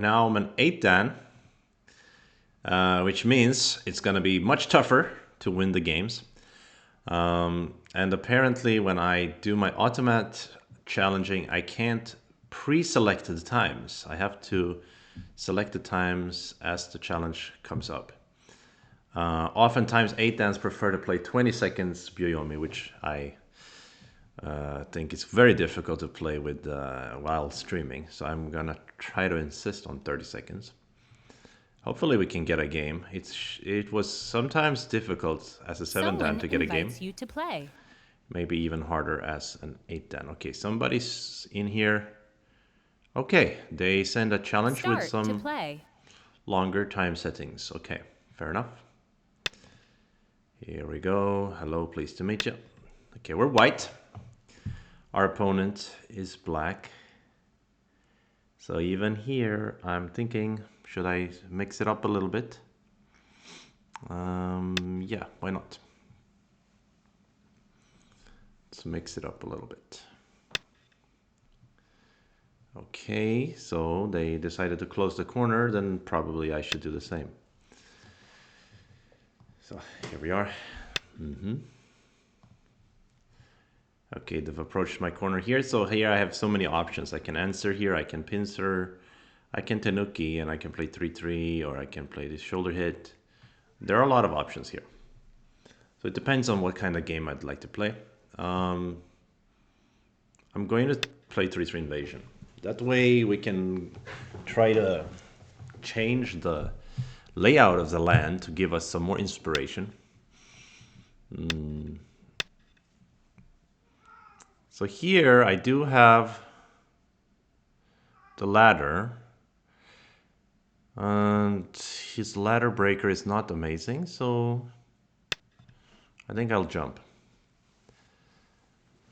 now I'm an 8 Dan, which means it's going to be much tougher to win the games. And apparently when I do my automat challenging, I can't pre-select the times. I have to select the times as the challenge comes up. Oftentimes 8 Dans prefer to play 20 seconds Byoyomi, which I think it's very difficult to play with while streaming. So I'm gonna try to insist on 30 seconds. Hopefully we can get a game. It was sometimes difficult as a 7 Dan to get a game. You to play. Maybe even harder as an 8 Dan. Okay, somebody's in here. Okay, they send a challenge Start with some to play. longer time settings. Okay, fair enough. Here we go. Hello, pleased to meet you. Okay, we're white. Our opponent is black. So even here, I'm thinking, should I mix it up a little bit? Yeah, why not? Let's mix it up a little bit. Okay, so they decided to close the corner, then probably I should do the same. So here we are. Okay, they've approached my corner here. So here I have so many options. I can answer here, I can pincer, I can tenuki, and I can play 3-3, or I can play this shoulder hit. There are a lot of options here. So it depends on what kind of game I'd like to play. I'm going to play 3-3 invasion. That way we can try to change the layout of the land to give us some more inspiration. So here I do have the ladder, and his ladder breaker is not amazing, so I think I'll jump.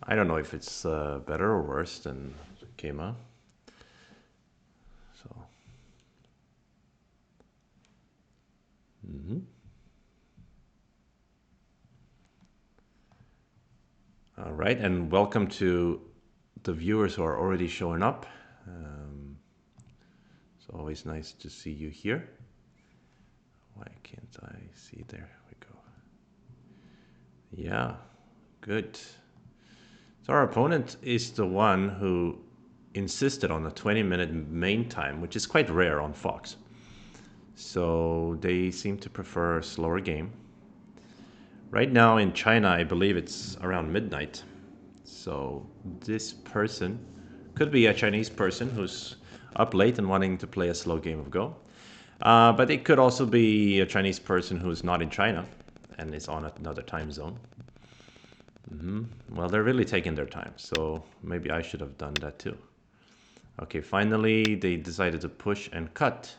I don't know if it's better or worse than Kema. So, all right, and welcome to the viewers who are already showing up. It's always nice to see you here. Why can't I see? There we go. Yeah, good. So our opponent is the one who insisted on a 20-minute main time, which is quite rare on Fox. So they seem to prefer a slower game. Right now in China, I believe it's around midnight. So this person could be a Chinese person who's up late and wanting to play a slow game of Go. But it could also be a Chinese person who's not in China and is on another time zone. Well, they're really taking their time, so maybe I should have done that too. Okay, finally they decided to push and cut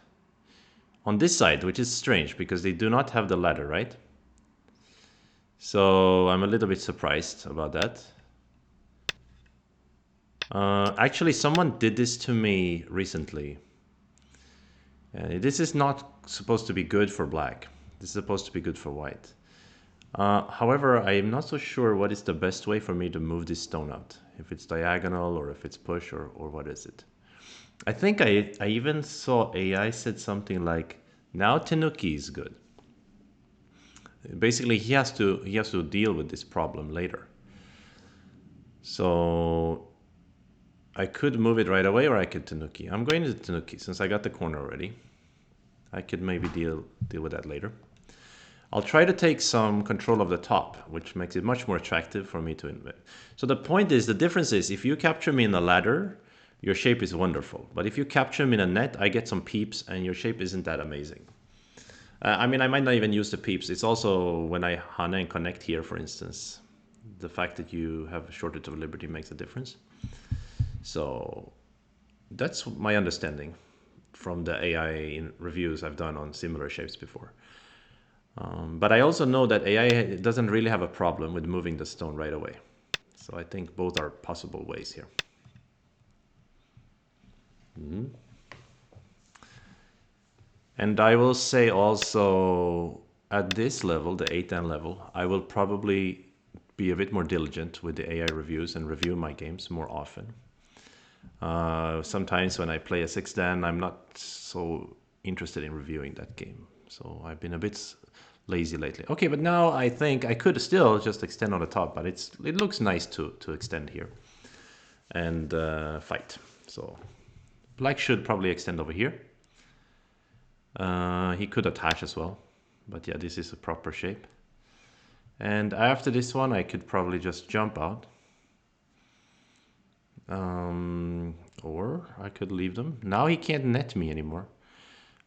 on this side, which is strange because they do not have the ladder, right? So I'm a little bit surprised about that. Actually, someone did this to me recently. This is not supposed to be good for black. This is supposed to be good for white. However, I am not so sure what is the best way for me to move this stone out. If it's diagonal or if it's push or what is it. I think I even saw AI said something like, now Tenuki is good. Basically, he has to deal with this problem later. So I could move it right away or I could Tenuki. I'm going to Tenuki since I got the corner already. I could maybe deal with that later. I'll try to take some control of the top, which makes it much more attractive for me to invade. So the point is, the difference is, if you capture me in a ladder, your shape is wonderful. But if you capture me in a net, I get some peeps, and your shape isn't that amazing. I mean, I might not even use the peeps. It's also when I Hana and connect here, for instance. The fact that you have a shortage of liberty makes a difference. So that's my understanding from the AI reviews I've done on similar shapes before. But I also know that AI doesn't really have a problem with moving the stone right away. So I think both are possible ways here. And I will say also, at this level, the 8-10 level, I will probably be a bit more diligent with the AI reviews and review my games more often. Sometimes when I play a 6 Dan, I'm not so interested in reviewing that game. So I've been a bit lazy lately. Okay, but now I think I could still just extend on the top, but it looks nice to extend here and fight. So black should probably extend over here. He could attach as well, but yeah, this is a proper shape. And after this one, I could probably just jump out. Or I could leave them. Now he can't net me anymore,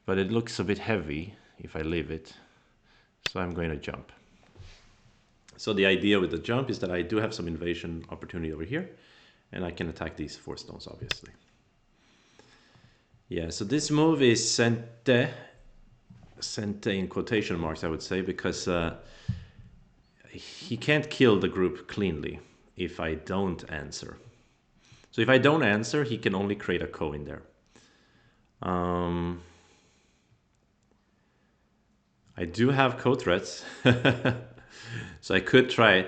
but it looks a bit heavy if I leave it. So I'm going to jump. So the idea with the jump is that I do have some invasion opportunity over here, and I can attack these 4 stones, obviously. Yeah, so this move is sente in quotation marks, I would say, because he can't kill the group cleanly if I don't answer. So if I don't answer, he can only create a ko in there. I do have ko threats, so I could try.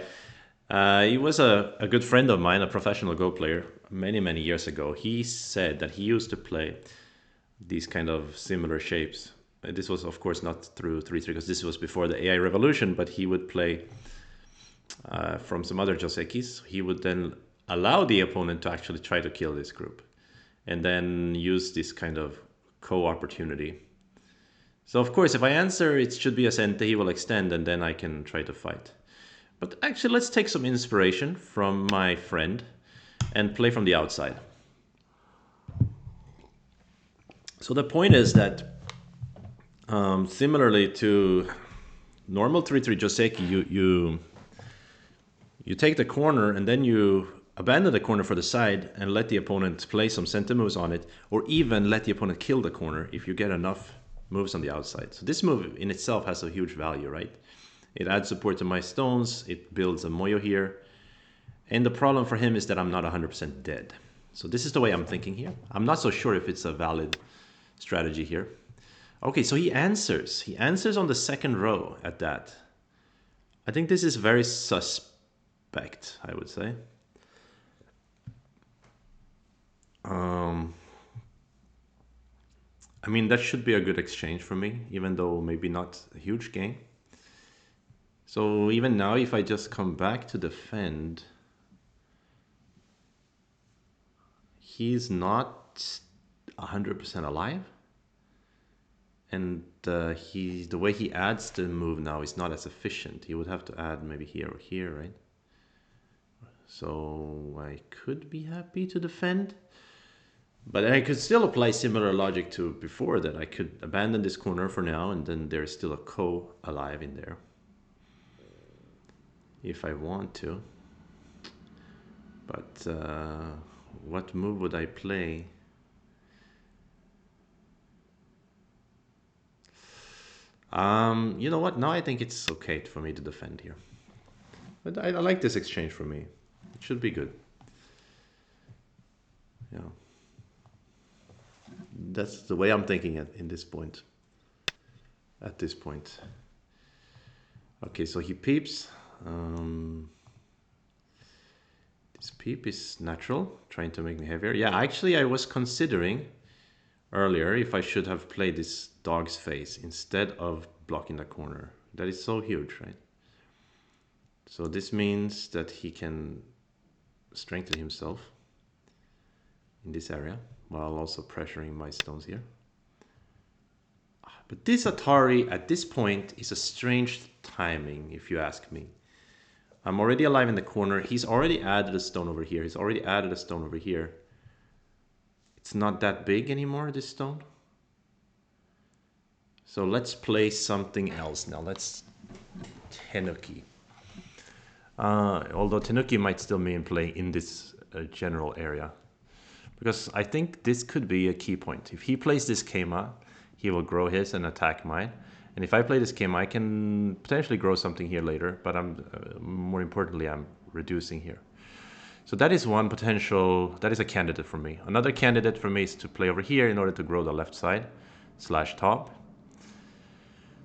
He was a good friend of mine, a professional Go player, many years ago. He said that he used to play these kind of similar shapes. This was, of course, not through 3-3 because this was before the AI revolution, but he would play from some other josekis. He would then allow the opponent to actually try to kill this group and then use this kind of co-opportunity. So of course, if I answer, it should be a sente, he will extend, and then I can try to fight. But actually, let's take some inspiration from my friend and play from the outside. So the point is that similarly to normal 3-3 joseki, you take the corner and then you abandon the corner for the side and let the opponent play some sente moves on it, or even let the opponent kill the corner if you get enough moves on the outside. So this move in itself has a huge value, right? It adds support to my stones, it builds a moyo here, and the problem for him is that I'm not 100% dead. So this is the way I'm thinking here. I'm not so sure if it's a valid strategy here. Okay, so he answers. He answers on the second row at that. I think this is very suspect, I would say. I mean, that should be a good exchange for me, even though maybe not a huge gain. So even now, if I just come back to defend, he's not 100% alive. And the way he adds the move now is not as efficient. He would have to add maybe here or here, right? So I could be happy to defend. But I could still apply similar logic to before, that I could abandon this corner for now, and then there's still a ko alive in there if I want to. But what move would I play? You know what? Now I think it's okay for me to defend here. But I like this exchange for me. It should be good. Yeah. That's the way I'm thinking in this point. At this point. Okay, so he peeps. This peep is natural, trying to make me heavier. Yeah, actually I was considering earlier if I should have played this dog's face instead of blocking the corner. That is so huge, right? So this means that he can strengthen himself in this area while also pressuring my stones here. But this Atari at this point is a strange timing, if you ask me. I'm already alive in the corner. He's already added a stone over here. He's already added a stone over here. It's not that big anymore, this stone. So let's play something else now. Let's Tenuki. Although Tenuki might still mean play in this general area. Because I think this could be a key point. If he plays this Keima, he will grow his and attack mine. And if I play this Keima, I can potentially grow something here later. But more importantly, I'm reducing here. So that is one potential, that is a candidate for me. Another candidate for me is to play over here in order to grow the left side / top.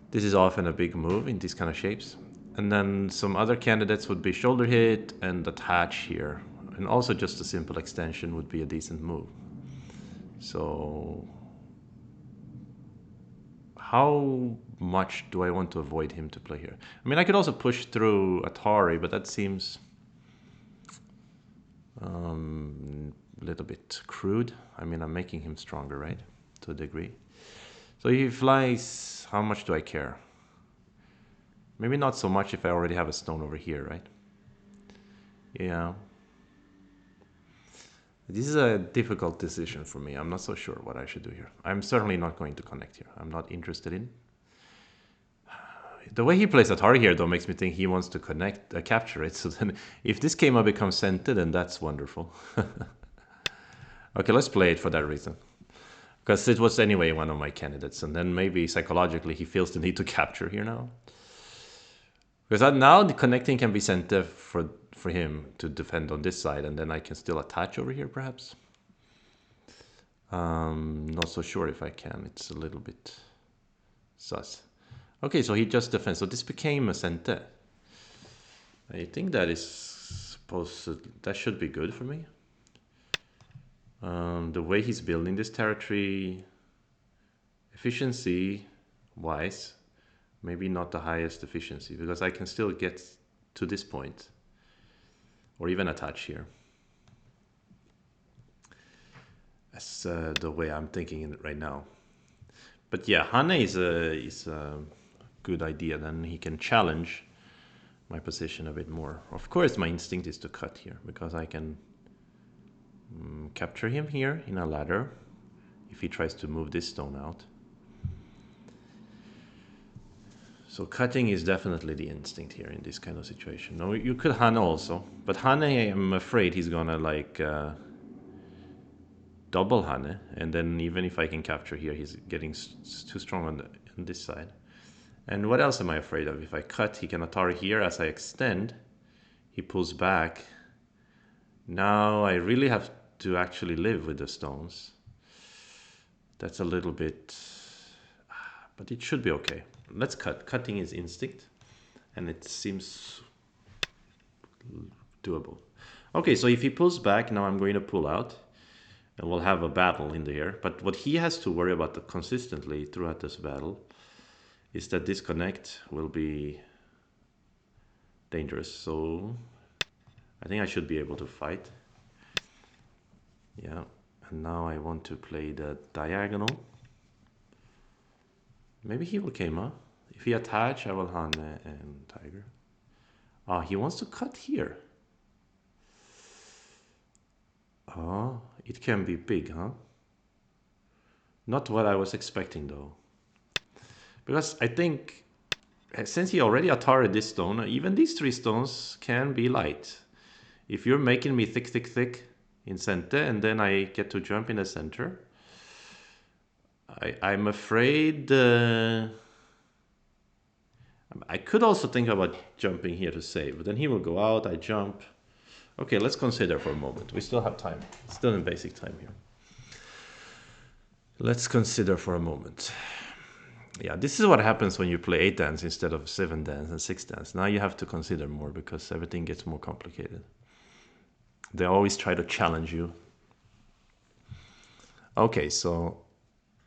This is often a big move in these kind of shapes. And then some other candidates would be shoulder hit and attach here. And also just a simple extension would be a decent move. So how much do I want to avoid him to play here? I mean, I could also push through Atari, but that seems a little bit crude. I mean, I'm making him stronger, right? To a degree. So if he flies, how much do I care? Maybe not so much if I already have a stone over here, right? Yeah. This is a difficult decision for me. I'm not so sure what I should do here. I'm certainly not going to connect here. I'm not interested in. The way he plays Atari here, though, makes me think he wants to connect, capture it. So then, if this Kema becomes centered, then that's wonderful. Okay, let's play it for that reason. Because it was anyway one of my candidates. And then maybe psychologically he feels the need to capture here now. Because now the connecting can be center for him to defend on this side. And then I can still attach over here, perhaps. Not so sure if I can. It's a little bit sus. Okay, so he just defends. So this became a center. I think that is supposed to, that should be good for me. The way he's building this territory, efficiency wise, maybe not the highest efficiency, because I can still get to this point or even attach here. That's the way I'm thinking it right now. But yeah, Hane is a good idea. Then he can challenge my position a bit more. Of course, my instinct is to cut here because I can capture him here in a ladder if he tries to move this stone out. So cutting is definitely the instinct here in this kind of situation. No, you could Hane also, but Hane, I'm afraid he's gonna like double Hane, and then even if I can capture here, he's getting too strong on this side. And what else am I afraid of? If I cut, he can Atari here. As I extend, he pulls back. Now I really have to actually live with the stones. That's a little bit, but it should be okay. Let's cut. Cutting is instinct, and it seems doable. Okay, so if he pulls back, now I'm going to pull out, and we'll have a battle in there. But what he has to worry about consistently throughout this battle is that disconnect will be dangerous. So I think I should be able to fight. Yeah, and now I want to play the diagonal. Maybe he will Kema. If he attach, I will Hane and Tiger. Ah, he wants to cut here. Oh, it can be big, huh? Not what I was expecting, though. Because I think, since he already Atari this stone, even these three stones can be light. If you're making me thick, thick, thick in center, and then I get to jump in the center, I'm afraid... I could also think about jumping here to save, but then he will go out, I jump. Okay, let's consider for a moment. We still have time. Still in basic time here. Let's consider for a moment. Yeah, this is what happens when you play 8 dance instead of 7 dance and 6 dance. Now you have to consider more because everything gets more complicated. They always try to challenge you. Okay, so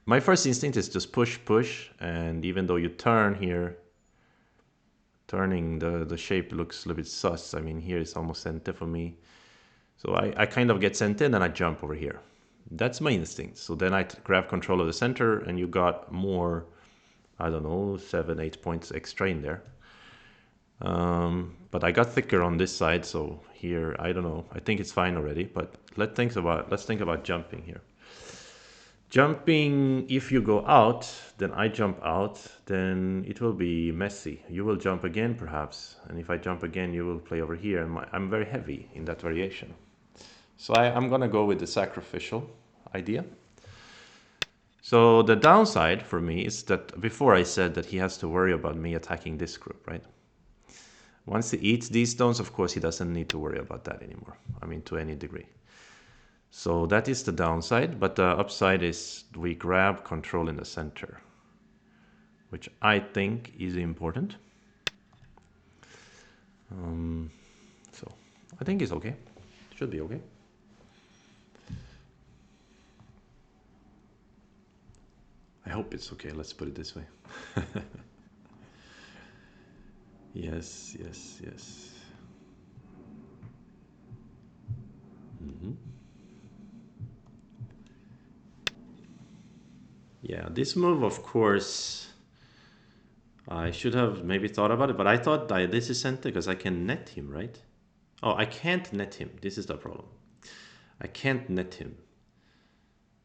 my first instinct is just push, push, and even though you turn here, turning the shape looks a little bit sus. I mean, here is almost center for me. So I kind of get center and then I jump over here. That's my instinct. So then I grab control of the center and you got more, I don't know, 7, 8 points extra in there. But I got thicker on this side, so here, I don't know. I think it's fine already, but let's think about jumping here. Jumping, if you go out, then I jump out, then it will be messy. You will jump again, perhaps, and if I jump again, you will play over here, and I'm very heavy in that variation. So I'm gonna go with the sacrificial idea. So the downside for me is that before I said that he has to worry about me attacking this group, right? Once he eats these stones, of course, he doesn't need to worry about that anymore. I mean, to any degree. So that is the downside, but the upside is we grab control in the center, which I think is important. So I think it's okay. Should be okay. I hope it's okay. Let's put it this way. Yes, yes, yes. Hmm. Yeah, this move, of course, I should have maybe thought about it, but I thought that this is center because I can net him, right? Oh, I can't net him. This is the problem. I can't net him.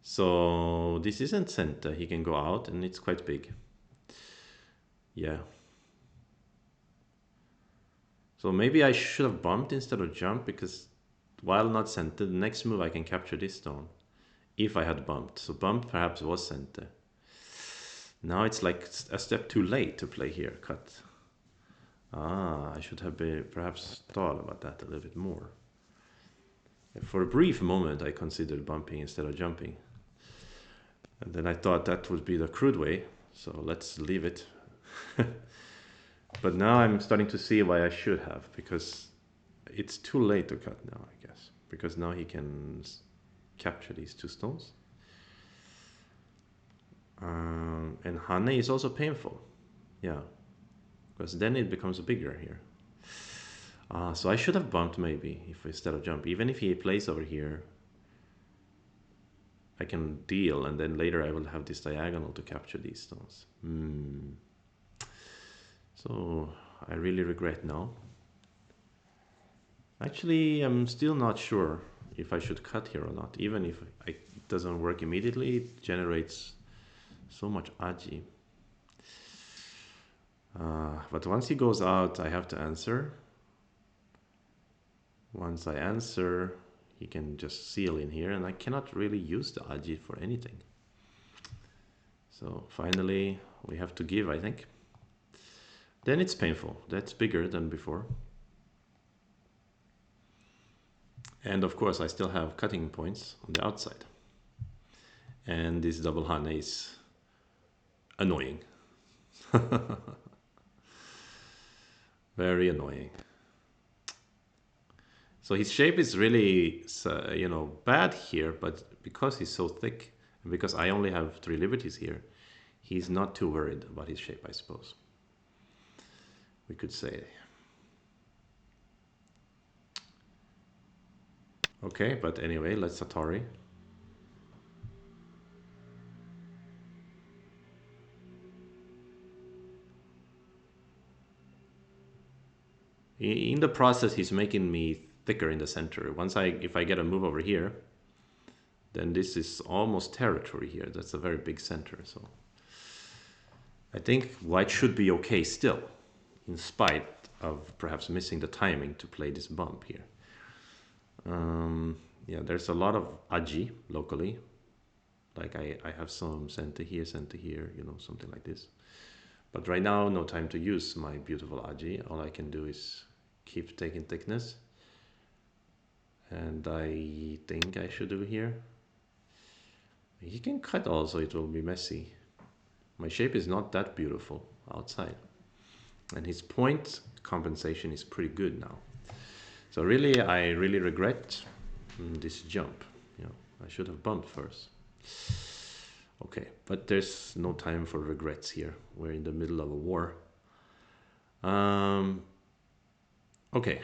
So this isn't center. He can go out and it's quite big. Yeah. So maybe I should have bumped instead of jumped because while not center, the next move I can capture this stone if I had bumped. So bump perhaps was center. Now it's like a step too late to play here, cut. Ah, I should have perhaps thought about that a little bit more. For a brief moment, I considered bumping instead of jumping. And then I thought that would be the crude way, so let's leave it. But now I'm starting to see why I should have, because it's too late to cut now, I guess. Because now he can capture these two stones. And Hane is also painful. Yeah, because then it becomes bigger here. So I should have bumped maybe if instead of jump. Even if he plays over here, I can deal, and then later I will have this diagonal to capture these stones. So I really regret now. Actually, I'm still not sure if I should cut here or not. Even if it doesn't work immediately, it generates so much aji. But once he goes out, I have to answer. Once I answer, he can just seal in here, and I cannot really use the aji for anything. So finally, we have to give, I think. Then it's painful. That's bigger than before. And of course, I still have cutting points on the outside. And this double hane is annoying. Very annoying. So his shape is really, bad here, but because he's so thick, and because I only have 3 liberties here, he's not too worried about his shape, I suppose. We could say. Okay, but anyway, let's Atari. In the process, he's making me thicker in the center. If I get a move over here, then this is almost territory here. That's a very big center. So I think white should be okay still, in spite of perhaps missing the timing to play this bump here. Yeah, there's a lot of aji locally. Like I have some center here, something like this. But right now, no time to use my beautiful aji. All I can do is keep taking thickness. And I think I should do here. He can cut also, it will be messy. My shape is not that beautiful outside. And his point compensation is pretty good now. So really, I really regret this jump. I should have bumped first. Okay, but there's no time for regrets here. We're in the middle of a war. Okay,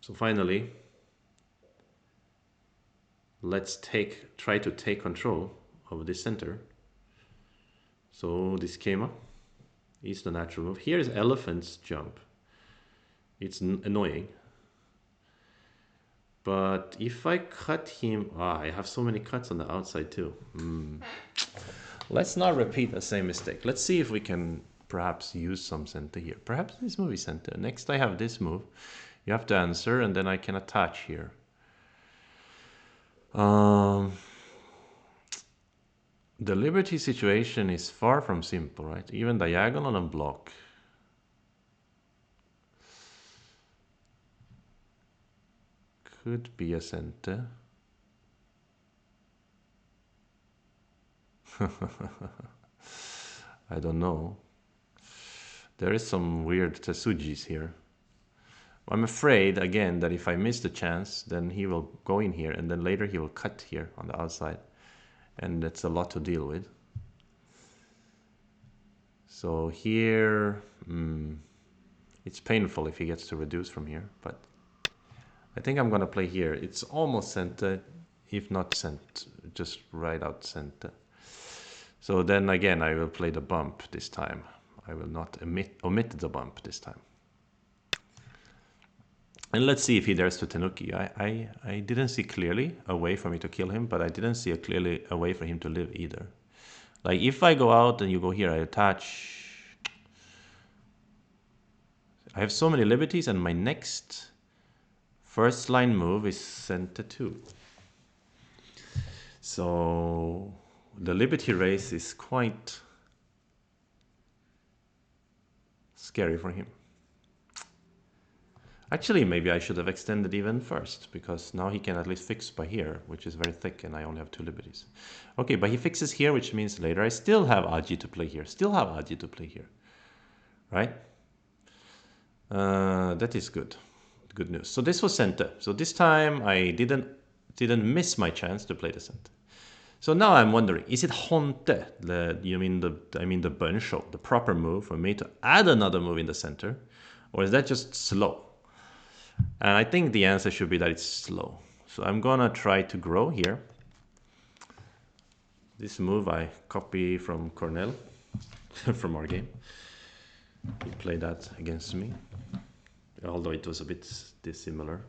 so finally, let's try to take control of this center. So this Kema is the natural move. Here is elephant's jump. It's annoying. But if I cut him, I have so many cuts on the outside too. Let's not repeat the same mistake. Let's see if we can perhaps use some center here. Perhaps this move is center. Next I have this move. You have to answer, and then I can attach here. The liberty situation is far from simple, right? Even diagonal and block. Could be a center. I don't know. There is some weird Tesujis here. I'm afraid, again, that if I miss the chance, then he will go in here, and then later he will cut here on the outside. And that's a lot to deal with. So here, it's painful if he gets to reduce from here, but I think I'm going to play here. It's almost center, if not center, just right out center. So then again, I will play the bump this time. I will not omit the bump this time. And let's see if he dares to Tenuki. I didn't see clearly a way for me to kill him, but I didn't see clearly a way for him to live either. Like if I go out and you go here, I attach. I have so many liberties, and my next first line move is center 2. So the liberty race is quite scary for him. Actually, maybe I should have extended even first, because now he can at least fix by here, which is very thick, and I only have 2 liberties. Okay, but he fixes here, which means later I still have Aji to play here. Still have Aji to play here. Right? That is good. Good news. So this was center. So this time I didn't miss my chance to play the center. So now I'm wondering, is it honte? I mean the bensho, the proper move for me to add another move in the center? Or is that just slow? And I think the answer should be that it's slow. So I'm gonna try to grow here. This move I copy from Cornell, from our game. He played that against me, although it was a bit dissimilar.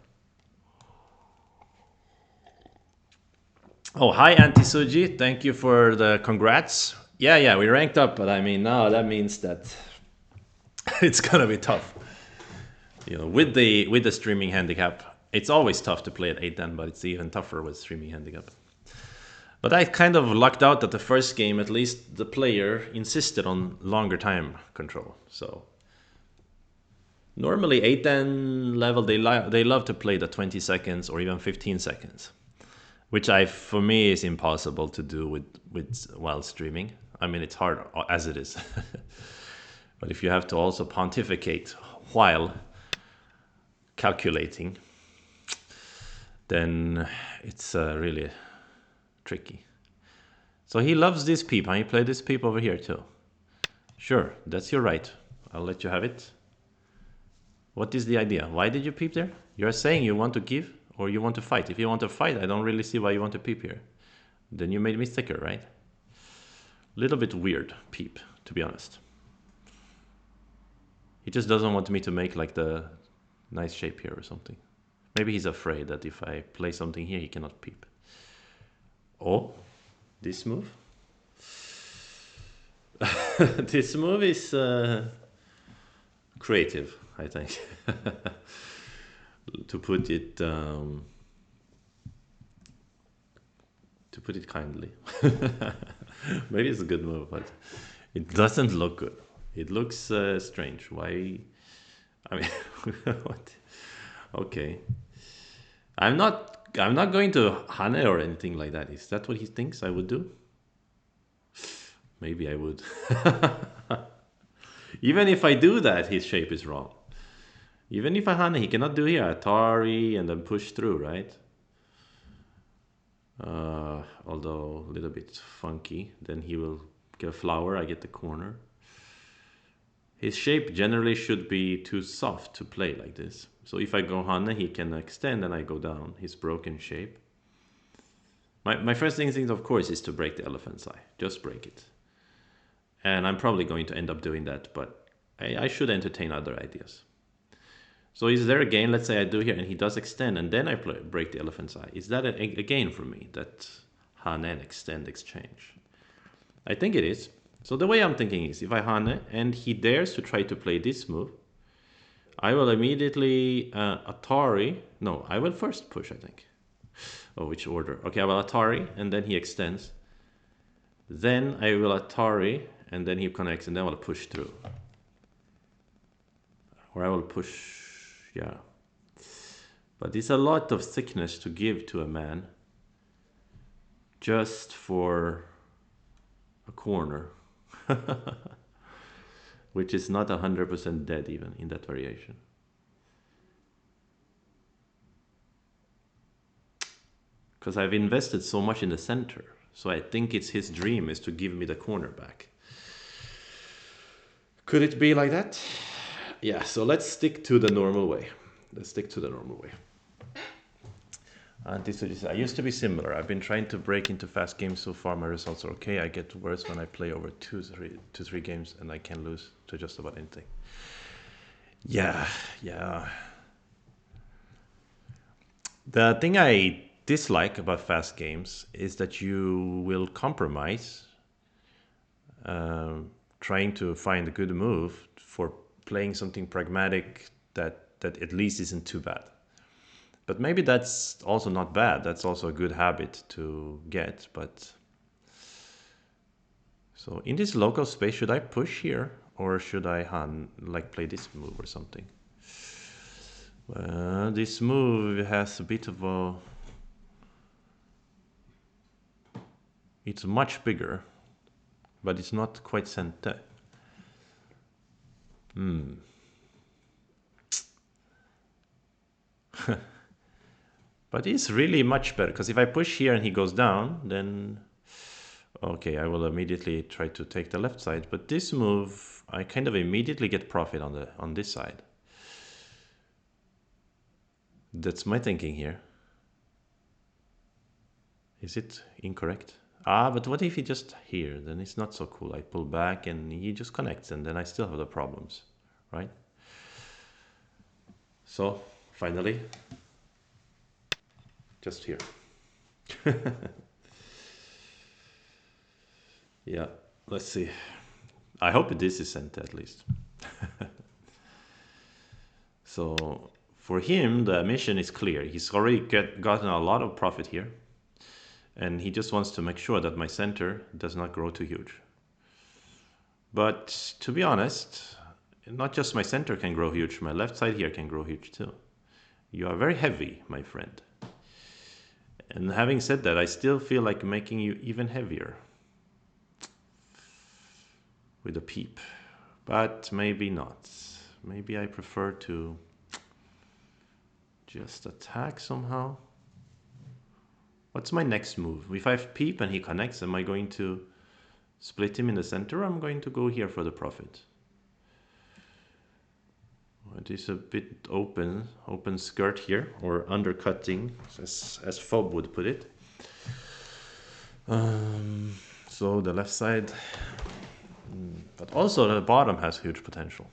Oh, hi, Anti-Suji. Thank you for the congrats. Yeah, we ranked up, but I mean, now that means that it's gonna be tough. You know, with the streaming handicap, it's always tough to play at 8-10, but it's even tougher with streaming handicap. But I kind of lucked out that the first game, at least the player insisted on longer time control. So normally 8-10 level, they love to play the 20 seconds or even 15 seconds, which for me is impossible to do while streaming. I mean, it's hard as it is. But if you have to also pontificate while calculating, then it's really tricky. So he loves this peep, and he played this peep over here too. Sure, that's your right. I'll let you have it. What is the idea? Why did you peep there? You're saying you want to give or you want to fight. If you want to fight, I don't really see why you want to peep here. Then you made me thicker, right? Little bit weird peep, to be honest. He just doesn't want me to make like the nice shape here or something. Maybe he's afraid that if I play something here, he cannot peep. Oh, this move? This move is creative, I think. To put it kindly. Maybe it's a good move, but it doesn't look good. It looks strange. Why? I mean, what? Okay. I'm not going to Hane or anything like that. Is that what he thinks I would do? Maybe I would. Even if I do that, his shape is wrong. Even if I Hane, he cannot do here Atari and then push through, right? Although a little bit funky. Then he will get a flower, I get the corner. His shape generally should be too soft to play like this. So if I go Hane, he can extend and I go down his broken shape. My first instinct, of course, is to break the elephant's eye. Just break it. And I'm probably going to end up doing that, but I should entertain other ideas. So is there a gain? Let's say I do here and he does extend and then I break the elephant's eye. Is that a gain for me, that Hane and extend exchange? I think it is. So the way I'm thinking is, if I Hane and he dares to try to play this move, I will immediately Atari. No, I will first push, I think. Oh, which order? Okay, I will Atari and then he extends. Then I will Atari and then he connects and then I will push through. Or I will push, yeah. But it's a lot of thickness to give to a man just for a corner. Which is not 100% dead even in that variation. because I've invested so much in the center. So I think it's his dream is to give me the corner back. Could it be like that? Yeah, so let's stick to the normal way. Let's stick to the normal way. I used to be similar. I've been trying to break into fast games so far. My results are okay. I get worse when I play over two, three games, and I can lose to just about anything. Yeah, yeah. The thing I dislike about fast games is that you will compromise trying to find a good move for playing something pragmatic that at least isn't too bad. But maybe that's also not bad. That's also a good habit to get. But so in this local space, should I push here or should I like play this move or something? This move has a bit of a. It's much bigger, but it's not quite center. But it's really much better because if I push here and he goes down, then okay, I will immediately try to take the left side. But this move, I kind of immediately get profit on this side. That's my thinking here. Is it incorrect? But what if he just here? Then it's not so cool. I pull back and he just connects, and then I still have the problems, right? So finally, just here. Yeah, let's see. I hope this is sent at least. So for him, the mission is clear. He's already gotten a lot of profit here. And he just wants to make sure that my center does not grow too huge. But to be honest, not just my center can grow huge, my left side here can grow huge too. You are very heavy, my friend. And having said that, I still feel like making you even heavier with a peep. But maybe not. Maybe I prefer to just attack somehow. What's my next move? If I have peep and he connects, am I going to split him in the center? Or I'm going to go here for the profit. It is a bit open skirt here, or undercutting, as Fob would put it. So the left side, but also the bottom has huge potential.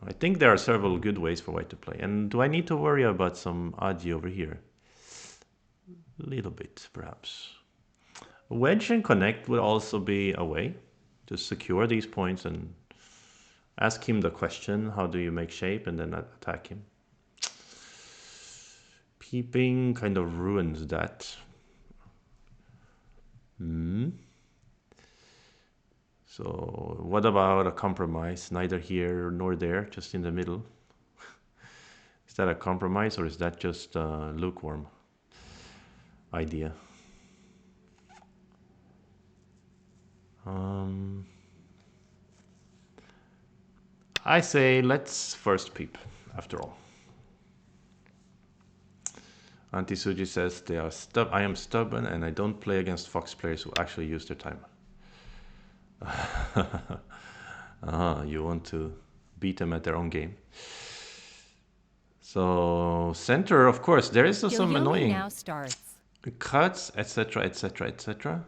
I think there are several good ways for white to play. And do I need to worry about some agi over here? A little bit, perhaps. Wedge and connect would also be a way to secure these points and ask him the question, how do you make shape, and then attack him. Peeping kind of ruins that. So what about a compromise? Neither here nor there, just in the middle. Is that a compromise or is that just a lukewarm idea? I say let's first peep, after all. Antisuji says they are I am stubborn and I don't play against Fox players who actually use their time. You want to beat them at their own game. So center, of course, there is some annoying now starts. cuts, etc., etc., etc.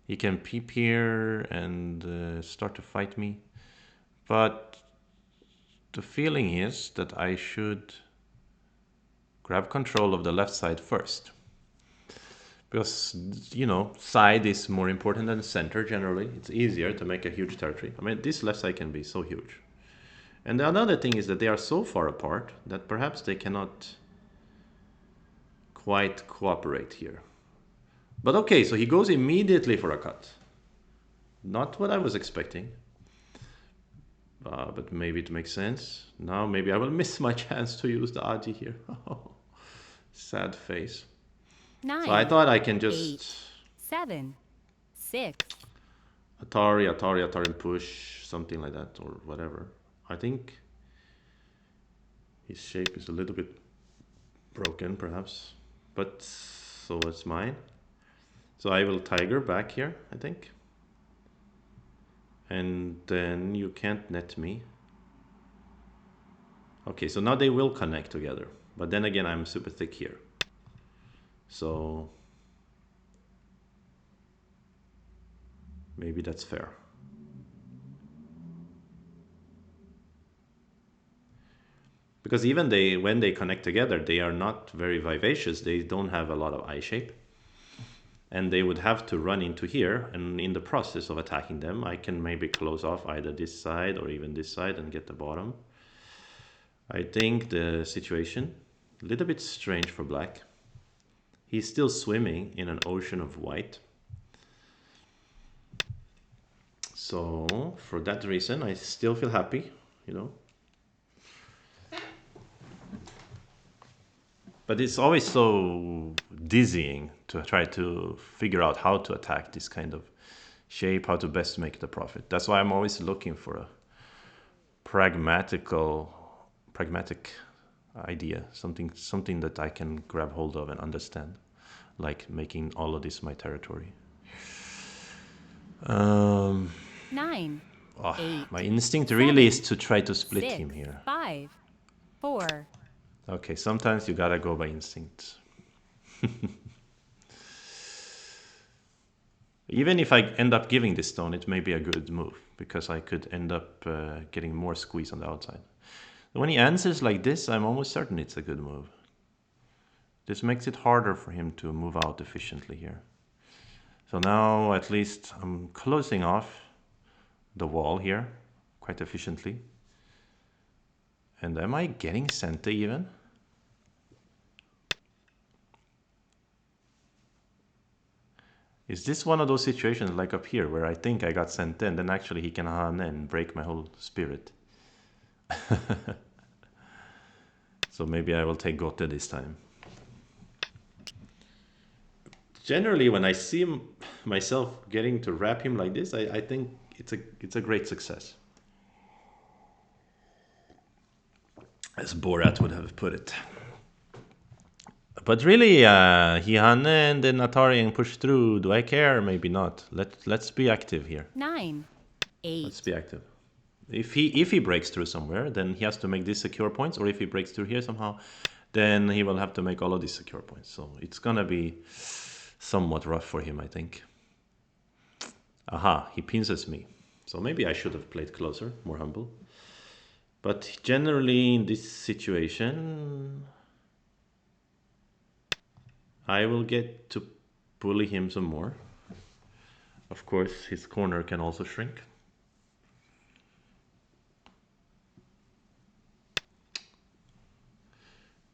He can peep here and start to fight me, but the feeling is that I should grab control of the left side first. Because, side is more important than center generally. It's easier to make a huge territory. I mean, this left side can be so huge. And the another thing is that they are so far apart that perhaps they cannot quite cooperate here. But okay, so he goes immediately for a cut. Not what I was expecting. But maybe it makes sense. Now maybe I will miss my chance to use the Adi here. Sad face. 9. So I thought I can just 8, 7, 6. Atari push, something like that, or whatever. I think his shape is a little bit broken, perhaps. But so it's mine. So I will tiger back here, I think. And then you can't net me. Okay, so now they will connect together. But then again, I'm super thick here. So maybe that's fair. Because even when they connect together, they are not very vivacious. They don't have a lot of eye shape. And they would have to run into here. And in the process of attacking them, I can maybe close off either this side or even this side and get the bottom. I think the situation, a little bit strange for black. He's still swimming in an ocean of white. So for that reason, I still feel happy, you know. But it's always so dizzying to try to figure out how to attack this kind of shape, how to best make the profit. That's why I'm always looking for a pragmatic idea, something that I can grab hold of and understand, like making all of this my territory. 9, Oh, 8, my instinct really 7, is to try to split 6, him here. 5, 4, Okay, sometimes you gotta go by instinct. Even if I end up giving this stone, it may be a good move, because I could end up getting more squeeze on the outside. When he answers like this, I'm almost certain it's a good move. This makes it harder for him to move out efficiently here. So now at least I'm closing off the wall here quite efficiently. And am I getting Sente even? Is this one of those situations like up here where I think I got Sente and then actually he can Hane and break my whole spirit? So maybe I will take Gote this time. Generally, when I see myself getting to wrap him like this, I think it's a great success. As Borat would have put it. But really, Hihane and then Atarian push through. Do I care? Maybe not. Let's be active here. 9, Let's 8, be active. If he breaks through somewhere, then he has to make these secure points. Or if he breaks through here somehow, then he will have to make all of these secure points. So it's gonna be somewhat rough for him, I think. Aha, he pinces me. So maybe I should have played closer, more humble. But generally in this situation, I will get to bully him some more. Of course, his corner can also shrink.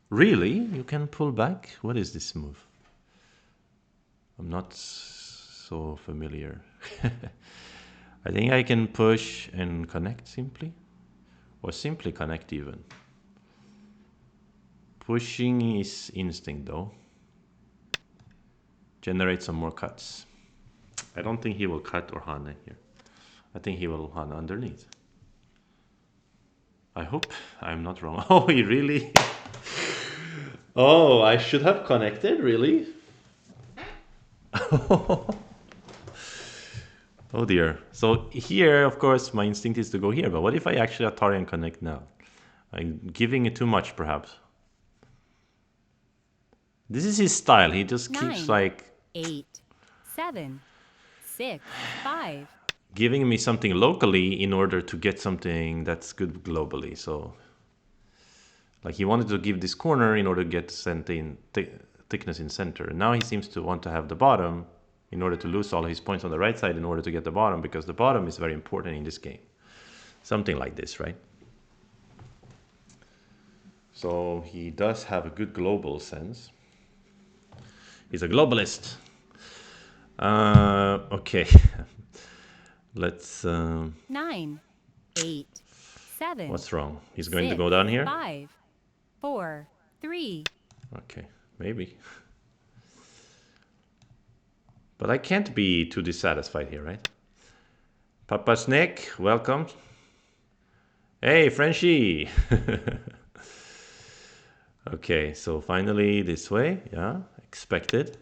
Really? You can pull back? What is this move? I'm not so familiar. I think I can push and connect simply. Or simply connect even. Pushing is instinct though. Generate some more cuts. I don't think he will cut or Hane here. I think he will Hane underneath. I hope I'm not wrong. Oh, he really? Oh, I should have connected, really? Oh dear. So here, of course, my instinct is to go here. But what if I actually Atari and connect now? I'm giving it too much, perhaps. This is his style. He just keeps 9, like 8, 7, 6, 5, giving me something locally in order to get something that's good globally. So, like he wanted to give this corner in order to get thickness in center. And now he seems to want to have the bottom in order to lose all his points on the right side in order to get the bottom, because the bottom is very important in this game. Something like this, right? So he does have a good global sense. He's a globalist. Okay. Let's. 9, 8, 7. What's wrong? He's going to go down here? 5, 4, 3. Okay, maybe. But I can't be too dissatisfied here, right? Papa Snake, welcome. Hey, Frenchie. Okay, so finally this way. Yeah, expected.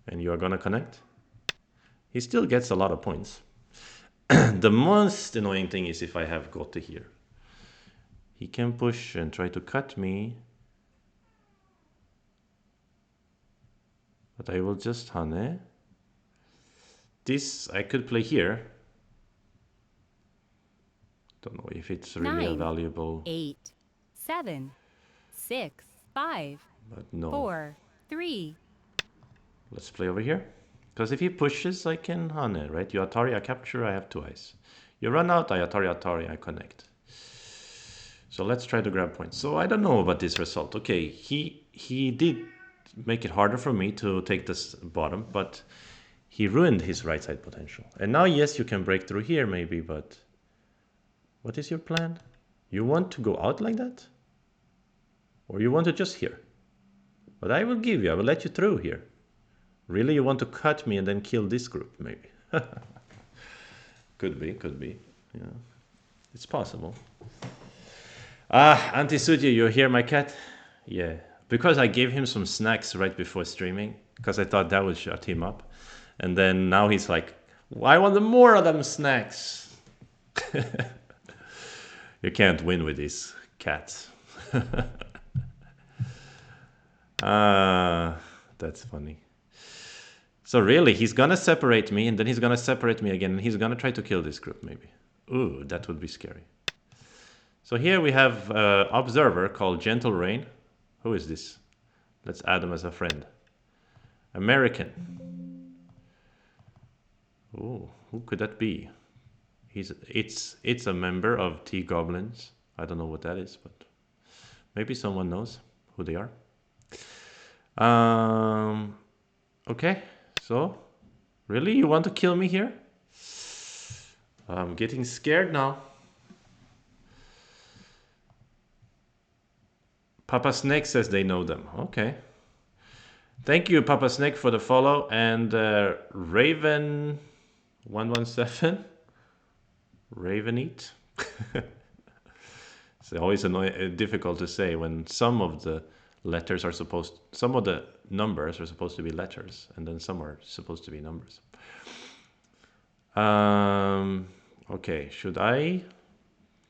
And you are gonna connect. He still gets a lot of points. The most annoying thing is if I have gote here. He can push and try to cut me. But I will just hane. This I could play here. Don't know if it's really a 9, valuable. 8, 7, 6, 5, But no. 4, 3. Let's play over here. Because if he pushes, I can hane, right? You Atari, I capture, I have 2 eyes. You run out, I Atari, I connect. So let's try to grab points. So I don't know about this result. Okay, he did make it harder for me to take this bottom, but he ruined his right side potential. And now, yes, you can break through here maybe, but what is your plan? You want to go out like that? Or you want to just here? But I will give you, I will let you through here. Really, you want to cut me and then kill this group, maybe? Could be. Yeah, it's possible. Ah, Auntie Suji, you hear my cat? Yeah, because I gave him some snacks right before streaming, because I thought that would shut him up. And then now he's like, I want more of them snacks. You can't win with these cats. Ah, that's funny. So really, he's gonna separate me, and then he's gonna separate me again, and he's gonna try to kill this group, maybe. Ooh, that would be scary. So here we have an observer called Gentle Rain. Who is this? Let's add him as a friend. American. Ooh, who could that be? It's a member of T Goblins. I don't know what that is, but maybe someone knows who they are. Okay, so really, you want to kill me here? I'm getting scared now. Papa Snake says they know them. Okay. Thank you, Papa Snake, for the follow. And Raven117. Raveneat. It's always difficult to say when some of the letters are some of the numbers are supposed to be letters, and then some are supposed to be numbers. Okay, should I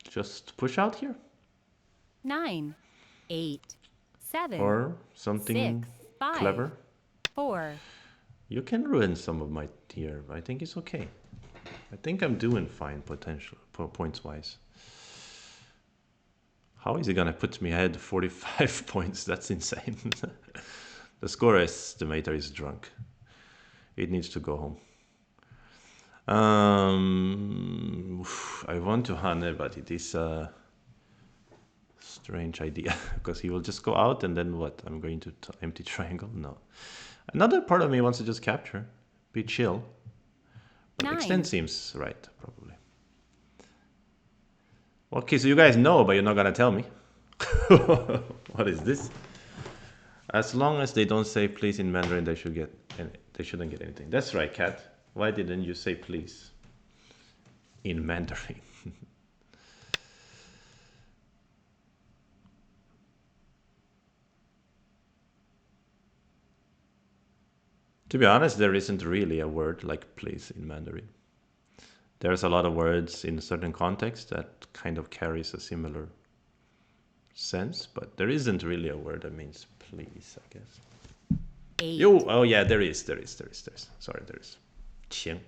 just push out here? 9, 8, 7, or something 6, 5, clever? 4. You can ruin some of my tier. I think it's okay. I think I'm doing fine potential points-wise. How is he gonna put me ahead 45 points? That's insane. The score estimator is drunk. It needs to go home. I want to hane, but it is a strange idea because he will just go out and then what? I'm going to empty triangle? No. Another part of me wants to just capture, be chill. But 9. extend seems right, probably. Okay, so you guys know, but you're not gonna tell me. What is this? As long as they don't say please in Mandarin, they shouldn't get anything. That's right, Cat. Why didn't you say please in Mandarin? To be honest, there isn't really a word like please in Mandarin. There's a lot of words in certain contexts that kind of carries a similar sense, but there isn't really a word that means please, I guess. 8. Oh yeah, there is. Sorry, there is. Qing.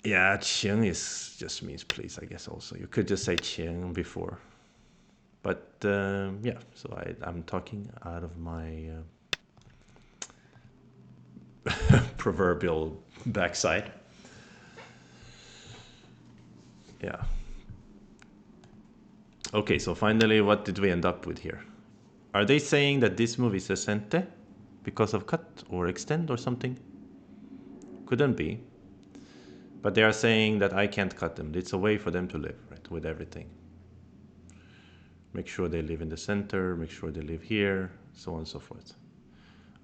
Yeah, qing just means please, I guess also. You could just say qing before. But yeah, so I'm talking out of my proverbial backside. Yeah. Okay, so finally, what did we end up with here? Are they saying that this move is esente because of cut or extend or something? Couldn't be. But they are saying that I can't cut them. It's a way for them to live, right, with everything. Make sure they live in the center, make sure they live here, so on and so forth.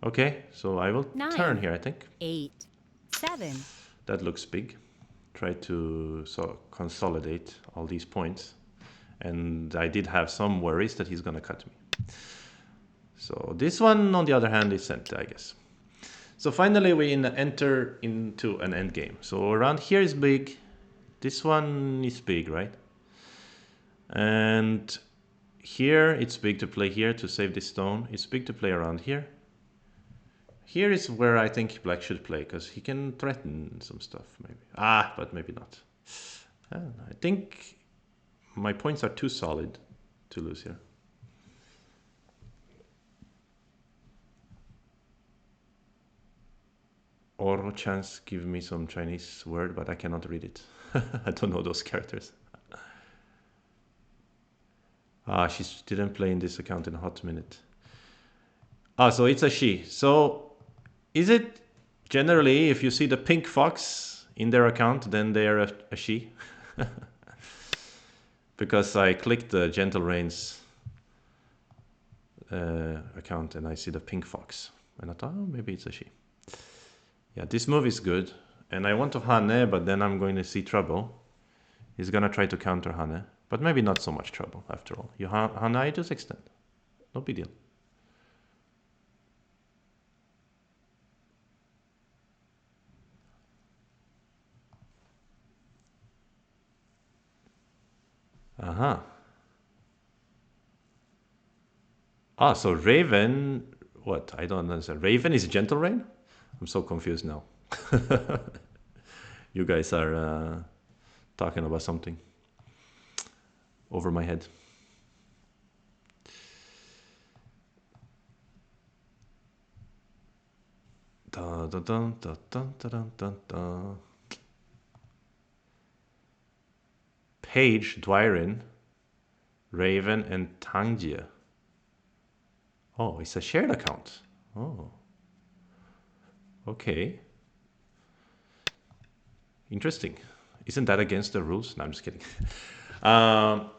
Okay, so I will 9, turn here, I think. 8, 7. That looks big. Try to consolidate all these points. And I did have some worries that he's going to cut me. So this one, on the other hand, is sent, I guess. So finally, we enter into an end game. So around here is big. This one is big, right? And here, it's big to play here to save this stone. It's big to play around here. Here is where I think black should play, because he can threaten some stuff, maybe. But maybe not. I think my points are too solid to lose here. Oro chance give me some Chinese word, but I cannot read it. I don't know those characters. She didn't play in this account in a hot minute. So it's a she. So is it generally, if you see the pink fox in their account, then they are a she? Because I clicked the Gentle Rains account and I see the pink fox. And I thought, maybe it's a she. Yeah, this move is good. And I want to Hane, but then I'm going to see trouble. He's going to try to counter Hane. But maybe not so much trouble, after all. You Hane, I just extend. No big deal. So Raven, what? I don't understand. Raven is Gentle Rain? I'm so confused now. You guys are talking about something over my head. Dun, dun, dun, dun, dun, dun, dun, dun. Paige, Dwyrin, Raven, and Tangjia. Oh, it's a shared account. Oh. Okay. Interesting. Isn't that against the rules? No, I'm just kidding.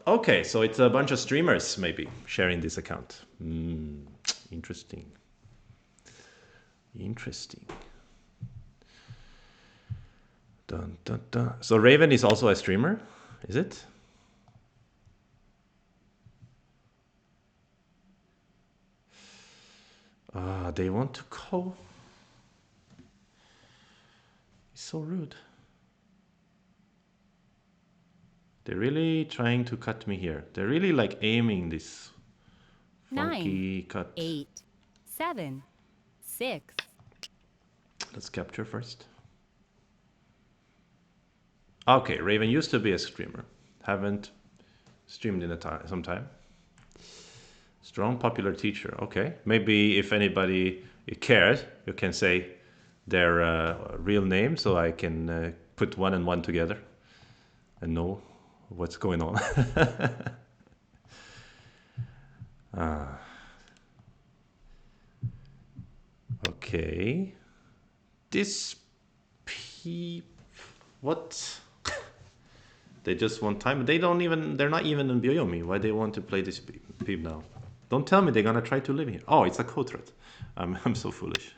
Okay, so it's a bunch of streamers maybe sharing this account. Interesting. Interesting. Dun, dun, dun. So Raven is also a streamer, is it? They want to call. It's so rude. They're really trying to cut me here. They're really like aiming this funky 9, cut. 8, 7, 6. Let's capture first. Okay, Raven used to be a streamer. Haven't streamed in some time. Strong popular teacher. Okay, maybe if anybody cares, you can say their real name so I can put one and one together and know what's going on. Okay. This what? They just want time. They're not even in Byoyomi. Why they want to play this peep now? Don't tell me they're gonna try to live here. Oh, it's a Kotrat. I'm so foolish.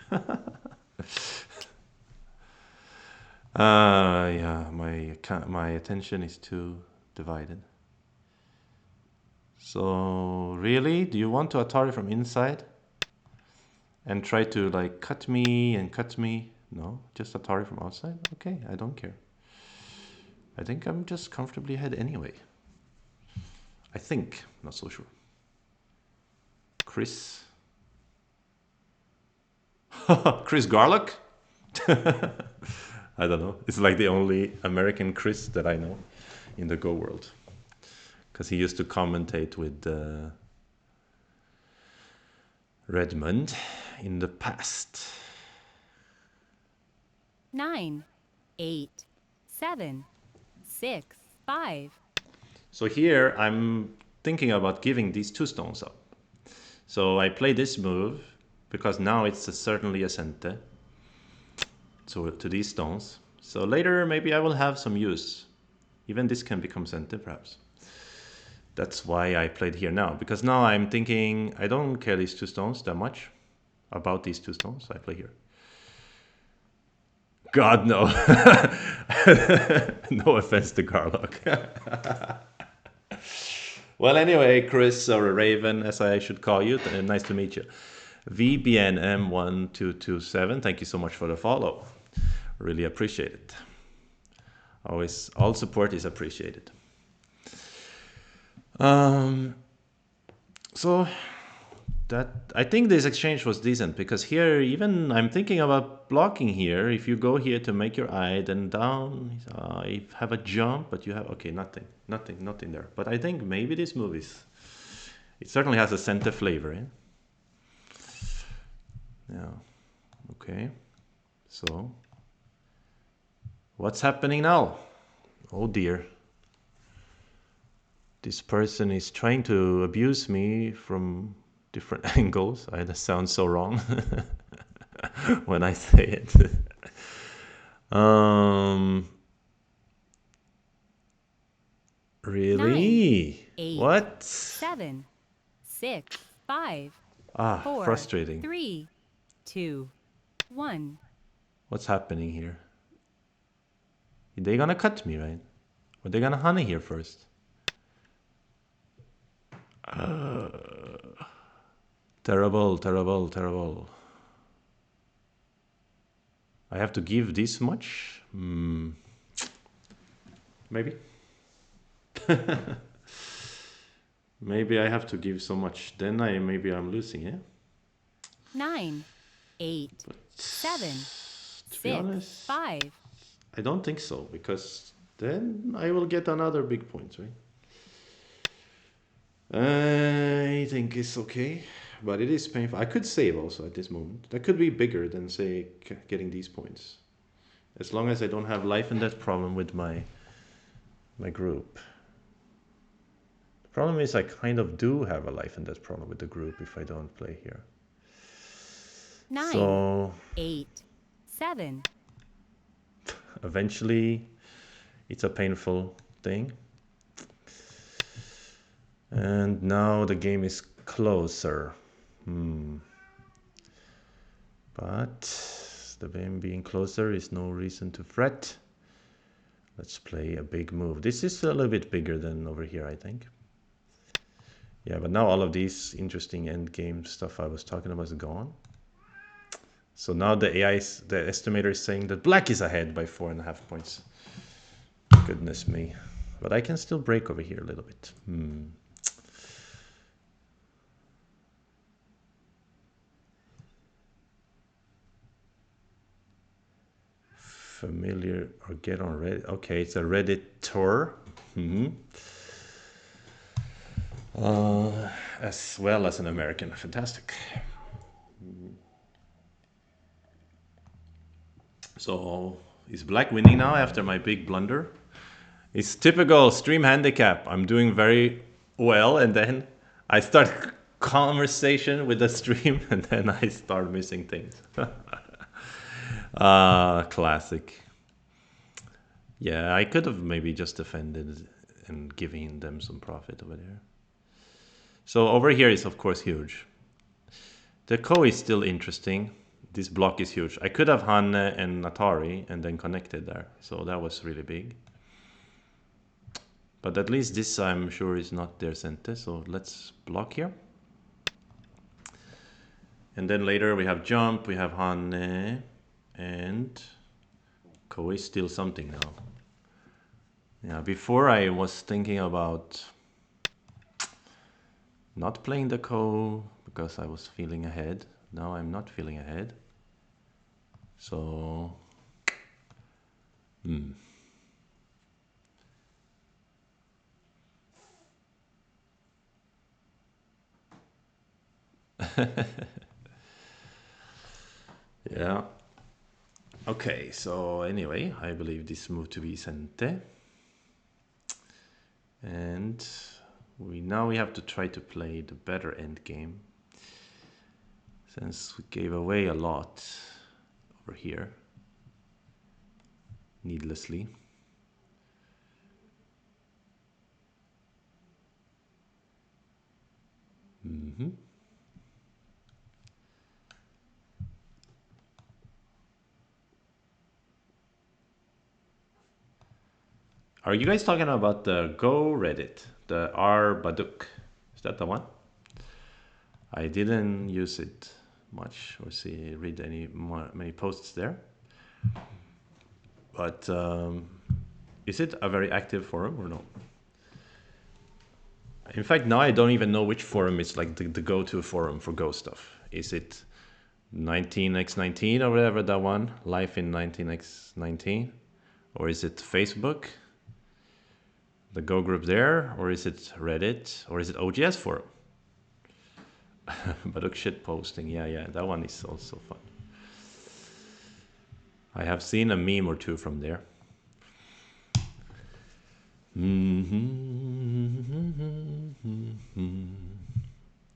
Yeah, my attention is too divided. So really, do you want to Atari from inside and try to like cut me and cut me? No, just Atari from outside. Okay, I don't care. I think I'm just comfortably ahead anyway. I think, not so sure. Chris. Chris Garlock? I don't know. It's like the only American Chris that I know in the Go world. Because he used to commentate with Redmond in the past. 9, 8, 7, 6, 5. So here I'm thinking about giving these two stones up. So I play this move because now it's certainly a sente to these stones. So later maybe I will have some use. Even this can become sente perhaps. That's why I played here now, because now I'm thinking I don't care these two stones that much about these two stones. I play here. God, no. No offense to Garlock. Well, anyway, Chris or Raven, as I should call you, nice to meet you. VBNM1227, thank you so much for the follow. Really appreciate it. Always, all support is appreciated. So that I think this exchange was decent because here even I'm thinking about blocking here. If you go here to make your eye, then down, you have a jump, but you have okay, nothing there. But I think maybe this move is it certainly has a center flavor, eh? Yeah. Okay. So what's happening now? Oh dear. This person is trying to abuse me from different angles. That sounds so wrong when I say it. um, 9, really? 8, What? 7, 6, 5, Ah, 4, frustrating. 3, 2, 1. What's happening here? They gonna cut me, right? Or they gonna honey here first? Terrible, terrible, terrible. I have to give this much? Maybe. Maybe I have to give so much. Then maybe I'm losing, yeah? 9, 8, But 7, to be 6, honest, 5. I don't think so because then I will get another big point, right? I think it's okay, but it is painful. I could save also at this moment. That could be bigger than say getting these points, as long as I don't have life and death problem with my group. The problem is I kind of do have a life and death problem with the group if I don't play here. 9, So 8, 7. eventually, it's a painful thing. And now the game is closer. But the game being closer is no reason to fret. Let's play a big move. This is a little bit bigger than over here, I think. Yeah, but now all of these interesting end game stuff I was talking about is gone. So now the the estimator is saying that black is ahead by 4.5 points. Goodness me. But I can still break over here a little bit. Familiar or get on Reddit. Okay, it's a Reddit tour. As well as an American. Fantastic. So is black winning now after my big blunder? It's typical stream handicap. I'm doing very well, and then I start conversation with the stream, and then I start missing things. Classic. Yeah, I could have maybe just defended and giving them some profit over there. So over here is of course huge. The Ko is still interesting. This block is huge. I could have Hanne and Atari and then connected there. So that was really big. But at least this I'm sure is not their center. So let's block here. And then later we have jump, we have Hanne, and Ko is still something now. Yeah, before I was thinking about not playing the Ko because I was feeling ahead. Now I'm not feeling ahead. So, yeah. Okay, so anyway, I believe this move to be Sente. And we have to try to play the better end game. Since we gave away a lot over here. Needlessly. Are you guys talking about the Go Reddit, the R Baduk? Is that the one? I didn't use it much or read many posts there. But is it a very active forum or no? In fact, now I don't even know which forum is like the go-to forum for Go stuff. Is it 19x19 or whatever that one? Life in 19x19? Or is it Facebook? The Go group there? Or is it Reddit? Or is it OGS forum? But shit posting, yeah, that one is also fun. I have seen a meme or two from there.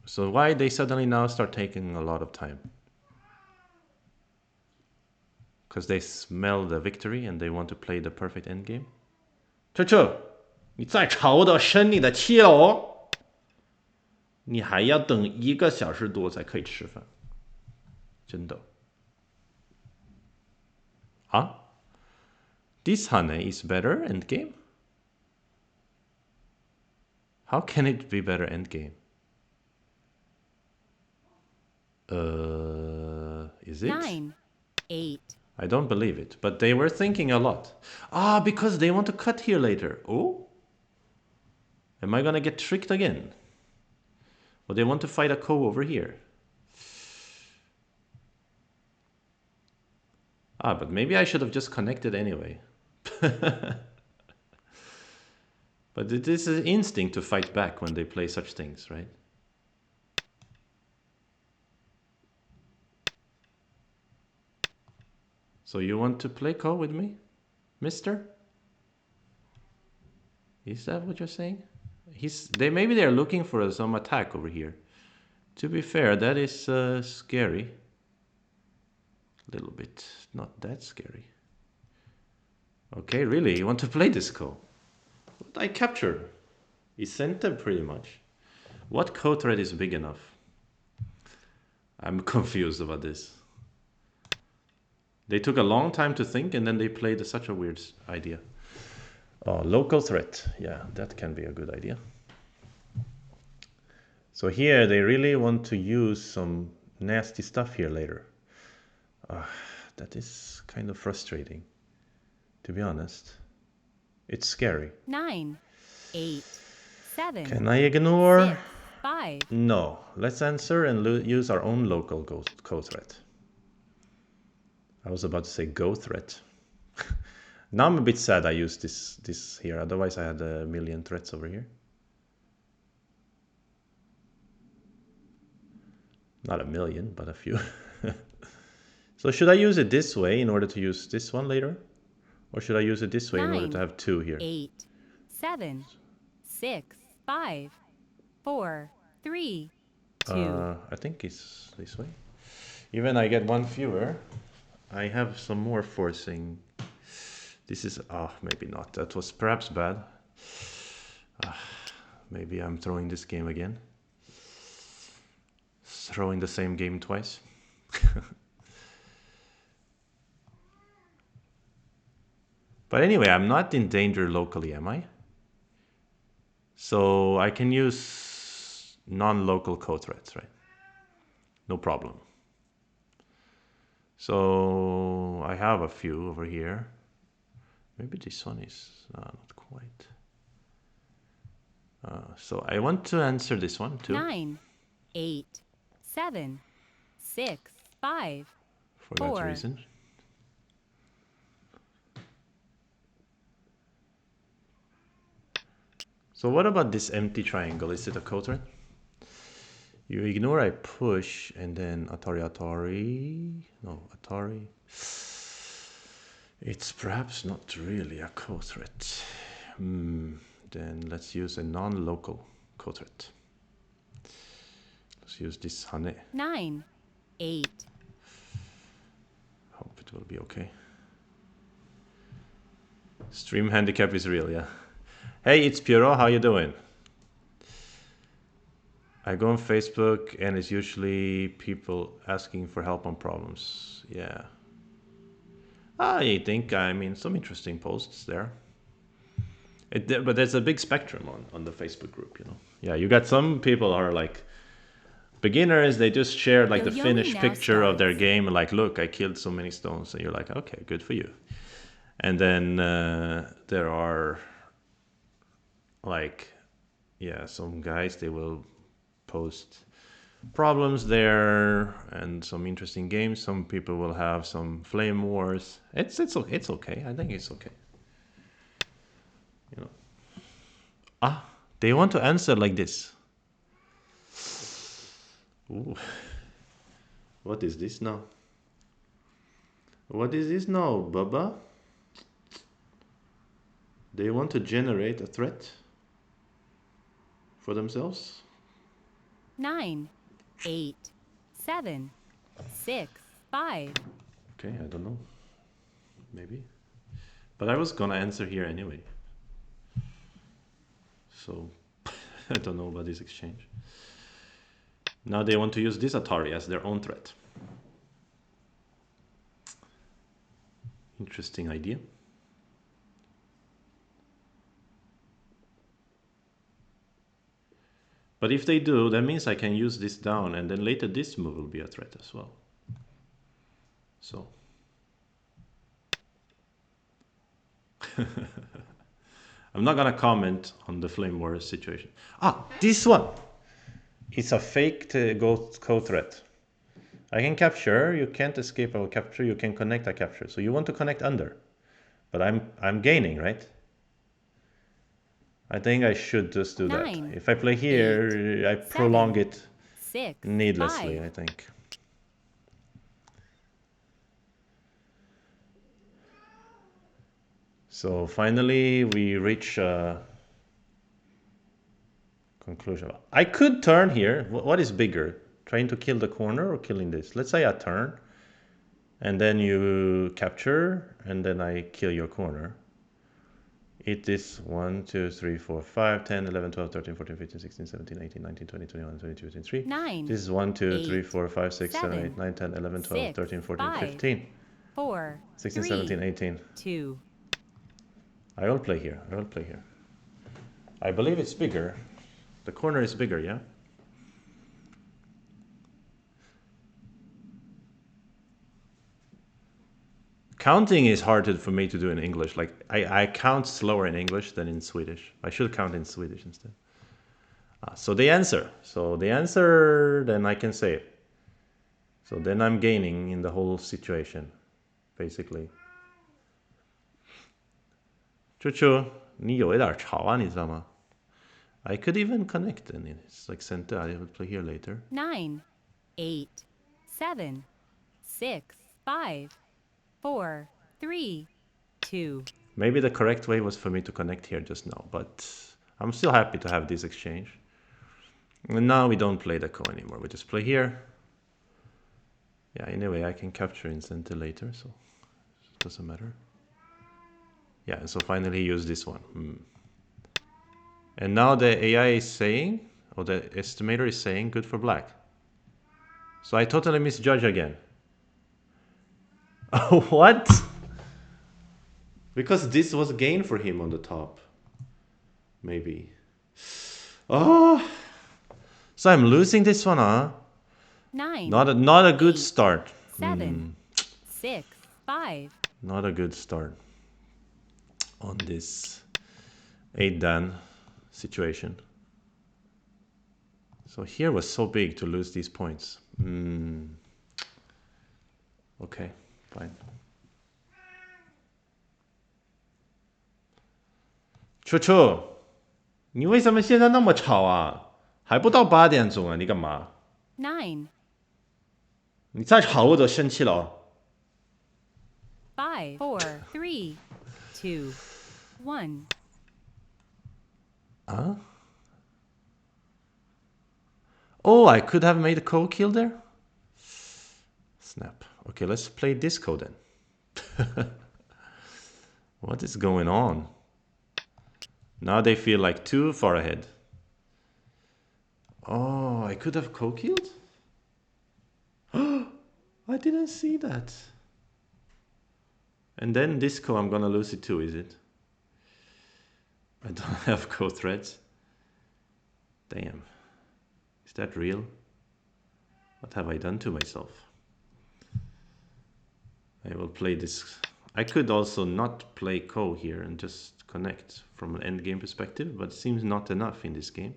So why they suddenly now start taking a lot of time? Because they smell the victory and they want to play the perfect endgame? 这，你再吵我都生你的气了哦！你还要等1个小时多才可以吃饭，真的。啊 This honey is better endgame? How can it be better endgame? Is it? 9, 8. I don't believe it, but they were thinking a lot. Because they want to cut here later. Oh? Am I gonna get tricked again? Or they want to fight a Ko over here. But maybe I should have just connected anyway. But it is an instinct to fight back when they play such things, right? So you want to play Ko with me, mister? Is that what you're saying? Maybe they're looking for some attack over here. To be fair, that is scary. A little bit. Not that scary. Okay, really? You want to play this Ko? What I captured? He sent them pretty much. What Ko thread is big enough? I'm confused about this. They took a long time to think and then they played such a weird idea. Local threat. Yeah, that can be a good idea. So here they really want to use some nasty stuff here later. That is kind of frustrating, to be honest. It's scary. 9, 8, 7. Can I ignore? 6, 5. No. Let's answer and use our own local Ko threat. I was about to say Go threat. Now I'm a bit sad I used this here. Otherwise I had a million threats over here. Not a million, but a few. So should I use it this way in order to use this one later? Or should I use it this way in order to have 2 here? 8, 7, 6, 5, 4, 3, 2. I think it's this way. Even I get 1 fewer. I have some more forcing. This is, maybe not. That was perhaps bad. Maybe I'm throwing this game again. Throwing the same game twice. But anyway, I'm not in danger locally, am I? So I can use non-local Ko threats, right? No problem. So I have a few over here. Maybe this one is not quite. So I want to answer this one too. 9, 8, 7, 6, 5, for that reason. So what about this empty triangle? Is it a Ko threat? You ignore, I push, and then Atari. No, Atari. It's perhaps not really a Ko threat. Then let's use a non-local Ko threat. Let's use this Hane. 9, 8. Hope it will be okay. Stream handicap is real, yeah. Hey, it's Piero. How you doing? I go on Facebook and it's usually people asking for help on problems. Yeah. I think, some interesting posts there. But there's a big spectrum on the Facebook group, you know. Yeah, you got some people are like beginners, they just share like the Yo-yoing finished now picture of their starts. game, like, look, I killed so many stones, and you're like, okay, good for you. And then there are like, yeah, some guys, they will post problems there and some interesting games. Some people will have some flame wars. It's okay. I think it's okay. You know. They want to answer like this. Ooh. What is this now? What is this now, Baba? They want to generate a threat for themselves? 9, 8, 7, 6, 5. Okay, I don't know. Maybe. But I was gonna answer here anyway. So I don't know about this exchange. Now they want to use this Atari as their own threat. Interesting idea. But if they do, that means I can use this down, and then later this move will be a threat as well. So I'm not gonna comment on the Flame Wars situation. This one! It's a fake code threat. I can capture, you can't escape a capture, you can connect a capture. So you want to connect under. But I'm gaining, right? I think I should just do that. 9, If I play here, 8, I prolong 7, it 6, needlessly, 5. I think. So finally we reach a conclusion. I could turn here. What is bigger? Trying to kill the corner or killing this? Let's say I turn, and then you capture, and then I kill your corner. It is 1, 2, 3, 4, 5, 10, 11, 12, 13, 14, 15, 16, 17, 18, 19, 20, 21, 22, 23. 9, This is 1, 2, 3, 8, 4, 5, 6, 7, 8, 7, 9, 10, 11, 12, 6, 13, 14, 5, 15, 4, 16, 17, 3, 18. 2. I will play here. I will play here. I believe it's bigger. The corner is bigger, yeah? Counting is hard for me to do in English. Like, I count slower in English than in Swedish. I should count in Swedish instead. So they answer. So they answer, then I can say it. So then I'm gaining in the whole situation, basically. 啾啾，你有一点吵啊，你知道吗？ I could even connect, and it's like center. I will play here later. 9, 8, 7, 6, 5, 4, 3, 2. Maybe the correct way was for me to connect here just now, but I'm still happy to have this exchange. And now we don't play the ko anymore. We just play here. Yeah, anyway, I can capture in center later, so it doesn't matter. Yeah, and so finally use this one. And now the AI is saying, or the estimator is saying, good for black. So I totally misjudge again. What? Because this was gain for him on the top. Maybe. Oh. So I'm losing this one, huh? 9, Not a good 8, start. 7, 6, 5. Not a good start on this 8 Dan situation. So here was so big to lose these points. Okay, fine. 秋秋，你为什么现在那么吵啊？还不到8点钟啊？你干嘛？ 9, 你再吵我就生气了哦。 5, 4, 3, 2, 1. Oh, I could have made a co-kill there? Snap. Okay, let's play disco then. What is going on? Now they feel like too far ahead. Oh, I could have co-killed? I didn't see that. And then disco, I'm gonna lose it too, is it? I don't have code threads. Damn. Is that real? What have I done to myself? I will play this. I could also not play co here and just connect from an endgame perspective, but it seems not enough in this game.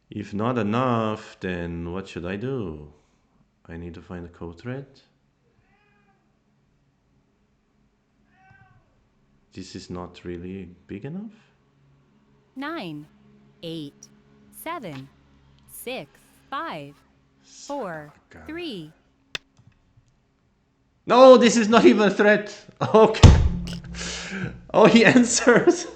If not enough, then what should I do? I need to find a code thread. This is not really big enough. 9, 8, 7, 6, 5, 4, 3. No, this is not even a threat. Okay. Oh, he answers.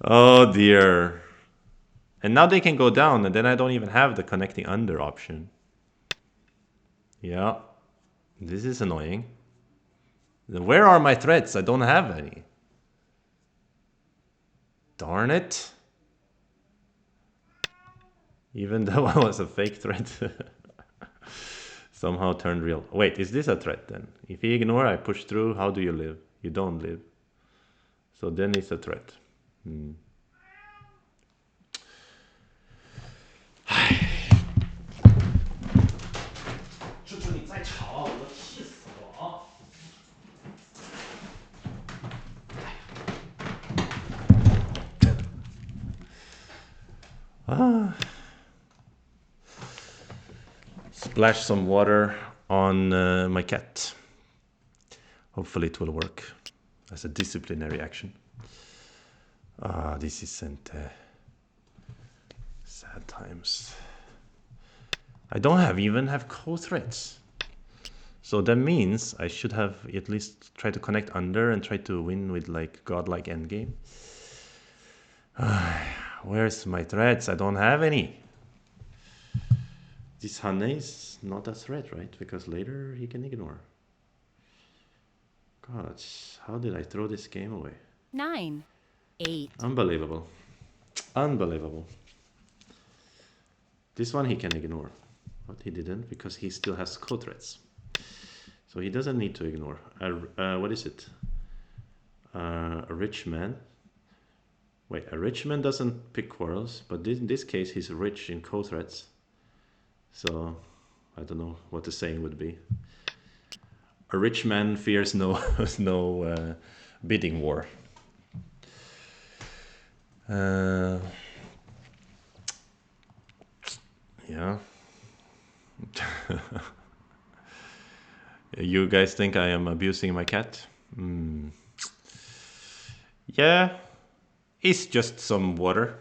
Oh dear. And now they can go down, and then I don't even have the connecting under option. Yeah. This is annoying. Where are my threads? I don't have any. Darn it. Even though I was a fake thread. Somehow turned real. Wait, is this a threat then? If you ignore, I push through, how do you live? You don't live. So then it's a threat. Hmm. Splash some water on my cat. Hopefully it will work as a disciplinary action. This isn't sad times. I don't even have co-threads. So that means I should have at least tried to connect under and try to win with like godlike endgame. Where's my threads? I don't have any. This Hane is not a threat, right? Because later he can ignore. God, how did I throw this game away? 9, 8. Unbelievable. Unbelievable. This one he can ignore. But he didn't because he still has co-threads. So he doesn't need to ignore. What is it? A rich man. Wait, a rich man doesn't pick quarrels, but in this case he's rich in co-threads. So I don't know what the saying would be. A rich man fears no bidding war. Yeah. You guys think I am abusing my cat? Yeah, it's just some water.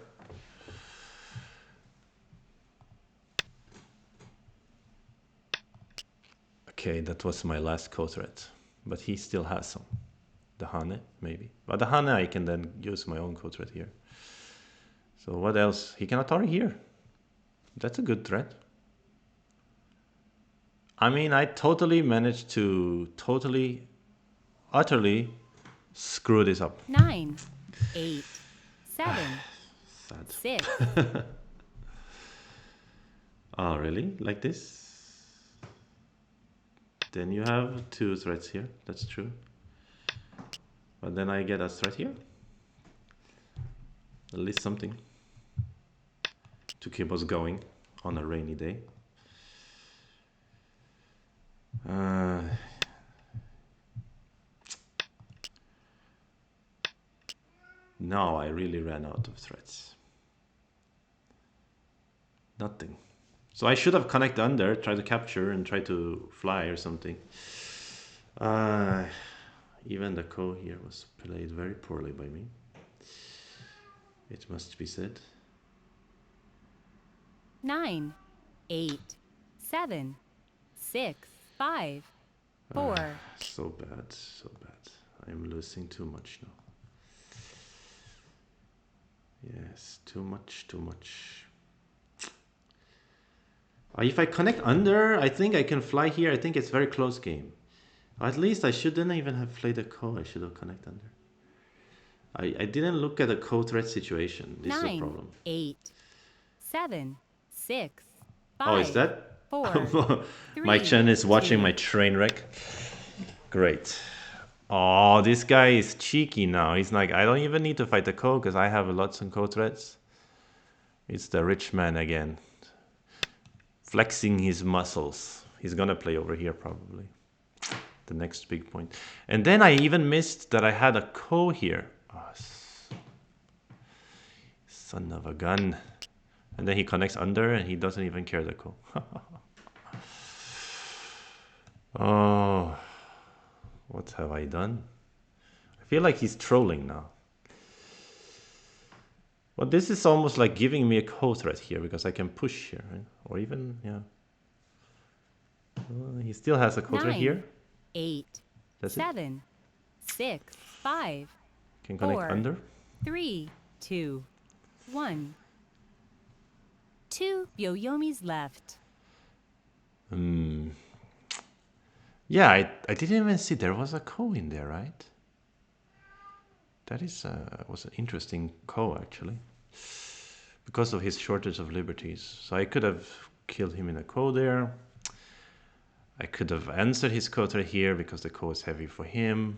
Okay, that was my last co-thread, but he still has some. The Hane, maybe. But the Hane I can then use my own co-thread here. So what else? He can Atari here. That's a good thread. I mean, I totally managed to utterly screw this up. 9, 8, 7, Sad. 6. Oh, really? Like this? Then you have two threads here. That's true. But then I get a thread here. At least something to keep us going on a rainy day. Now I really ran out of threads. Nothing. So I should have connected under, try to capture and try to fly or something. Even the ko here was played very poorly by me. It must be said. 9, 8, 7, 6, 5, 4. So bad, so bad. I'm losing too much now. Yes, too much, too much. If I connect under, I think I can fly here. I think it's very close game. At least I shouldn't even have played a ko. I should have connected under. I didn't look at the co-thread situation. This 9, is a problem. 8, 7, 6, 5. Oh, is that? 4, My 3, Chen is watching my 2. train wreck. Great. Oh, this guy is cheeky now. He's like, I don't even need to fight the co because I have lots of co threats. It's the rich man again, flexing his muscles. He's gonna play over here probably. The next big point. And then I even missed that I had a co here. Oh, son of a gun. And then he connects under and he doesn't even care the co. Oh, what have I done? I feel like he's trolling now. Well, this is almost like giving me a co threat here because I can push here, right? Or even, yeah. He still has a co threat 9, here. 8, That's it. 7, 6, 5, Can connect 4, under. 3, 2, 1. 2 Yoyomis left. Yeah, I didn't even see there was a co in there, right? That is was an interesting co actually, because of his shortage of liberties. So I could have killed him in a co there. I could have answered his co threat here because the co is heavy for him.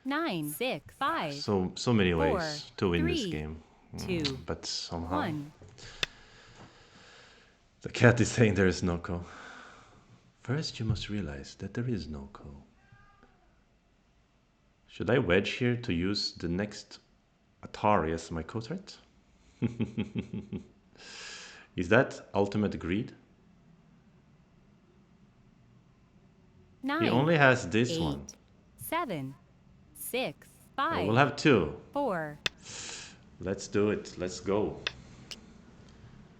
9, 6, 5, So many 4, ways to win this 3, game. 2, But somehow 1. the cat is saying there is no co. First, you must realize that there is no co. Should I wedge here to use the next Atari as my co threat? Is that ultimate greed? 9, He only has this 8, one. 7, 6, I will 5, have two. 4. Let's do it. Let's go.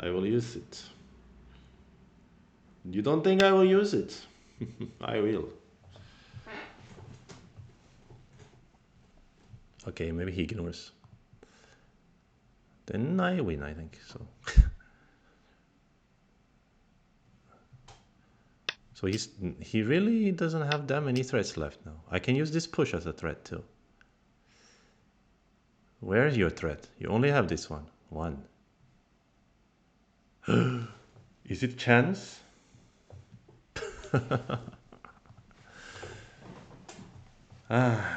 I will use it. You don't think I will use it? I will. Okay, maybe he ignores. Then I win, I think. So so he really doesn't have that many threats left now. I can use this push as a threat too. Where's your threat? You only have this one. One. Is it chance?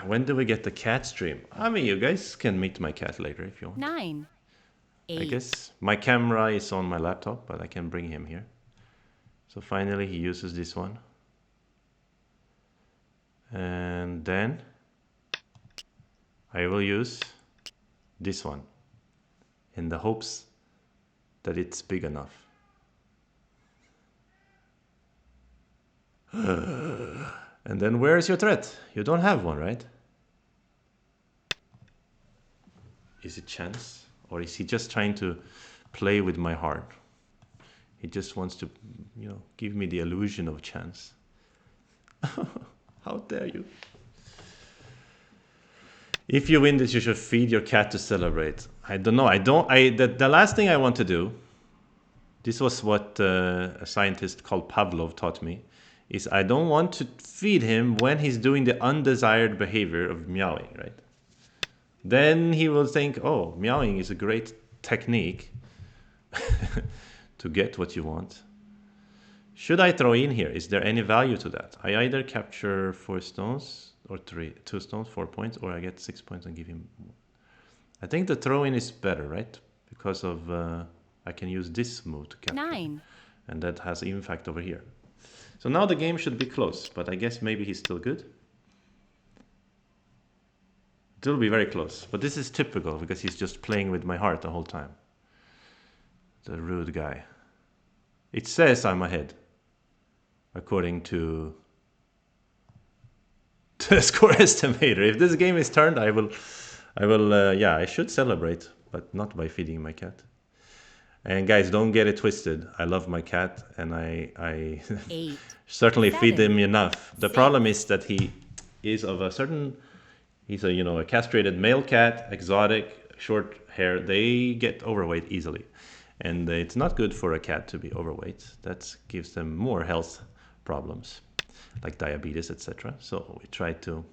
When do we get the cat stream? I mean, you guys can meet my cat later if you want. 9, I 8, guess my camera is on my laptop, but I can bring him here. So finally he uses this one. And then I will use this one in the hopes that it's big enough. And then where's your threat? You don't have one, right? Is it chance? Or is he just trying to play with my heart? He just wants to, give me the illusion of chance. How dare you? If you win this, you should feed your cat to celebrate. I don't know. The last thing I want to do, this was what a scientist called Pavlov taught me, is I don't want to feed him when he's doing the undesired behavior of meowing, right? Then he will think, oh, meowing is a great technique to get what you want. Should I throw in here? Is there any value to that? I either capture 4 stones or 2 stones, 4 points, or I get 6 points and give him. I think the throw in is better, right? Because of I can use this move to capture. 9. And that has impact over here. So now the game should be close, but I guess maybe he's still good. It will be very close, but this is typical because he's just playing with my heart the whole time. The rude guy. It says I'm ahead, according to the score estimator. If this game is turned, I will, yeah, I should celebrate, but not by feeding my cat. And guys, don't get it twisted. I love my cat, and I 8, certainly feed 7, him enough. The 6. problem is that he is of a certain. He's a castrated male cat, exotic, short hair. They get overweight easily, and it's not good for a cat to be overweight. That gives them more health problems, like diabetes, etc. So we try to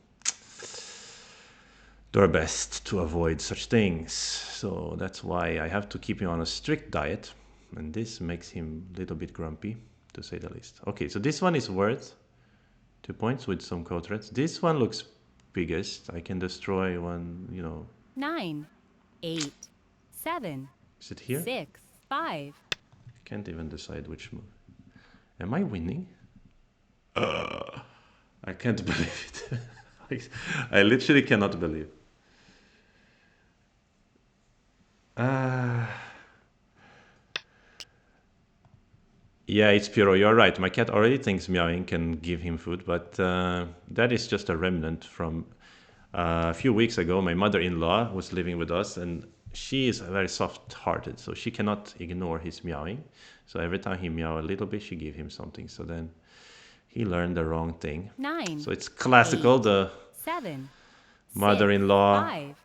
do our best to avoid such things. So that's why I have to keep him on a strict diet, and this makes him a little bit grumpy. to say the least. Okay, so this one is worth 2 points with some code threads. This one looks biggest. I can destroy one, 9, 8, 7, Is it here? 6, 5. I can't even decide which move. Am I winning? I can't believe it. I literally cannot believe. Yeah, it's Piro. You're right. My cat already thinks meowing can give him food, but that is just a remnant from a few weeks ago. My mother-in-law was living with us, and she is very soft-hearted, so she cannot ignore his meowing. So every time he meow a little bit, she give him something. So then he learned the wrong thing. 9, So it's classical. 8, The 7, 6, mother-in-law 5.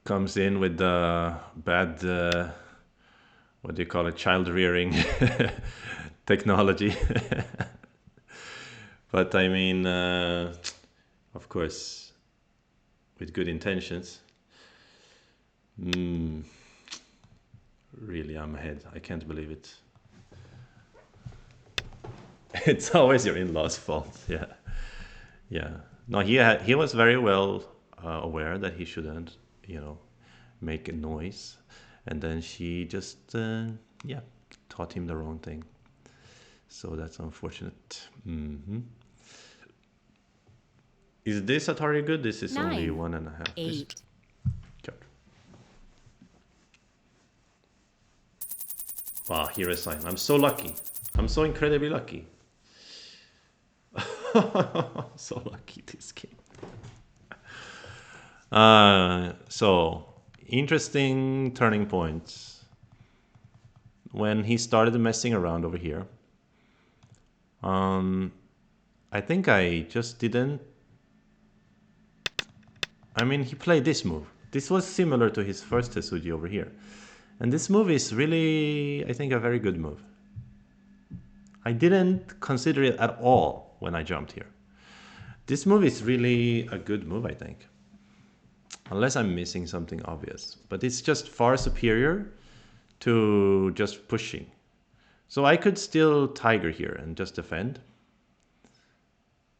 comes in with the bad, what do you call it, child rearing technology. But I mean, of course, with good intentions. Really, I'm ahead. I can't believe it. It's always your in-laws' fault. Yeah, yeah. No, he was very well aware that he shouldn't, make a noise, and then she just, yeah, taught him the wrong thing. So that's unfortunate. Is this Atari good? This is only 9, 1.5. 8. Okay. Wow, here is sign. I'm so lucky. I'm so incredibly lucky. So lucky this game. So interesting turning points. When he started messing around over here, I think I just didn't. I mean, he played this move. This was similar to his first Tesuji over here. And this move is really, I think, a very good move. I didn't consider it at all when I jumped here. This move is really a good move, I think. Unless I'm missing something obvious. But it's just far superior to just pushing. So I could still Tiger here and just defend.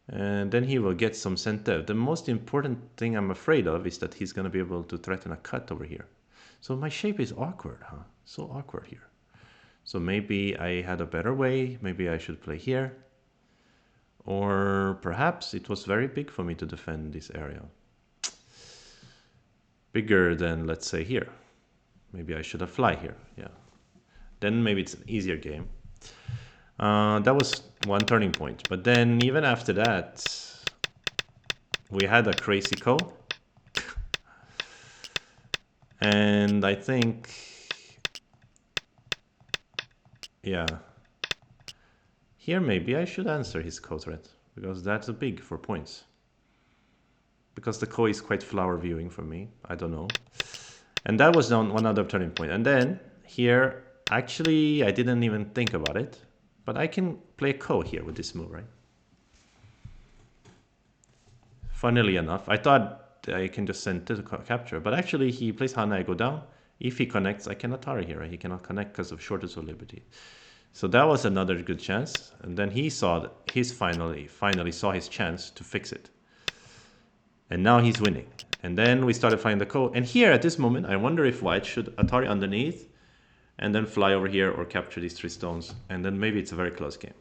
And then he will get some Sentev. The most important thing I'm afraid of is that he's going to be able to threaten a cut over here. So my shape is awkward, huh? So awkward here. So maybe I had a better way. Maybe I should play here. Or perhaps it was very big for me to defend this area. Bigger than, let's say, here. Maybe I should have fly here, yeah. Then maybe it's an easier game. That was one turning point. But then even after that, we had a crazy ko. And I think, yeah. Here maybe I should answer his ko threat, because that's a big for points. Because the ko is quite flower viewing for me. I don't know. And that was on one other turning point. And then here, actually, I didn't even think about it. But I can play ko here with this move, right? Funnily enough, I thought I can just send to capture. But actually, he plays Hana, I go down. If he connects, I can Atari here, right? He cannot connect because of shortest of liberty. So that was another good chance. And then he saw that he's finally saw his chance to fix it. And now he's winning. And then we started flying the ko. And here at this moment, I wonder if white should Atari underneath and then fly over here or capture these 3 stones. And then maybe it's a very close game.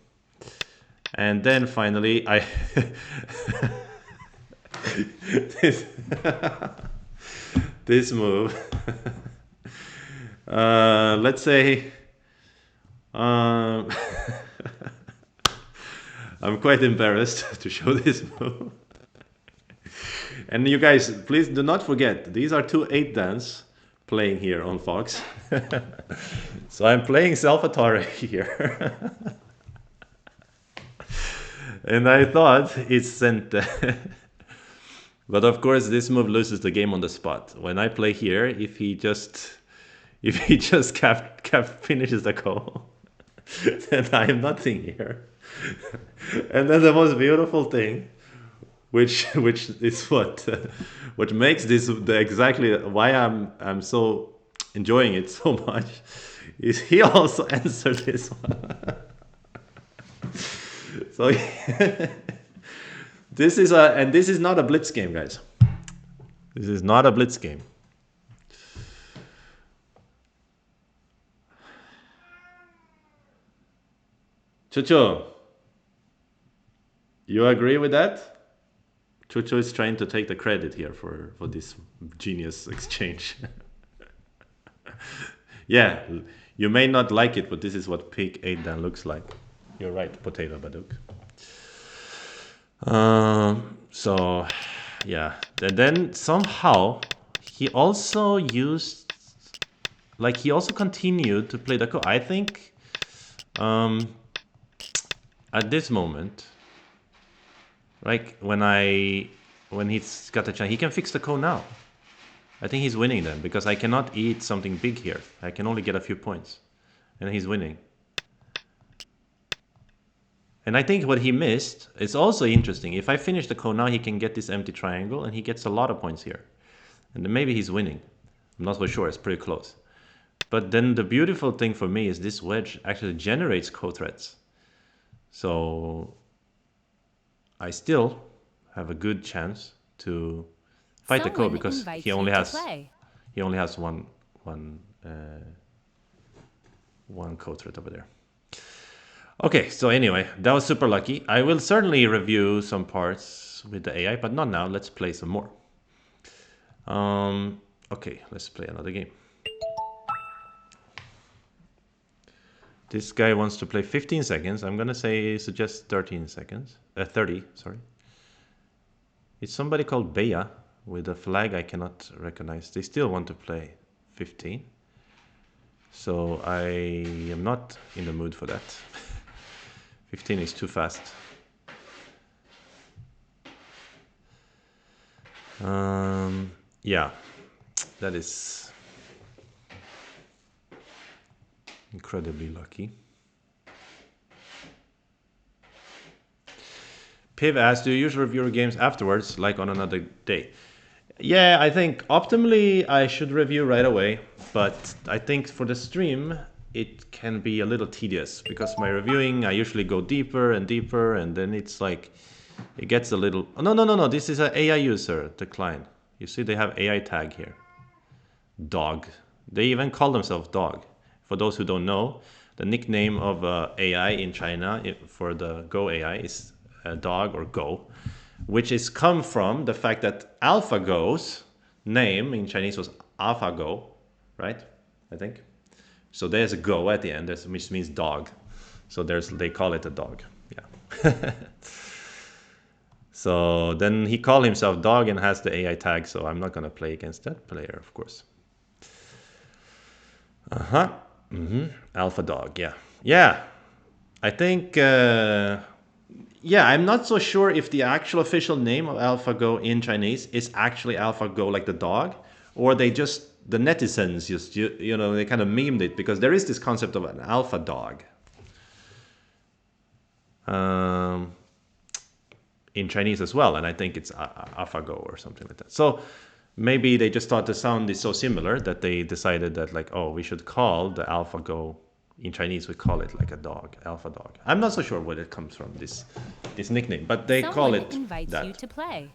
And then finally, this move. Let's say I'm quite embarrassed to show this move. And you guys, please do not forget, these are 2 8-dans playing here on Fox. So I'm playing self-Atari here. And I thought it's sent. But of course, this move loses the game on the spot. When I play here, if he just finishes the call, then I am nothing here. And then the most beautiful thing, which is what makes this exactly why I'm so enjoying it so much, He also answered this one. So this is not a blitz game, guys. This is not a blitz game. Chucho, you agree with that? Chucho is trying to take the credit here for this genius exchange. Yeah, you may not like it, but this is what peak 8 dan looks like. You're right, Potato Baduk. So, yeah. And then somehow he also used, like, he also continued to play the code. I think at this moment, like, when he's got the chance, he can fix the code now. I think he's winning then, because I cannot eat something big here. I can only get a few points. And he's winning. And I think what he missed is also interesting. If I finish the code now, he can get this empty triangle, and he gets a lot of points here. And then maybe he's winning. I'm not so sure. It's pretty close. But then the beautiful thing for me is this wedge actually generates code threads. So I still have a good chance to fight the code, because he only has one code thread over there. Okay, so anyway, that was super lucky. I will certainly review some parts with the AI, but not now. Let's play some more. Okay, let's play another game. This guy wants to play 15 seconds. I'm gonna suggest 13 seconds. 30, sorry. It's somebody called Bea with a flag I cannot recognize. They still want to play 15. So I am not in the mood for that. 15 is too fast. Yeah, that is incredibly lucky. Piv asks, do you usually review your games afterwards, like on another day? Yeah, I think optimally I should review right away, but I think for the stream it can be a little tedious, because my reviewing, I usually go deeper and deeper, and then it's like, it gets a little... Oh, no, this is an AI user, decline. You see they have AI tag here. Dog. They even call themselves Dog. For those who don't know, the nickname of AI in China for the Go AI is Dog or Go, which is come from the fact that AlphaGo's name in Chinese was AlphaGo, right? I think. So there's a Go at the end, which means dog. So they call it a dog. Yeah. So then he called himself Dog and has the AI tag. So I'm not gonna play against that player, of course. Alpha Dog. Yeah. Yeah. I think. Yeah, I'm not so sure if the actual official name of AlphaGo in Chinese is actually AlphaGo, like the dog, or the netizens just they kind of memed it, because there is this concept of an alpha dog in Chinese as well, and I think it's AlphaGo or something like that. So maybe they just thought the sound is so similar that they decided that, like, oh, we should call the AlphaGo. In Chinese, we call it like a dog, alpha dog. I'm not so sure where it comes from, this nickname, but they call it that. You to play.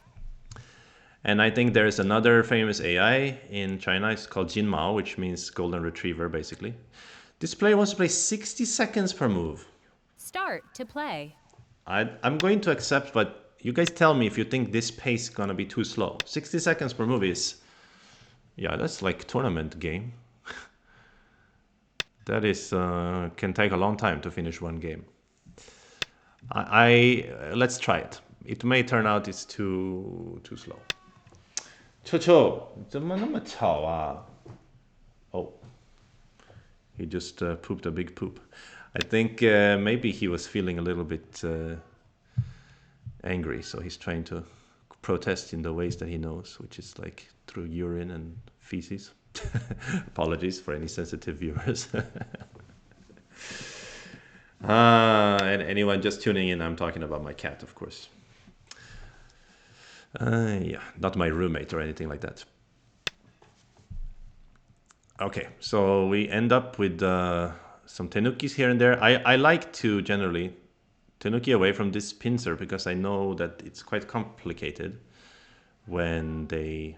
And I think there's another famous AI in China. It's called Jinmao, which means golden retriever, basically. This player wants to play 60 seconds per move. Start to play. I'm going to accept, but you guys tell me if you think this pace is going to be too slow. 60 seconds per move is, yeah, that's like tournament game. That is can take a long time to finish one game. Let's try it. It may turn out it's too slow. 秋秋，怎么那么吵啊？ Oh, he just pooped a big poop. I think maybe he was feeling a little bit angry, so he's trying to protest in the ways that he knows, which is like through urine and feces. Apologies for any sensitive viewers. And anyone just tuning in, I'm talking about my cat, of course. Yeah, not my roommate or anything like that. Okay, so we end up with some tenukis here and there. I like to generally tenuki away from this pincer because I know that it's quite complicated when they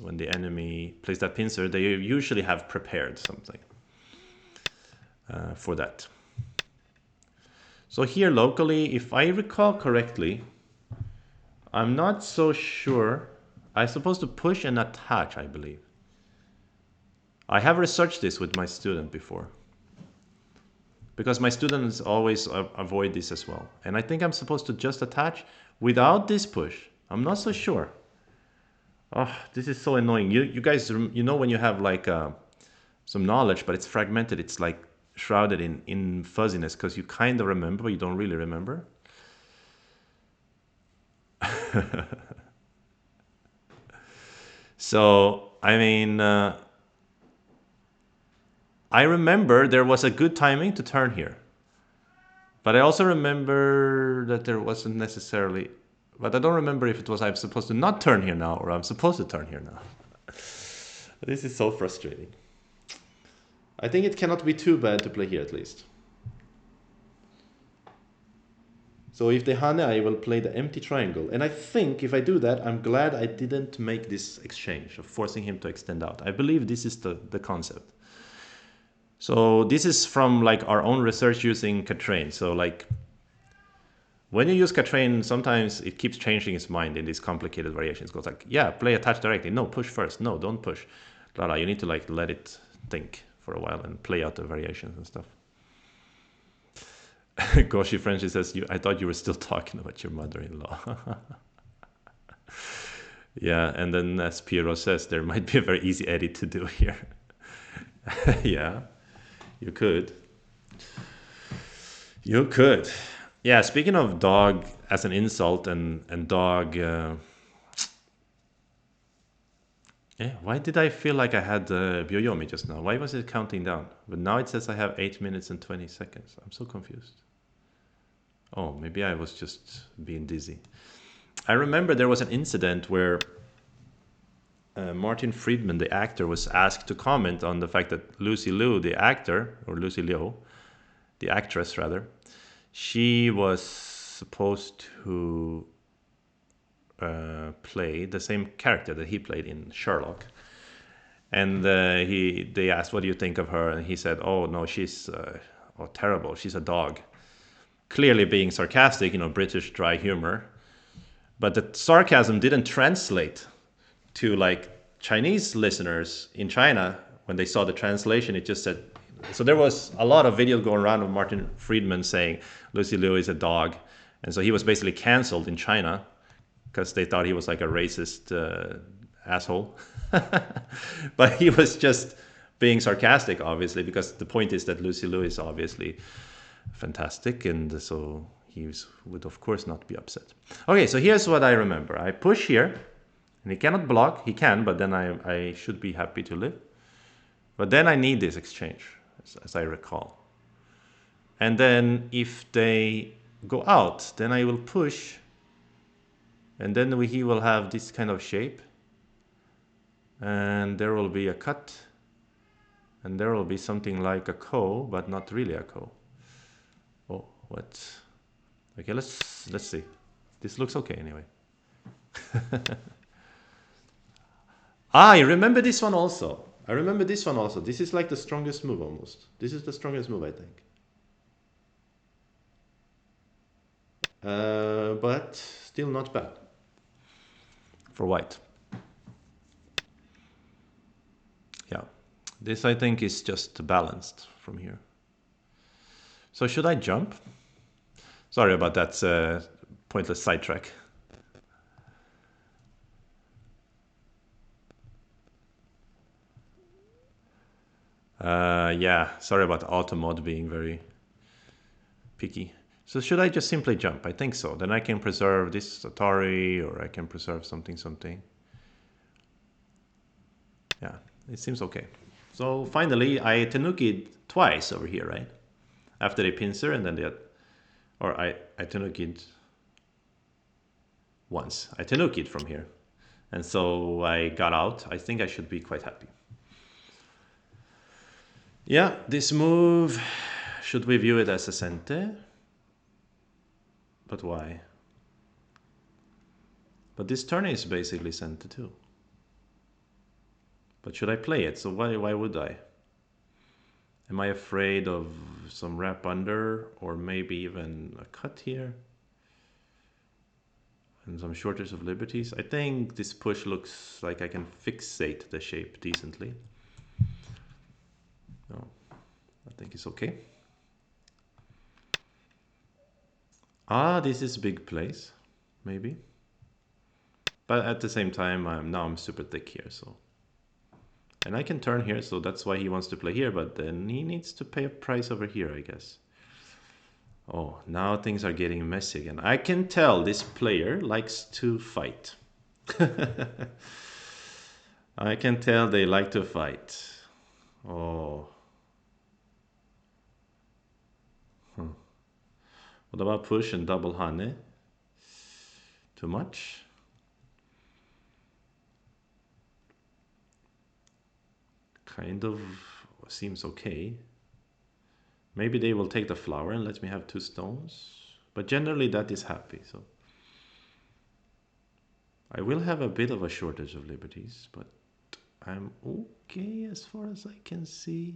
when the enemy plays that pincer. They usually have prepared something for that. So here locally, if I recall correctly, I'm not so sure. I'm supposed to push and attach, I believe. I have researched this with my student before because my students always avoid this as well. And I think I'm supposed to just attach without this push. I'm not so sure. Oh, this is so annoying. You guys, you know when you have like some knowledge, but it's fragmented. It's like shrouded in fuzziness because you kind of remember, but you don't really remember. So I mean, I remember there was a good timing to turn here. But I also remember that there wasn't necessarily. But I don't remember if it was I'm supposed to not turn here now or I'm supposed to turn here now. This is so frustrating. I think it cannot be too bad to play here at least. So if they hane, I will play the empty triangle. And I think if I do that, I'm glad I didn't make this exchange of forcing him to extend out. I believe this is the concept. So this is from like our own research using Katrain. So like when you use Katrain, sometimes it keeps changing its mind in these complicated variations. It goes like, yeah, play attach directly. No, push first. No, don't push. Blah, blah. You need to like let it think for a while and play out the variations and stuff. Goshi Frenchy says, I thought you were still talking about your mother-in-law. Yeah, and then as Piero says, there might be a very easy edit to do here. Yeah, you could. You could. Yeah, speaking of dog as an insult and dog. Yeah, why did I feel like I had Byoyomi just now? Why was it counting down? But now it says I have 8 minutes and 20 seconds. I'm so confused. Oh, maybe I was just being dizzy. I remember there was an incident where Martin Friedman, the actor, was asked to comment on the fact that Lucy Liu, the actor, or Lucy Liu, the actress rather, she was supposed to play the same character that he played in Sherlock. And they asked, "What do you think of her?" And he said, "Oh no, she's terrible. She's a dog." Clearly being sarcastic, British dry humor. But the sarcasm didn't translate to like Chinese listeners in China. When they saw the translation, it just said. So there was a lot of videos going around of Martin Friedman saying Lucy Liu is a dog, and so he was basically canceled in China because they thought he was like a racist asshole. But he was just being sarcastic, obviously, because the point is that Lucy Liu is obviously fantastic, and so he would of course not be upset. Okay, so here's what I remember. I push here, and he cannot block. He can, but then I should be happy to live. But then I need this exchange, as I recall. And then if they go out, then I will push, and then he will have this kind of shape, and there will be a cut, and there will be something like a ko, but not really a ko. Oh, what? Okay, let's see. This looks okay anyway. I remember this one also. I remember this one also. This is like the strongest move almost. This is the strongest move, I think. But still not bad for white. Yeah, this I think is just balanced from here. So should I jump? Sorry about that pointless sidetrack. Yeah, sorry about automod being very picky. So should I just simply jump? I think so. Then I can preserve this Atari, or I can preserve something. Yeah, it seems okay. So finally, I tenukied twice over here, right? After they pincer, and then I tenukied once. I tenukied from here. And so I got out. I think I should be quite happy. Yeah, this move, should we view it as a cente? But why? But this turn is basically cente too. But should I play it? So why would I? Am I afraid of some wrap under or maybe even a cut here? And some shortage of liberties. I think this push looks like I can fixate the shape decently. No, I think it's okay. Ah, this is big place, maybe. But at the same time, I'm super thick here, so. And I can turn here, so that's why he wants to play here, but then he needs to pay a price over here, I guess. Oh, now things are getting messy again. I can tell this player likes to fight. I can tell they like to fight. Oh. What about push and double honey? Too much? Kind of seems okay. Maybe they will take the flower and let me have 2 stones. But generally that is happy, so. I will have a bit of a shortage of liberties, but I'm okay as far as I can see.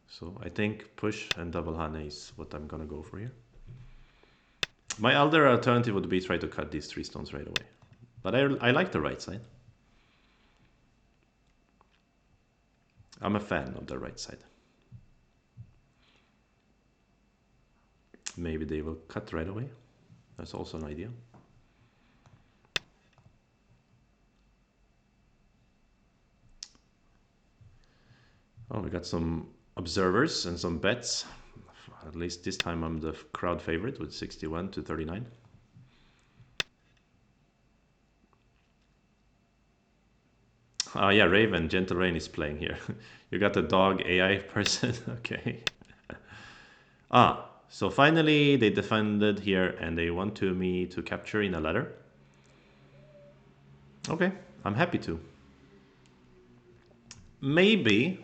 So I think push and double honey is what I'm gonna go for here. My other alternative would be try to cut these 3 stones right away. But I like the right side. I'm a fan of the right side. Maybe they will cut right away. That's also an idea. Oh, we got some observers and some bets. At least this time I'm the crowd favorite with 61 to 39. Oh yeah, Raven, Gentle Rain is playing here. You got the dog AI person, okay. Ah, so finally they defended here and they want me to capture in a ladder. Okay, I'm happy to. Maybe,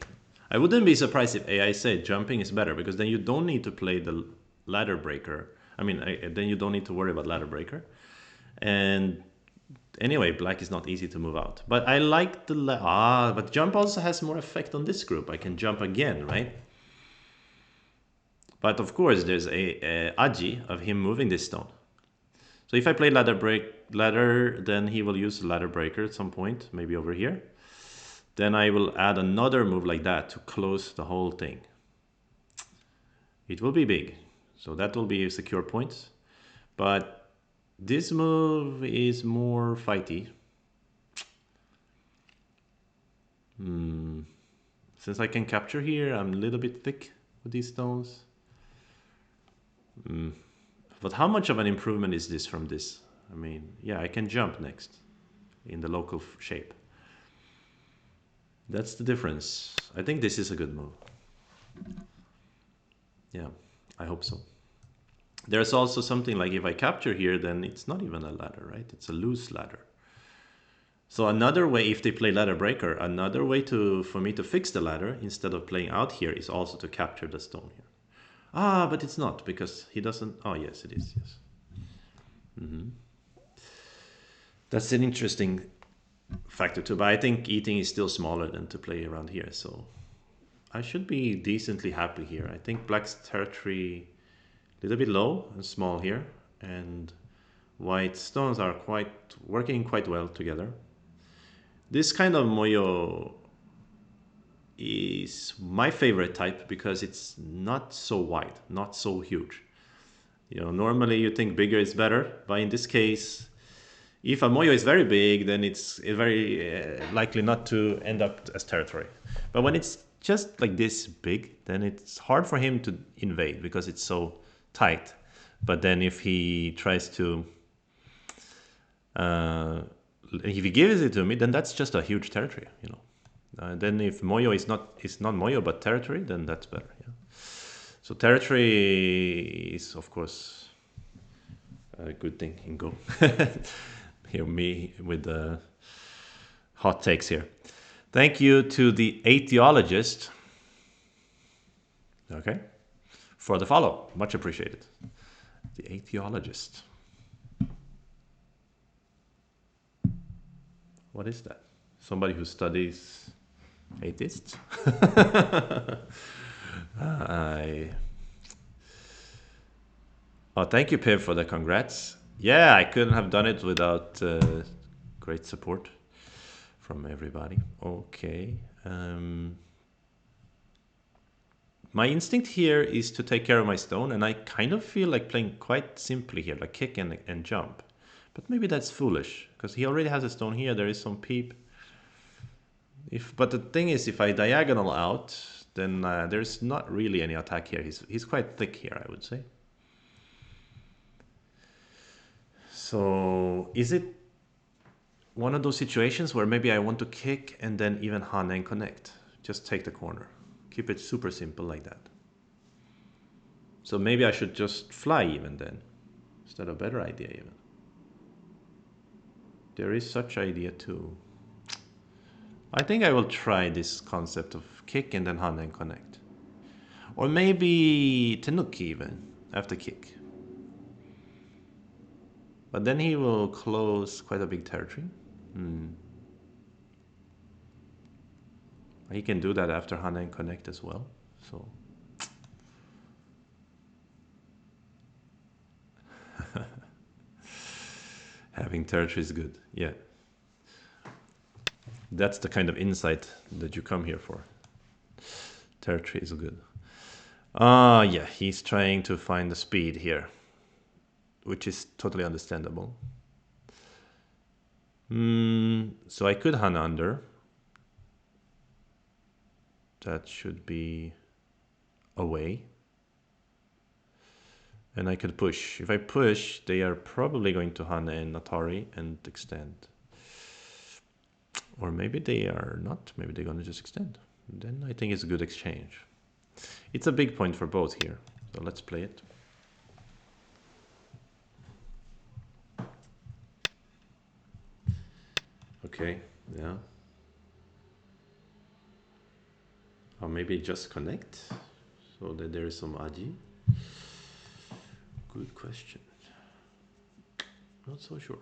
I wouldn't be surprised if AI said jumping is better because then you don't need to play the ladder breaker. I mean, then you don't need to worry about ladder breaker. And anyway, black is not easy to move out. But I like the... but jump also has more effect on this group. I can jump again, right? But of course, there's a Aji of him moving this stone. So if I play ladder, then he will use ladder breaker at some point, maybe over here. Then I will add another move like that to close the whole thing. It will be big. So that will be secure points. But this move is more fighty. Since I can capture here, I'm a little bit thick with these stones. But how much of an improvement is this from this? I mean, yeah, I can jump next in the local shape. That's the difference. I think this is a good move. Yeah, I hope so. There's also something like if I capture here, then it's not even a ladder, right? It's a loose ladder. So another way, if they play ladder breaker, another way for me to fix the ladder instead of playing out here is also to capture the stone here. Ah, but it's not because he doesn't. Oh, yes, it is. Yes. That's an interesting factor too. But I think eating is still smaller than to play around here. So I should be decently happy here. I think black's territory a little bit low and small here. And white stones are working quite well together. This kind of moyo is my favorite type because it's not so wide, not so huge. Normally you think bigger is better, but in this case, if a moyo is very big, then it's very likely not to end up as territory. But when it's just like this big, then it's hard for him to invade because it's so tight. But then if he tries to, if he gives it to me, then that's just a huge territory. Then if moyo is not moyo but territory, then that's better. Yeah. So territory is of course a good thing in Go. Hear me with the hot takes here. Thank you to the atheologist, okay, for the follow. Much appreciated. The atheologist. What is that? Somebody who studies atheists? I... Oh, thank you, Piv, for the congrats. Yeah, I couldn't have done it without great support from everybody. Okay. My instinct here is to take care of my stone, and I kind of feel like playing quite simply here, like kick and jump. But maybe that's foolish, because he already has a stone here. There is some peep. But the thing is, if I diagonal out, then there's not really any attack here. He's quite thick here, I would say. So is it one of those situations where maybe I want to kick and then even Hana and connect? Just take the corner. Keep it super simple like that. So maybe I should just fly even then. Is that a better idea even? There is such idea too. I think I will try this concept of kick and then Hana and connect. Or maybe Tenuki even after kick. But then he will close quite a big territory. He can do that after Hana and connect as well. So having territory is good. Yeah. That's the kind of insight that you come here for. Territory is good. Yeah, he's trying to find the speed here, which is totally understandable. So I could Hana under. That should be away. And I could push. If I push, they are probably going to Hana and Atari and extend. Or maybe they are not. Maybe they're going to just extend. Then I think it's a good exchange. It's a big point for both here. So let's play it. Okay, yeah. Or maybe just connect so that there is some aji. Good question. Not so sure.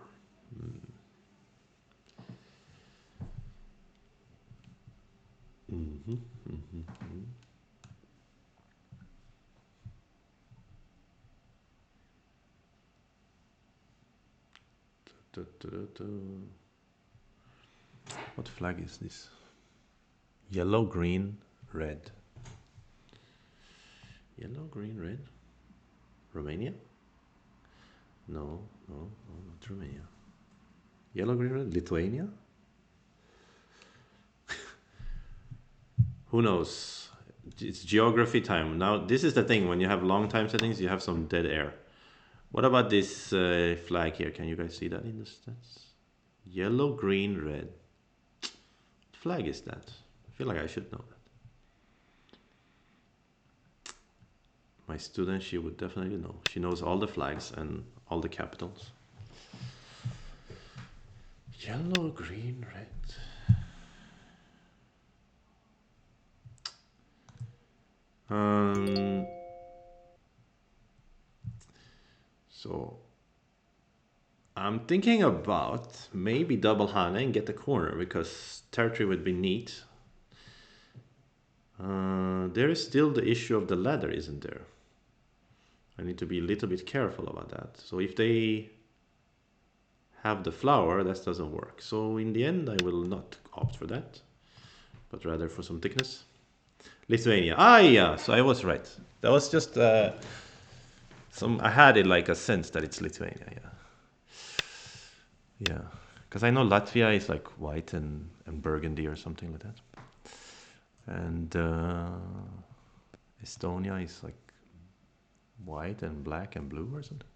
What flag is this? Yellow, green, red. Yellow, green, red. Romania? No, not Romania. Yellow, green, red. Lithuania? Who knows? It's geography time. Now, this is the thing. When you have long time settings, you have some dead air. What about this flag here? Can you guys see that in the stats? Yellow, green, red. What flag is that? I feel like I should know that. My student, she would definitely know. She knows all the flags and all the capitals. Yellow, green, red. So I'm thinking about maybe double Hana and get the corner because territory would be neat. There is still the issue of the ladder, isn't there? I need to be a little bit careful about that. So if they have the flower, that doesn't work. So in the end, I will not opt for that, but rather for some thickness. Lithuania. Ah, yeah. So I was right. That was just I had it like a sense that it's Lithuania. Yeah. Yeah. Because I know Latvia is like white and burgundy or something like that. And Estonia is like white and black and blue or something.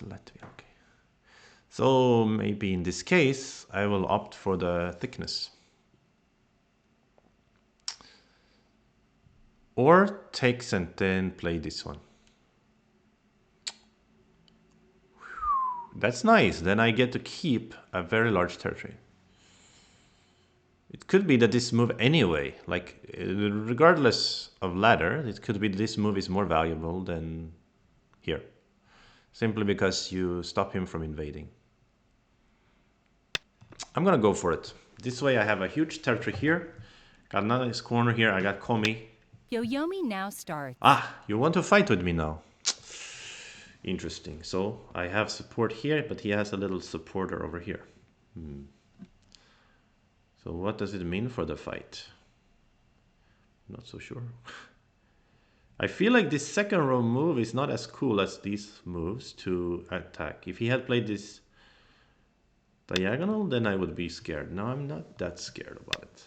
Latvia, okay. So maybe in this case, I will opt for the thickness. Or take and then play this one. That's nice. Then I get to keep a very large territory. It could be that this move anyway, like regardless of ladder, it could be this move is more valuable than here. Simply because you stop him from invading. I'm gonna go for it. This way I have a huge territory here. Got another corner here. I got Komi. Yoyomi now starts. Ah, you want to fight with me now? Interesting. So I have support here, but he has a little supporter over here. So what does it mean for the fight? Not so sure. I feel like this second row move is not as cool as these moves to attack. If he had played this diagonal, then I would be scared. No, I'm not that scared about it.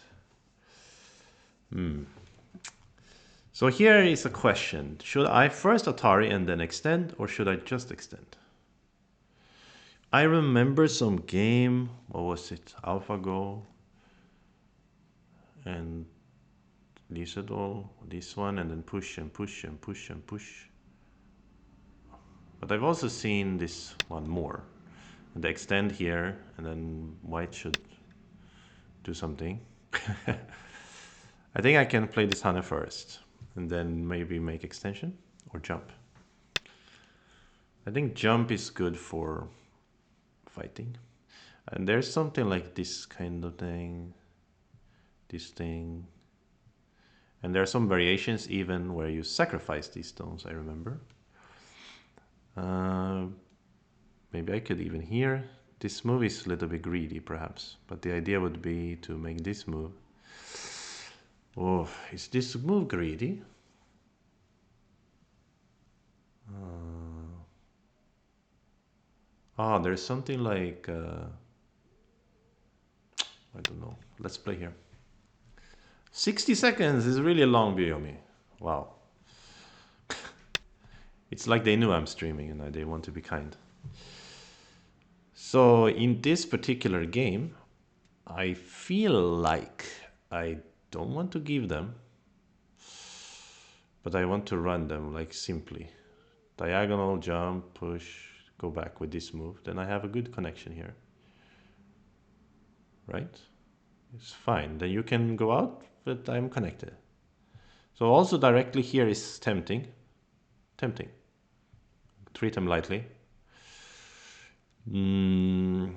So here is a question. Should I first Atari and then extend, or should I just extend? I remember some game, what was it? AlphaGo and Lisadol, this one, and then push and push and push and push. But I've also seen this one more. And they extend here, and then white should do something. I think I can play this Hana first, and then maybe make extension or jump. I think jump is good for fighting. And there's something like this kind of thing, this thing. And there are some variations even where you sacrifice these stones, I remember. Maybe I could even here. This move is a little bit greedy, perhaps. But the idea would be to make this move. Oh, is this move greedy? There's something like... I don't know. Let's play here. 60 seconds is really a long video, me. Wow. It's like they knew I'm streaming and they want to be kind. So in this particular game, I feel like I don't want to give them, but I want to run them like simply. Diagonal, jump, push, go back with this move. Then I have a good connection here. Right? It's fine. Then you can go out, but I'm connected. So also directly here is tempting. Tempting. Treat them lightly. And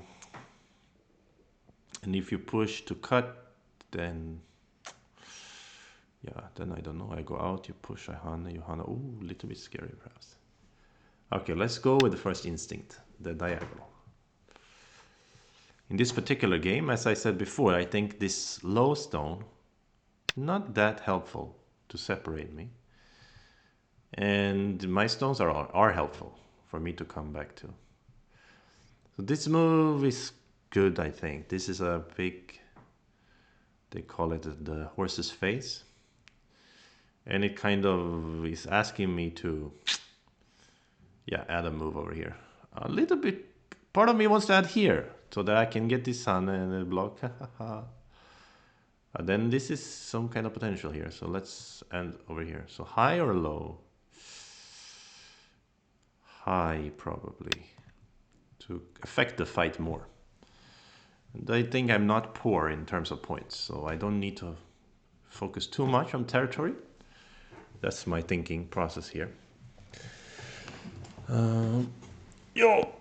if you push to cut, then yeah, then I don't know. I go out, you push, I Hana, you Hana. Ooh, a little bit scary perhaps. Okay, let's go with the first instinct, the diagonal. In this particular game, as I said before, I think this low stone, not that helpful to separate me. And my stones are helpful for me to come back to. So this move is good, I think. This is a big, they call it the horse's face. And it kind of is asking me to, yeah, add a move over here. A little bit, part of me wants to add here so that I can get this sun and the block. Then this is some kind of potential here. So let's end over here. So high or low? High probably to affect the fight more. And I think I'm not poor in terms of points, so I don't need to focus too much on territory. That's my thinking process here. Yo!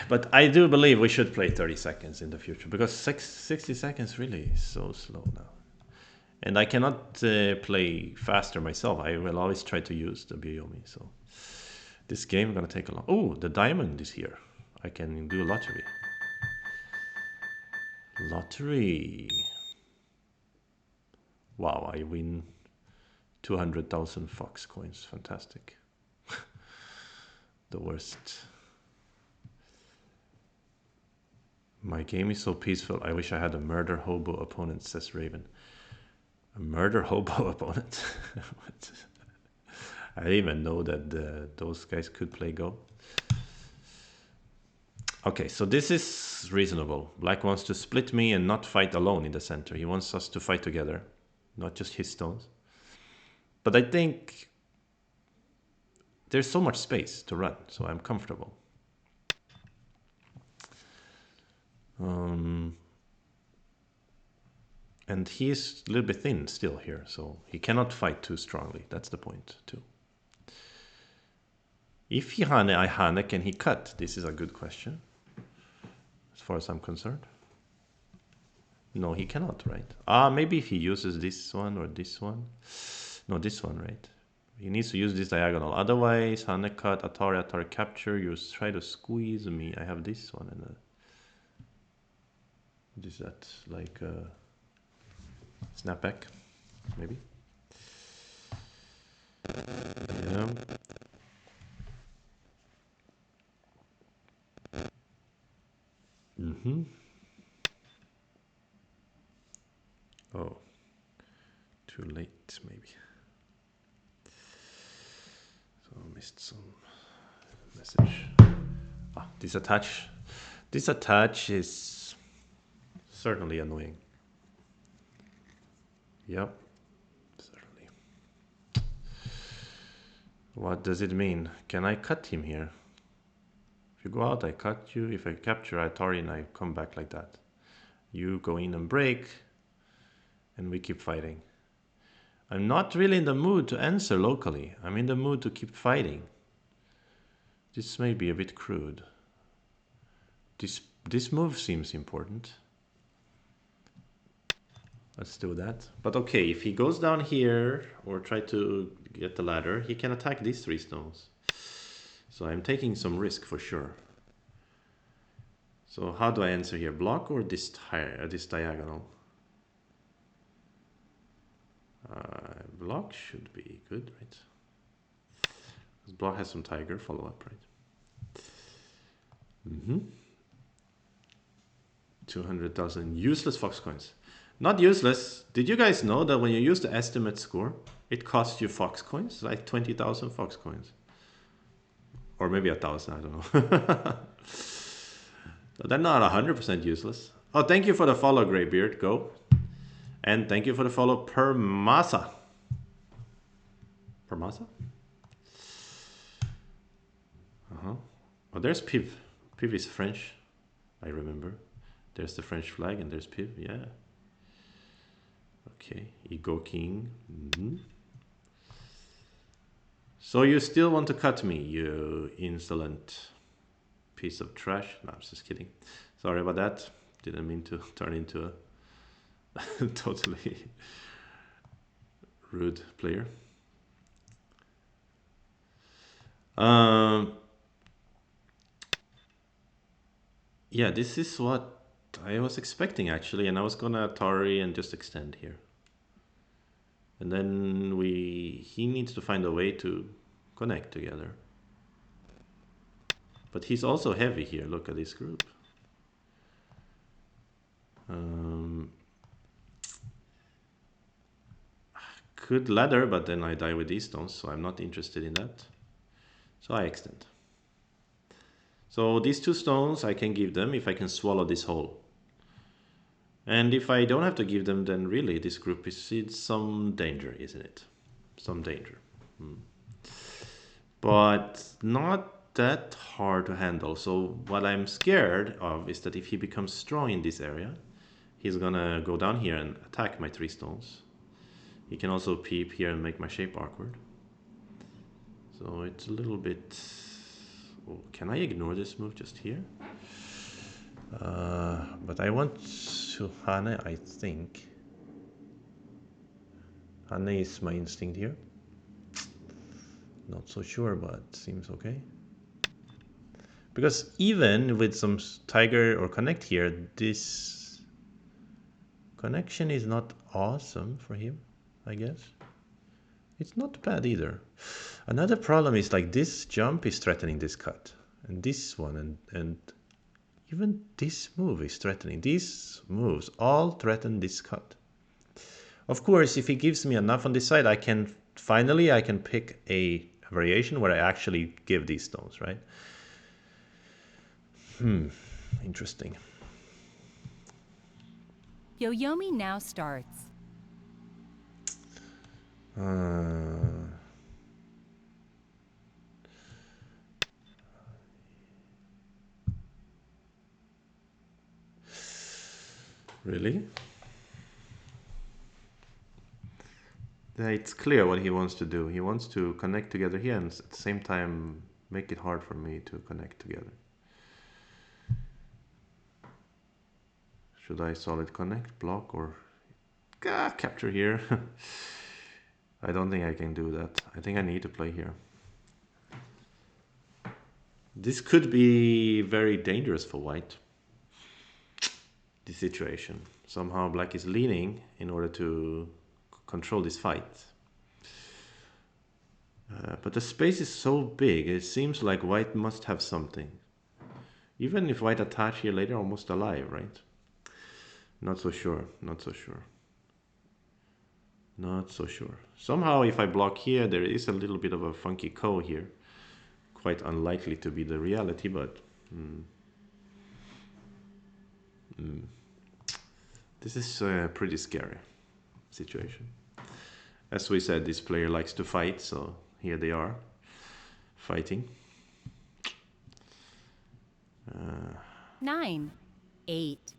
But I do believe we should play 30 seconds in the future, because 60 seconds really is so slow now. And I cannot play faster myself. I will always try to use the Biyomi. So this game is gonna take a long... Oh, the diamond is here. I can do a lottery. Lottery. Wow, I win 200,000 Fox coins. Fantastic. The worst. My game is so peaceful. I wish I had a murder hobo opponent, says Raven. A murder hobo opponent? I didn't even know that those guys could play Go. Okay, so this is reasonable. Black wants to split me and not fight alone in the center. He wants us to fight together, not just his stones. But I think there's so much space to run, so I'm comfortable. And he is a little bit thin still here, so he cannot fight too strongly. That's the point too. If he hane, I hane, can he cut? This is a good question, as far as I'm concerned. No, he cannot, right? Maybe if he uses this one or this one. No, this one, right? He needs to use this diagonal. Otherwise, hane cut, Atari, Atari capture. You try to squeeze me. I have this one and what is that? Like snapback, maybe. Yeah. Oh, too late, maybe. So I missed some message. Disattach. Disattach is certainly annoying. Yep, certainly. What does it mean? Can I cut him here? If you go out, I cut you. If I capture Atari and I come back like that. You go in and break, and we keep fighting. I'm not really in the mood to answer locally. I'm in the mood to keep fighting. This may be a bit crude. This move seems important. Let's do that. But okay, if he goes down here or try to get the ladder, he can attack these 3 stones. So I'm taking some risk for sure. So how do I answer here? Block or this diagonal? Block should be good, right? Because block has some tiger follow-up, right? 200,000 useless fox coins. Not useless. Did you guys know that when you use the estimate score, it costs you fox coins? Like 20,000 fox coins. Or maybe 1,000, I don't know. They're not 100% useless. Oh, thank you for the follow, Greybeard. Go. And thank you for the follow, Permasa. Permasa? Oh, there's Piv. Piv is French, I remember. There's the French flag and there's Piv, yeah. Okay, Ego King. So you still want to cut me, you insolent piece of trash. No, I'm just kidding. Sorry about that. Didn't mean to turn into a totally rude player. Yeah, this is what I was expecting actually, and I was gonna Atari and just extend here. And then he needs to find a way to connect together. But he's also heavy here. Look at this group. Could ladder, but then I die with these stones, so I'm not interested in that. So I extend. So these 2 stones I can give them if I can swallow this hole. And if I don't have to give them, then really this group is in some danger, isn't it? Some danger. But not that hard to handle. So what I'm scared of is that if he becomes strong in this area, he's gonna go down here and attack my 3 stones. He can also peep here and make my shape awkward. So it's a little bit... Oh, can I ignore this move just here? But I want to Hane, I think. Hane is my instinct here. Not so sure, but seems okay. Because even with some tiger or connect here, this connection is not awesome for him, I guess. It's not bad either. Another problem is like this jump is threatening this cut. And this one and even this move is threatening. These moves all threaten this cut. Of course, if he gives me enough on this side, I can pick a variation where I actually give these stones, right? Interesting. Yoyomi now starts. Really? It's clear what he wants to do. He wants to connect together here and at the same time make it hard for me to connect together. Should I solid connect, block, or capture here? I don't think I can do that. I think I need to play here. This could be very dangerous for white. This situation. Somehow black is leaning in order to control this fight. But the space is so big, it seems like white must have something. Even if white attach here later, almost alive, right? Not so sure, not so sure. Not so sure. Somehow if I block here, there is a little bit of a funky ko here. Quite unlikely to be the reality, but... This is a pretty scary situation. As we said, this player likes to fight, so here they are, fighting. 9, 8,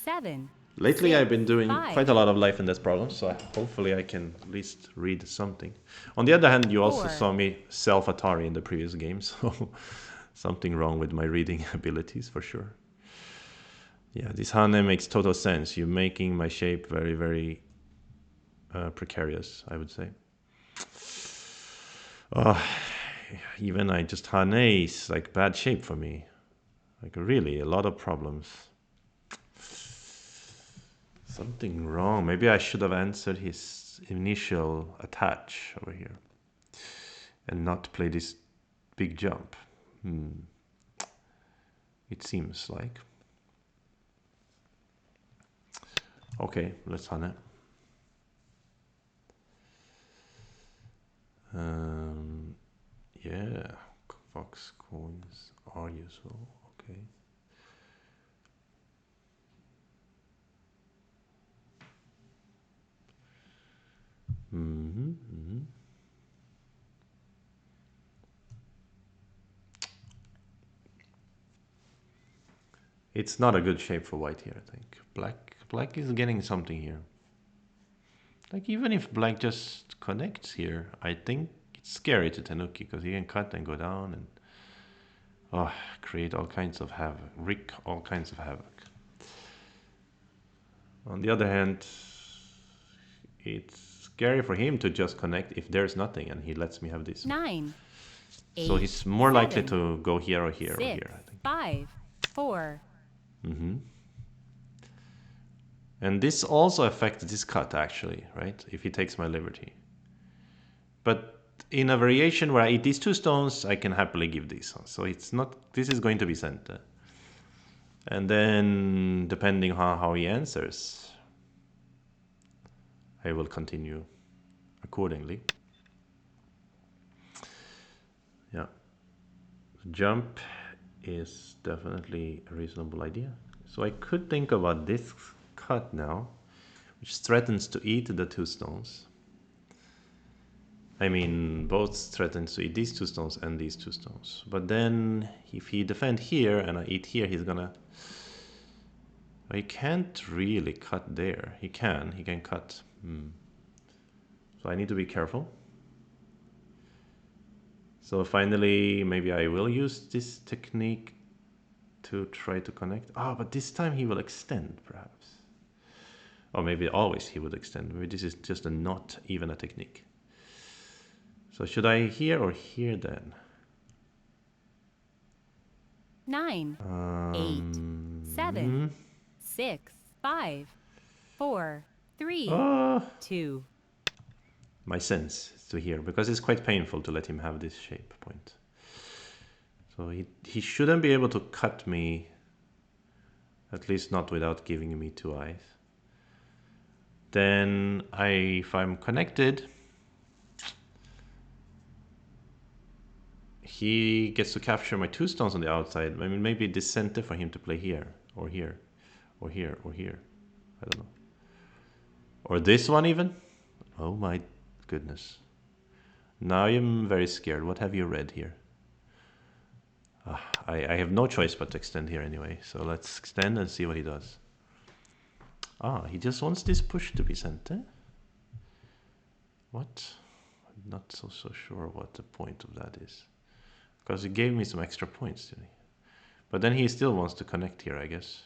7. Lately, six, I've been doing 5. quite a lot of life and death problems, so hopefully I can at least read something. On the other hand, you also 4. saw me self-Atari in the previous game, so something wrong with my reading abilities for sure. Yeah, this Hane makes total sense. You're making my shape very, very precarious, I would say. Even I just Hane is like bad shape for me. Like really, a lot of problems. Something wrong. Maybe I should have answered his initial attach over here and not play this big jump. It seems like. Okay, let's Hane. Yeah, Fox coins are useful. Okay. It's not a good shape for white here, I think. Black is getting something here. Like even if black just connects here, I think it's scary to Tanuki because he can cut and go down and create all kinds of havoc, wreak all kinds of havoc. On the other hand, it's scary for him to just connect if there's nothing and he lets me have this. 9, 8, so he's more 7, likely to go here or here 6, or here, I think. 5, 4. And this also affects this cut actually, right? If he takes my liberty. But in a variation where I eat these two stones, I can happily give these. So it's not, this is going to be sent. And then depending on how he answers, I will continue accordingly. Yeah. Jump is definitely a reasonable idea. So I could think about this cut now, which threatens to eat the two stones. I mean, both threatens to eat these two stones and these two stones. But then, if he defend here and I eat here, he's gonna... He can't really cut there. He can cut. So I need to be careful. So finally, maybe I will use this technique to try to connect. But this time he will extend, perhaps. Or maybe always he would extend. Maybe this is just not even a technique. So should I here or here then? 9, 8, 7, 6, 5, 4, 3, 2. My sense is to here, because it's quite painful to let him have this shape point. So he shouldn't be able to cut me, at least not without giving me two eyes. Then if I'm connected, he gets to capture my two stones on the outside. I mean, maybe this center for him to play here, or here, or here, or here. I don't know. Or this one even? Oh my goodness. Now I'm very scared. What have you read here? I have no choice but to extend here anyway. So let's extend and see what he does. He just wants this push to be sent. What? I'm not so sure what the point of that is. Because he gave me some extra points, didn't he? But then he still wants to connect here, I guess.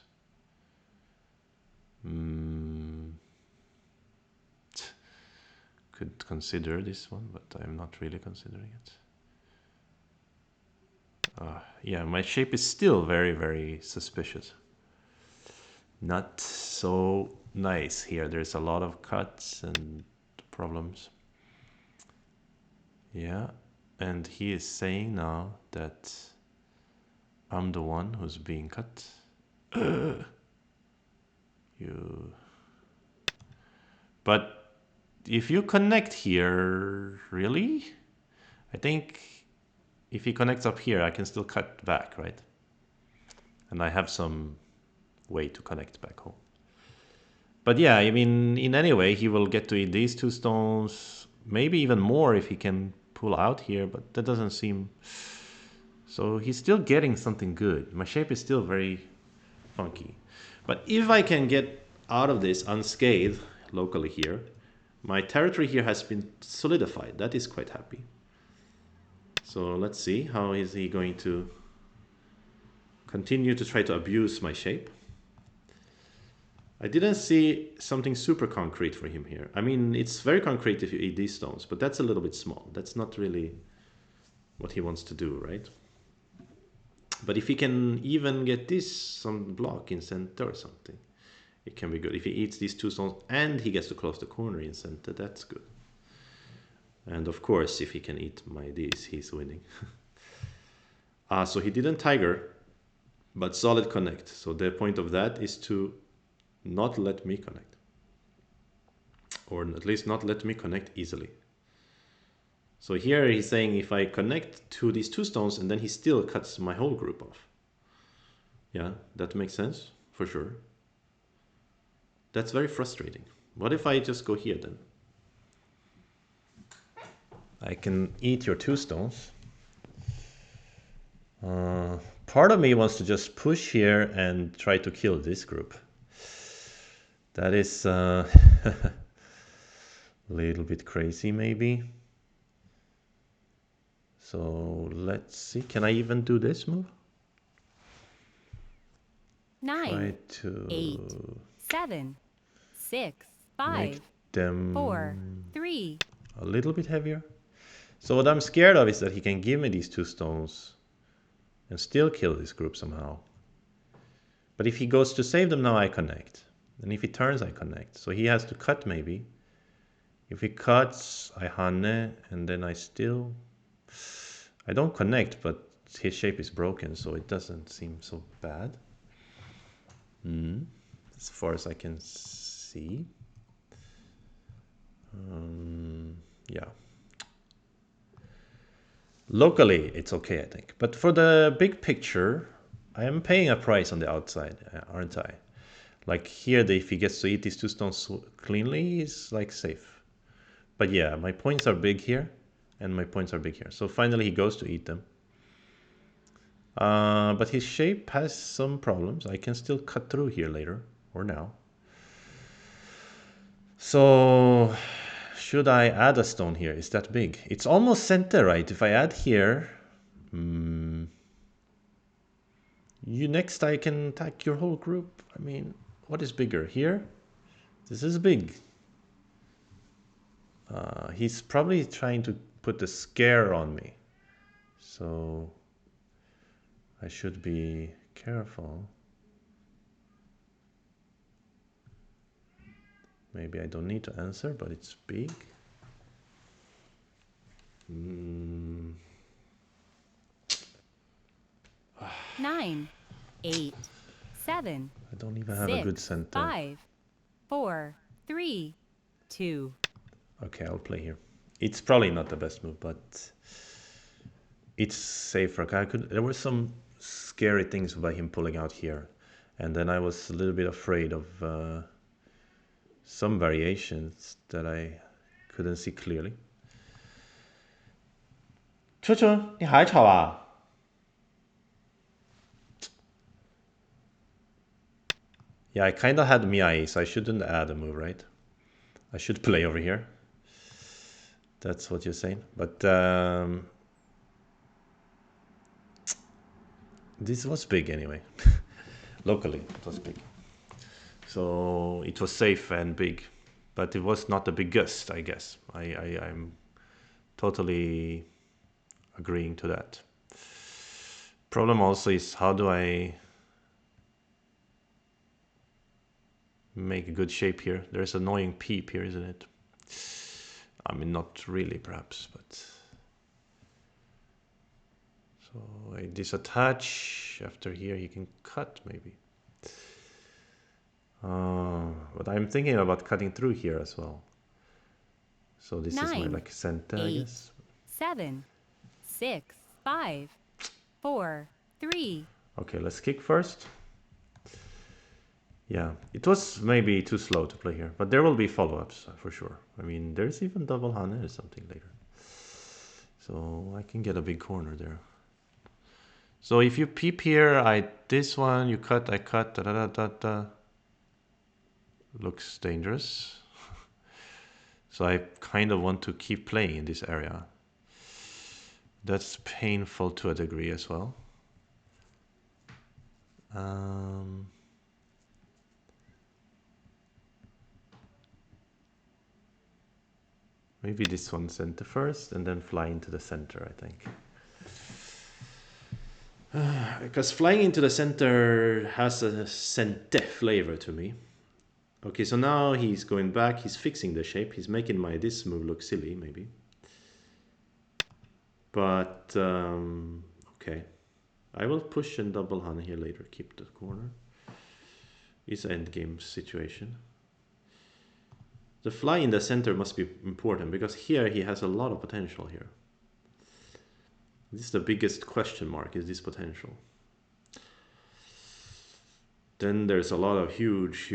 Could consider this one, but I'm not really considering it. Yeah, my shape is still very suspicious. Not so nice here. There's a lot of cuts and problems. Yeah, and he is saying now that I'm the one who's being cut. You. But if you connect here, really? I think if he connects up here, I can still cut back, right? And I have some way to connect back home. But yeah, I mean, in any way, he will get to eat these two stones, maybe even more if he can pull out here, but that doesn't seem... So he's still getting something good. My shape is still very funky. But if I can get out of this unscathed locally here, my territory here has been solidified. That is quite happy. So let's see, how is he going to continue to try to abuse my shape? I didn't see something super concrete for him here. I mean, it's very concrete if you eat these stones, but that's a little bit small. That's not really what he wants to do, right? But if he can even get this some block in center or something, it can be good. If he eats these two stones and he gets to close the corner in center, that's good. And of course, if he can eat my these, he's winning. So he didn't tiger, but solid connect. So the point of that is to not let me connect, or at least not let me connect easily. So here he's saying if I connect to these two stones and then he still cuts my whole group off. Yeah, that makes sense for sure. That's very frustrating. What if I just go here then? I can eat your two stones. Part of me wants to just push here and try to kill this group. That is a little bit crazy maybe. So let's see, can I even do this move? 9, Try to 8, 7, 6, 5, make them 4, 3. a little bit heavier. So what I'm scared of is that he can give me these two stones and still kill this group somehow. But if he goes to save them now, I connect. And if he turns, I connect. So he has to cut maybe. If he cuts, I hane, and then I still... I don't connect, but his shape is broken, so it doesn't seem so bad. As far as I can see. Yeah. Locally, it's okay, I think. But for the big picture, I am paying a price on the outside, aren't I? Like here, if he gets to eat these two stones cleanly, he's like safe. But yeah, my points are big here, and my points are big here. So finally he goes to eat them. But his shape has some problems. I can still cut through here later, or now. So should I add a stone here? Is that big? It's almost center, right? If I add here, you next I can attack your whole group. I mean, what is bigger here? This is big. He's probably trying to put a scare on me. So I should be careful. Maybe I don't need to answer, but it's big. 9, 8, 7, I don't even have a good 6, center. 5, 4, 3, 2. Okay, I'll play here. It's probably not the best move, but it's safer. There were some scary things about him pulling out here, and then I was a little bit afraid of some variations that I couldn't see clearly. 车车，你还吵啊？ Yeah, I kind of had Miai, so I shouldn't add a move, right? I should play over here. That's what you're saying. But this was big anyway. Locally, it was big. So it was safe and big, but it was not the biggest, I guess. I'm totally agreeing to that. Problem also is, how do I make a good shape here? There's an annoying peep here, isn't it? I mean, not really, perhaps, but... So I disattach. After here, you can cut, maybe. But I'm thinking about cutting through here as well. So this is my 9, like center, I 8, guess. 7, 6, 5, 4, 3. Okay, let's kick first. Yeah, it was maybe too slow to play here, but there will be follow-ups for sure. I mean, there's even double Hane or something later. So I can get a big corner there. So if you peep here, this one, you cut, I cut, da da da da da. Looks dangerous. So I kind of want to keep playing in this area. That's painful to a degree as well. Maybe this one center first and then fly into the center, I think. Because flying into the center has a cente flavor to me. Okay, so now he's going back, he's fixing the shape, he's making this move look silly, maybe. But, okay. I will push and double Han here later, keep the corner. It's an endgame situation. The fly in the center must be important, because here he has a lot of potential here. This is the biggest question mark, is this potential. Then there's a lot of huge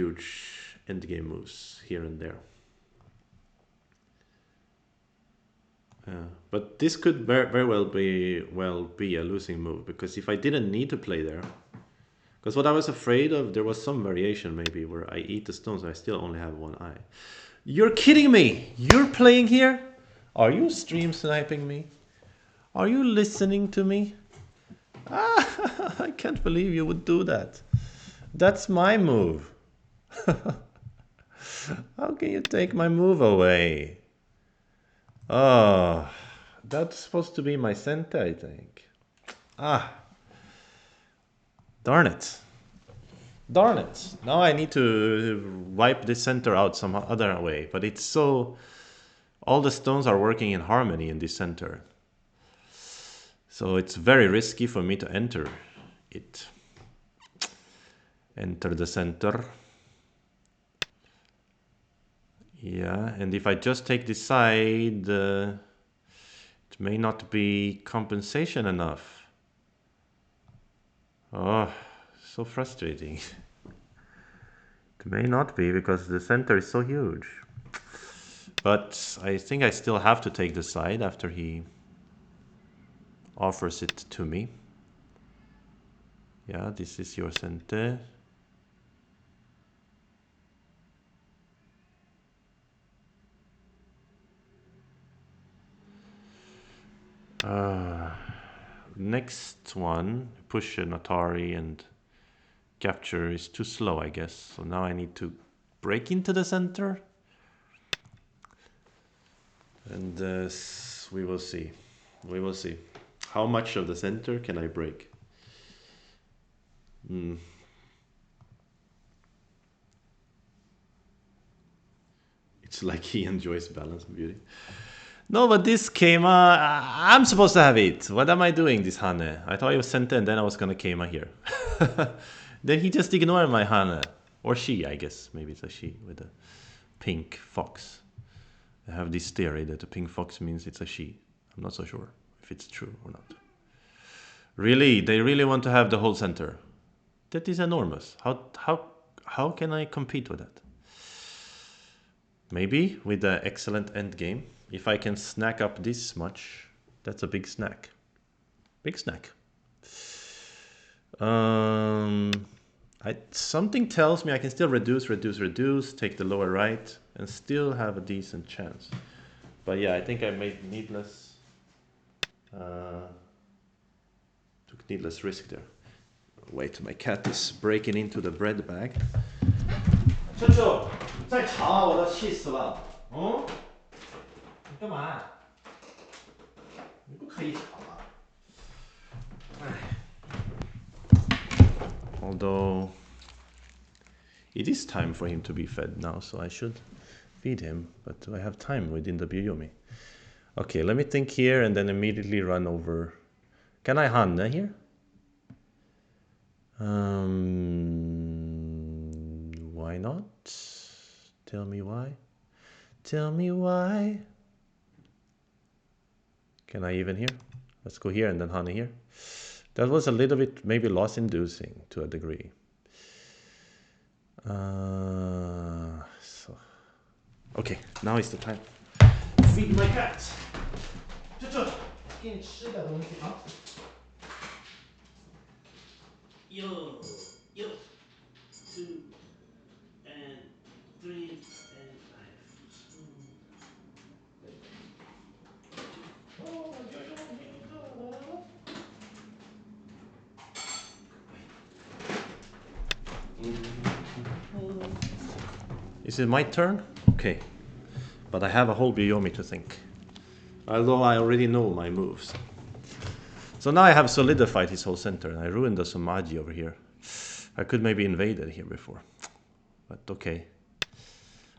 endgame moves here and there. But this could very well be a losing move, because if I didn't need to play there, because what I was afraid of, there was some variation maybe where I eat the stones and I still only have one eye. You're kidding me! You're playing here? Are you stream sniping me? Are you listening to me? Ah, I can't believe you would do that. That's my move. How can you take my move away? Oh, that's supposed to be my center, I think. Ah, darn it. Darn it. Now I need to wipe this center out some other way. But it's so... All the stones are working in harmony in this center. So it's very risky for me to enter it. Enter the center. Yeah, and if I just take this side, it may not be compensation enough. Oh, so frustrating. It may not be, because the center is so huge. But I think I still have to take the side after he offers it to me. Yeah, this is your center. Next one, push an Atari and capture is too slow, I guess. So now I need to break into the center. And we will see. We will see. How much of the center can I break? It's like he enjoys balance and beauty. No, but this Keima, I'm supposed to have it. What am I doing, this Hane? I thought it was center and then I was gonna Keima here. Then he just ignored my Hane. Or she, I guess. Maybe it's a she with a pink fox. I have this theory that a pink fox means it's a she. I'm not so sure if it's true or not. Really? They really want to have the whole center? That is enormous. How can I compete with that? Maybe with the excellent end game. If I can snack up this much, that's a big snack. Big snack. Something tells me I can still reduce, take the lower right, and still have a decent chance. But yeah, I think I made needless, uh, took needless risk there. Wait, my cat is breaking into the bread bag. 舅舅，再吵我都气死了。嗯，你干嘛？你不可以吵啊。Although it is time for him to be fed now, so I should feed him. But do I have time within the Bioyomi? Okay, let me think here and then immediately run over. Can I Hanna here? Why not? Tell me why. Tell me why. Can I even here? Let's go here and then Hanna here. That was a little bit maybe loss inducing to a degree. Okay, now is the time. Feed my cat. 这，给你吃点东西啊。Yo, yo, 2 and 3 and 5. Oh, is it my turn? Okay. But I have a whole Biomi to think. Although I already know my moves. So now I have solidified his whole center, and I ruined the Somaji over here. I could maybe invade it here before. But okay.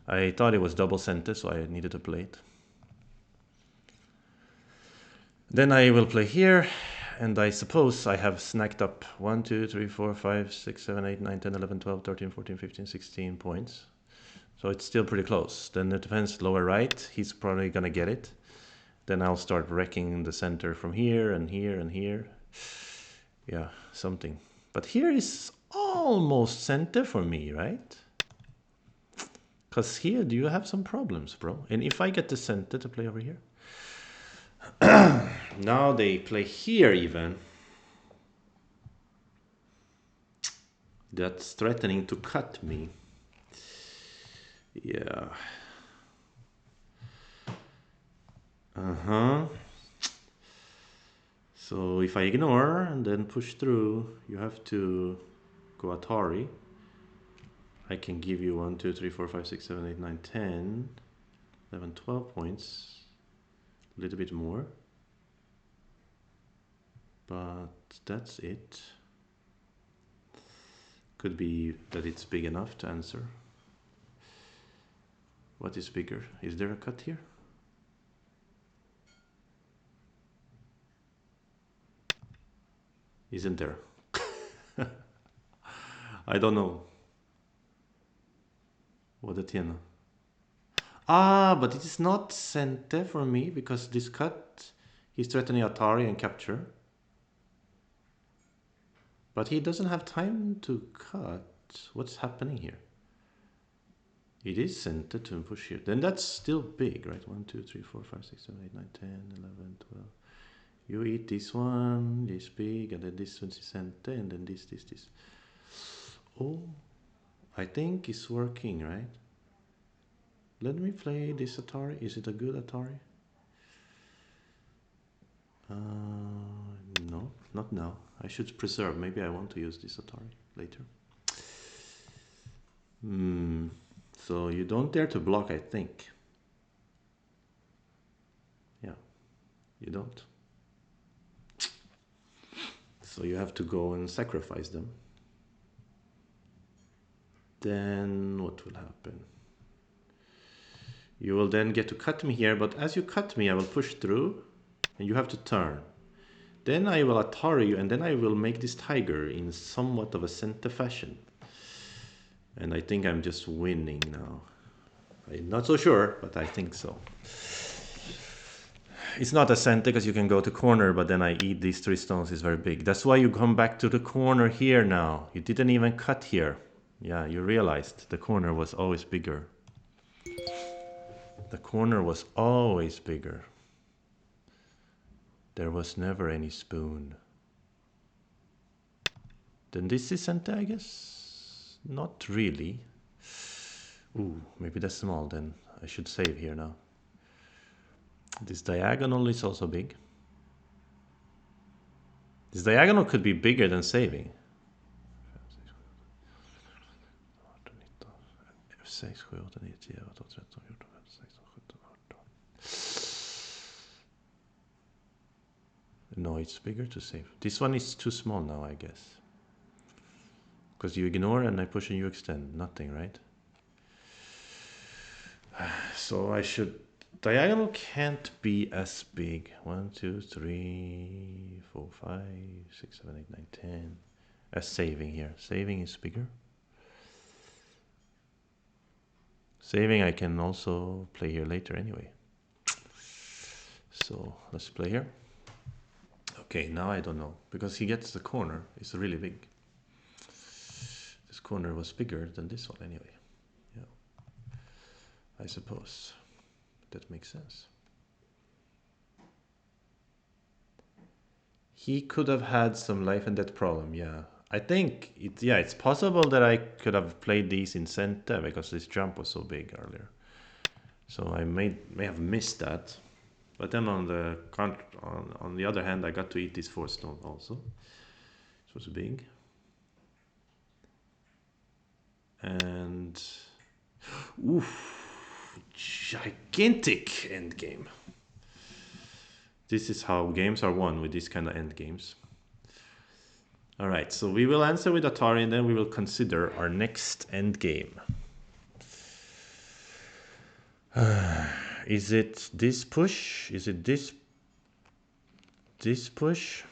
I thought it was double center, so I needed to play it. Then I will play here, and I suppose I have snacked up 1, 2, 3, 4, 5, 6, 7, 8, 9, 10, 11, 12, 13, 14, 15, 16 points. So it's still pretty close. Then it depends lower right. He's probably gonna get it. Then I'll start wrecking the center from here and here and here. Yeah, something. But here is almost center for me, right? Because here, do you have some problems, bro? And if I get the center to play over here? Now they play here even. That's threatening to cut me. Yeah. So if I ignore and then push through, you have to go Atari. I can give you 1, 2, 3, 4, 5, 6, 7, 8, 9, 10, 11, 12 points. A little bit more. But that's it. Could be that it's big enough to answer. What is bigger? Is there a cut here? Isn't there? I don't know. What the tiena? Ah, but it is not center for me because this cut, he's threatening Atari and capture. But he doesn't have time to cut. What's happening here? It is center to push here. Then that's still big, right? 1, 2, 3, 4, 5, 6, 7, 8, 9, 10, 11, 12. You eat this one, this big, and then this one's center, and then this. Oh, I think it's working, right? Let me play this Atari. Is it a good Atari? No, not now. I should preserve. Maybe I want to use this Atari later. So you don't dare to block, I think. Yeah, you don't. So you have to go and sacrifice them. Then what will happen? You will then get to cut me here, but as you cut me, I will push through, and you have to turn. Then I will Atari you, and then I will make this tiger in somewhat of a center fashion. And I think I'm just winning now. I'm not so sure, but I think so. It's not a center because you can go to corner, but then I eat these 3 stones is very big. That's why you come back to the corner here now. You didn't even cut here. Yeah, you realized the corner was always bigger. The corner was always bigger. There was never any spoon. Then this is center, I guess? Not really. Ooh, maybe that's small then. I should save here now. This diagonal is also big. This diagonal could be bigger than saving. F6, 7, 8, 9, 10, 11, 12, 13, 14, 15, 16, 17, 18. No, it's bigger to save. This one is too small now, I guess. Because you ignore and I push and you extend. Nothing, right? So I should... Diagonal can't be as big. 1, 2, 3, 4, 5, 6, 7, 8, 9, 10. As saving here. Saving is bigger. Saving I can also play here later anyway. So let's play here. Okay, now I don't know. Because he gets the corner. It's really big. This corner was bigger than this one anyway. Yeah, I suppose. That makes sense. He could have had some life and death problem, yeah. I think, it's possible that I could have played these in center because this jump was so big earlier. So I may have missed that. But then on the other hand, I got to eat this 4 stone also. It was big. And... oof! Gigantic endgame. This is how games are won, with these kind of end games. All right, so we will answer with Atari and then we will consider our next end game. Is it this push? Is it this push?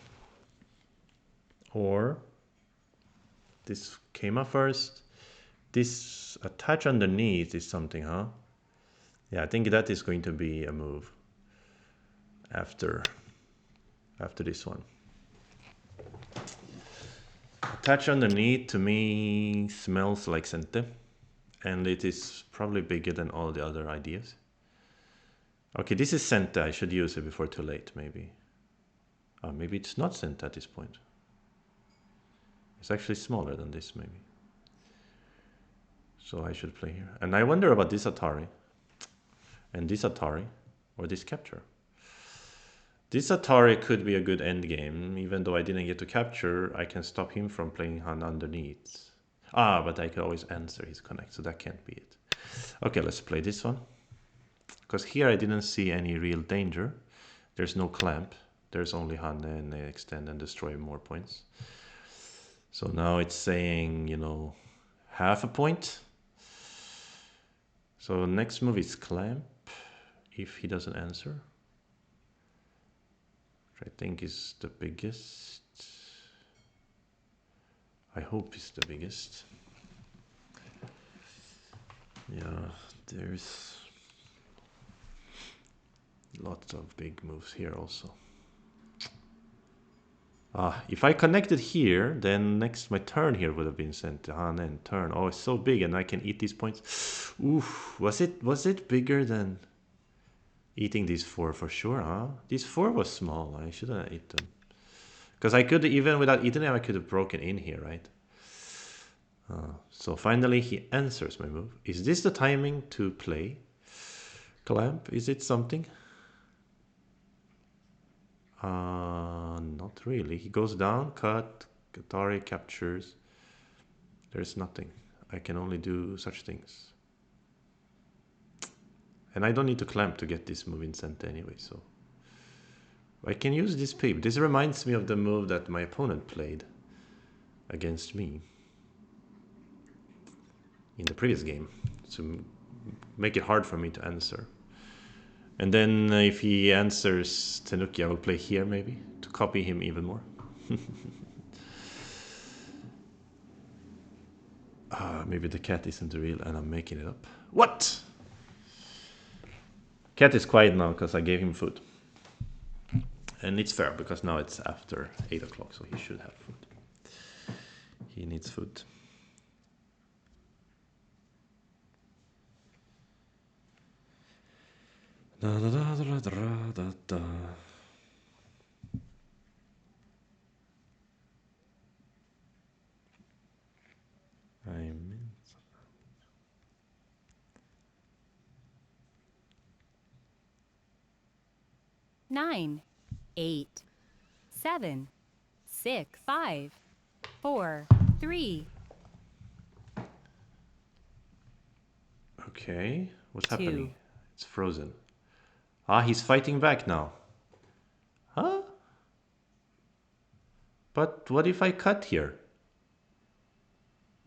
Or this came up first? This attach underneath is something, huh? Yeah, I think that is going to be a move after this one. Attach underneath to me smells like Sente, and it is probably bigger than all the other ideas. Okay, this is Sente. I should use it before too late, maybe. Oh, maybe it's not Sente at this point. It's actually smaller than this, maybe. So I should play here. And I wonder about this Atari. And this Atari. Or this capture. This Atari could be a good endgame. Even though I didn't get to capture, I can stop him from playing Han underneath. Ah, but I could always answer his connect, so that can't be it. Okay, let's play this one. Because here I didn't see any real danger. There's no clamp. There's only Han and extend and destroy more points. So now it's saying, you know, half a point. So next move is clamp. If he doesn't answer. Which I think is the biggest. I hope it's the biggest. Yeah, there's lots of big moves here also. If I connected here, then next my turn here would have been sent to Han and turn. Oh, it's so big and I can eat these points. Oof, was it bigger than eating these 4 for sure, huh? These 4 was small. I shouldn't have eaten them. Because I could, even without eating them, I could have broken in here, right? So finally he answers my move. Is this the timing to play? Clamp, is it something? Not really. He goes down, cut, Atari captures. There's nothing. I can only do such things. And I don't need to clamp to get this move in center anyway, so... I can use this peep. This reminds me of the move that my opponent played against me in the previous game, to make it hard for me to answer. And then if he answers Tenuki, I will play here maybe, to copy him even more. Maybe the cat isn't real and I'm making it up. What? Cat is quiet now because I gave him food. And it's fair because now it's after 8 o'clock, so he should have food. He needs food. Da, da, da, da, da, da, da. I'm in. 9, 8, 7, 6, 5, 4, 3, Okay, what's 2, happening? It's frozen. Ah, he's fighting back now. Huh? But what if I cut here?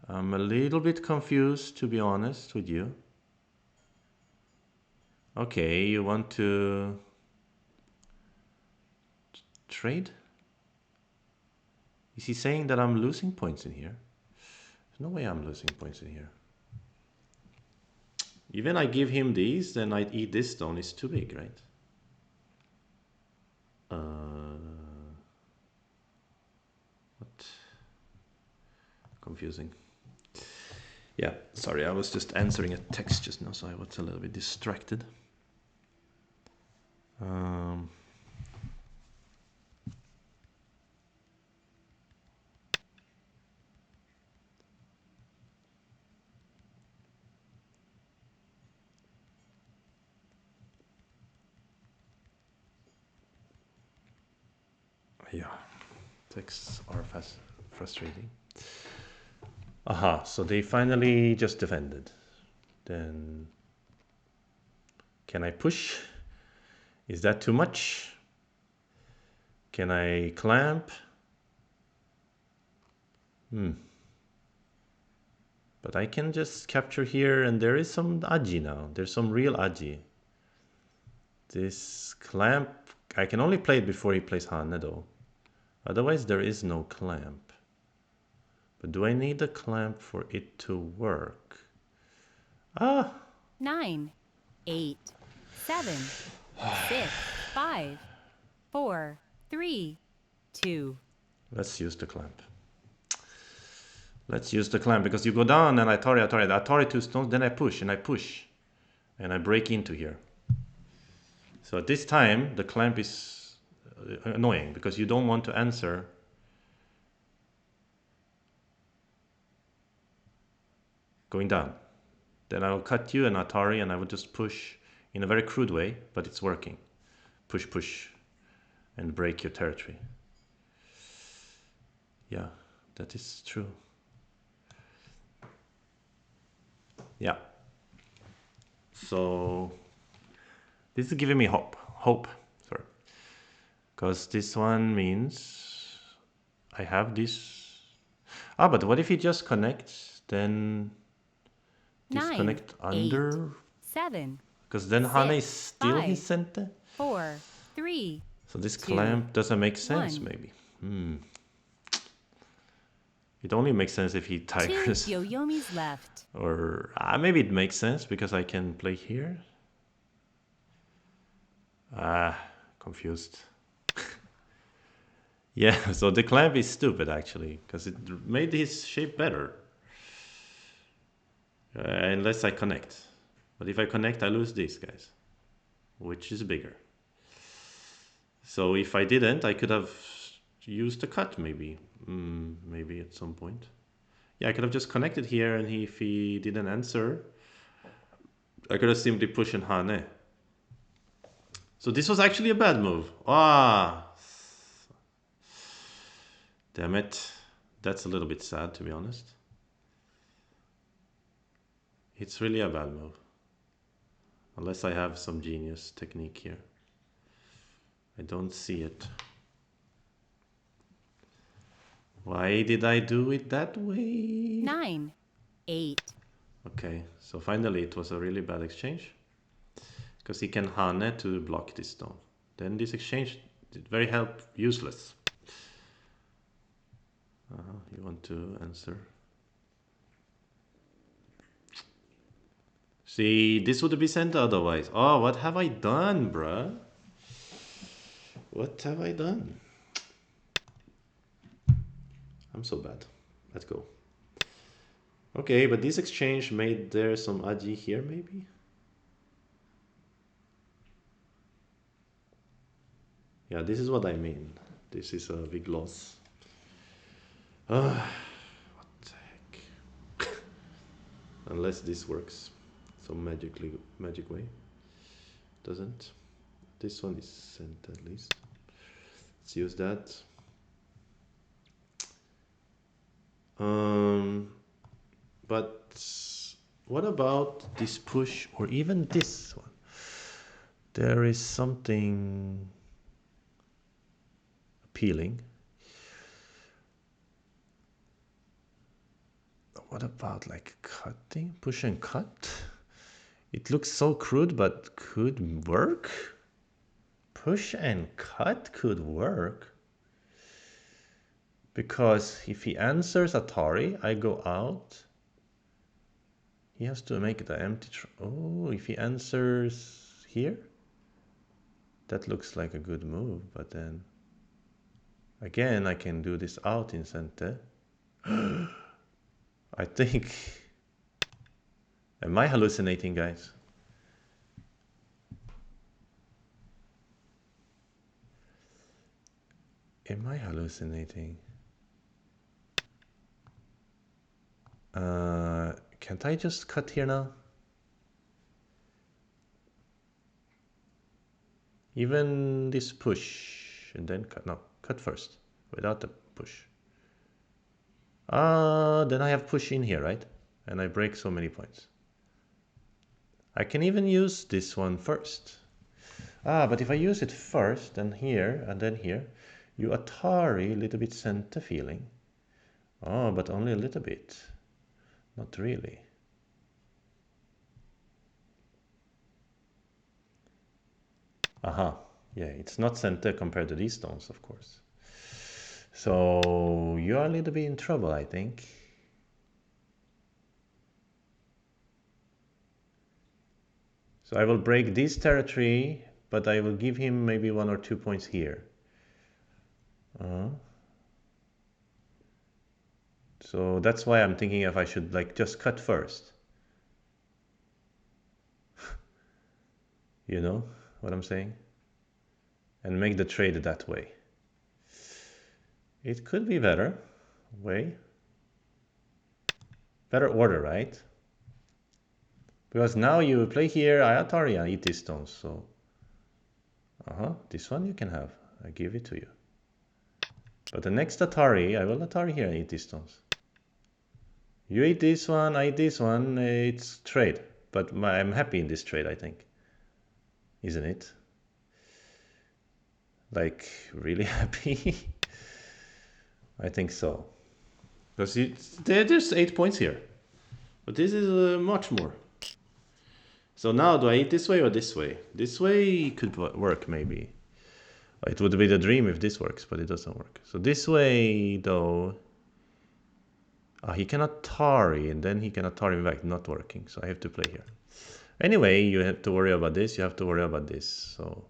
I'm a little bit confused, to be honest with you. Okay, you want to trade? Is he saying that I'm losing points in here? There's no way I'm losing points in here. Even I give him these, then I'd eat this stone. It's too big, right? What? Confusing. Yeah, sorry, I was just answering a text just now, so I was a little bit distracted. Yeah, texts are frustrating. Aha, so they finally just defended. Then can I push? Is that too much? Can I clamp? But I can just capture here, and there is some aji now. There's some real aji. This clamp, I can only play it before he plays Hane though. Otherwise there is no clamp. But do I need a clamp for it to work? Ah! 9, 8, 7, 6, 5, 4, 3, 2. Let's use the clamp. Let's use the clamp, because you go down and I Atari 2 stones, then I push and I push. And I break into here. So at this time, the clamp is annoying, because you don't want to answer. Going down. Then I will cut you and Atari, and I will just push in a very crude way, but it's working. Push, push, and break your territory. Yeah, that is true. Yeah. So this is giving me hope. Sorry. Because this one means I have this. Ah, but what if he just connects? Then 9, disconnect 8, under? 7, Because then Hane is 6, still his 5, center? 4, 3, So this 2, clamp doesn't make sense, 1. maybe. It only makes sense if he 2 tigers. Yoyomis left. Or maybe it makes sense because I can play here. Confused. Yeah, so the clamp is stupid actually, because it made his shape better. Unless I connect. But if I connect, I lose this, guys. Which is bigger. So if I didn't, I could have used the cut maybe. Maybe at some point. Yeah, I could have just connected here, and if he didn't answer, I could have simply pushed in Hane. So this was actually a bad move. Damn it. That's a little bit sad, to be honest. It's really a bad move. Unless I have some genius technique here. I don't see it. Why did I do it that way? 9, 8. Okay, so finally it was a really bad exchange. Because he can Hane to block this stone. Then this exchange did very useless. You want to answer? See, this would be sent otherwise. Oh, what have I done, bruh? What have I done? I'm so bad. Let's go. Okay, but this exchange made there some aji here, maybe? Yeah, this is what I mean. This is a big loss. What the heck? Unless this works some magic way. Doesn't. This one is center at least. Let's use that. But what about this push or even this one? There is something appealing. What about like cutting? Push and cut? It looks so crude, but could work? Push and cut could work. Because if he answers Atari, I go out. He has to make the empty. Oh, if he answers here, that looks like a good move. But then again, I can do this out in center. I think. Am I hallucinating, guys? Am I hallucinating? Can't I just cut here now? Even this push and then cut. No, cut first without the push. Then I have push in here, right? And I break so many points. I can even use this one first. But if I use it first, then here, and then here, you Atari a little bit center feeling. Oh, but only a little bit. Not really. Aha. Yeah, it's not center compared to these stones, of course. So you are a little bit in trouble, I think. So I will break this territory, but I will give him maybe 1 or 2 points here. So that's why I'm thinking if I should like just cut first. You know what I'm saying? And make the trade that way. It could be better way. Better order, right? Because now you play here, I Atari, I eat these stones, so... this one you can have. I give it to you. But the next Atari, I will Atari here and eat these stones. You eat this one, I eat this one, it's trade. But I'm happy in this trade, I think. Isn't it? Like, really happy? I think so. Because there's 8 points here. But this is much more. So now, do I eat this way or this way? This way could work, maybe. It would be the dream if this works, but it doesn't work. So this way, though... he cannot Atari, and then he can Atari back, not working. So I have to play here. Anyway, you have to worry about this, you have to worry about this. So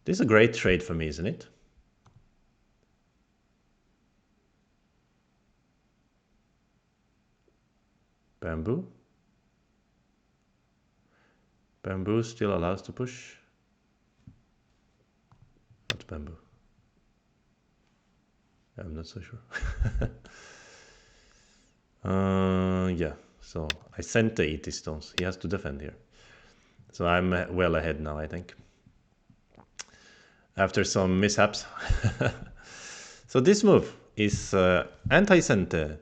this is a great trade for me, isn't it? Bamboo. Bamboo still allows to push. What's bamboo? I'm not so sure. Yeah, so I sent the 80 stones. He has to defend here. So I'm well ahead now, I think. After some mishaps. So this move is anti-center.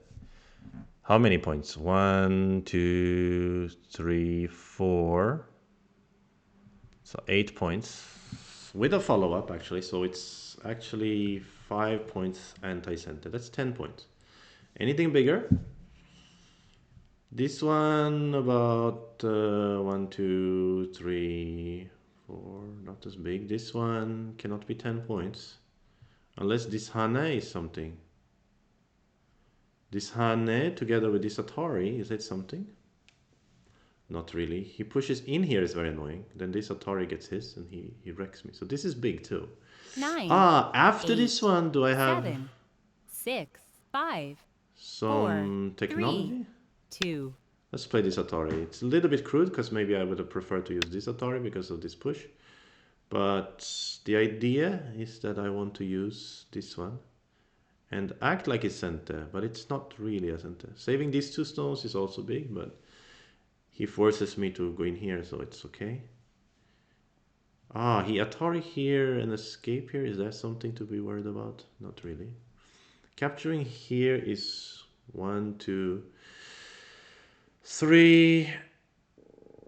How many points? 1, 2, 3, 4. So 8 points. With a follow-up, actually. So it's actually 5 points anti-center. That's 10 points. Anything bigger? This one about 1, 2, 3, 4. Not as big. This one cannot be 10 points. Unless this Hane is something. This Hane together with this Atari, is it something? Not really. He pushes in here is very annoying. Then this Atari gets his and he wrecks me. So this is big too. 9. After 8, this one, do I have 7, 6, 5, some 4, technology? 3, 2. Let's play this Atari. It's a little bit crude because maybe I would have preferred to use this Atari because of this push. But the idea is that I want to use this one and act like it's center, but it's not really a center. Saving these 2 stones is also big, but he forces me to go in here, so it's okay. Ah, he Atari here and escape here. Is that something to be worried about? Not really. Capturing here is 1, 2, 3,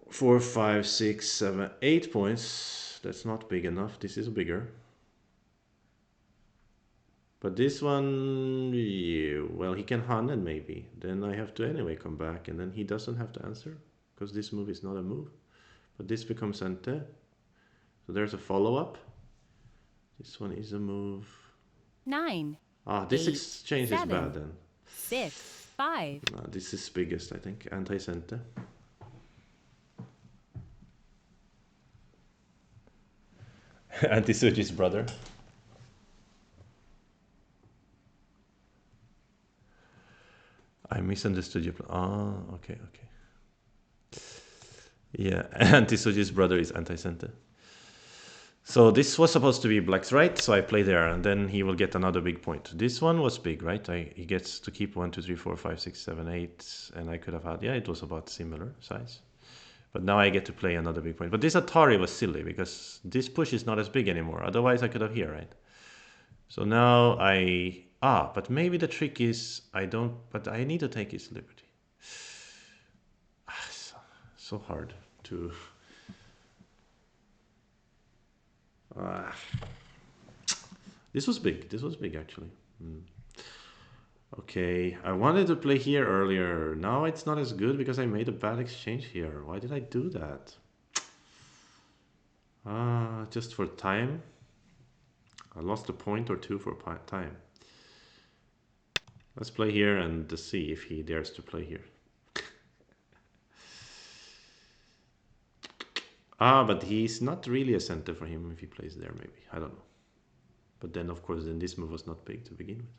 4, 5, 6, 7, 8 points. That's not big enough. This is bigger. But this one, yeah, well, he can Hanen maybe. Then I have to anyway come back, and then he doesn't have to answer because this move is not a move. But this becomes Ente. So there's a follow-up. This one is a move. 9, Ah, this 8, exchange is 7, bad then. 6, 5. No, this is biggest, I think. Anti-Sente. Anti-Suji's brother. I misunderstood you. Ah, okay. Yeah, Anti-Suji's brother is Anti-Sente. So this was supposed to be black's right, so I play there, and then he will get another big point. This one was big, right? He gets to keep 1, 2, 3, 4, 5, 6, 7, 8, and I could have had, yeah, it was about similar size. But now I get to play another big point. But this Atari was silly, because this push is not as big anymore. Otherwise I could have here, right? So now but maybe the trick is, but I need to take his liberty. So hard to... Uh, this was big actually. Okay, I wanted to play here earlier. Now it's not as good because I made a bad exchange here. Why did I do that? Just for time. I lost a point or two for time. Let's play here and see if he dares to play here. But he's not really a center for him if he plays there, maybe. I don't know. But then, of course, then this move was not big to begin with.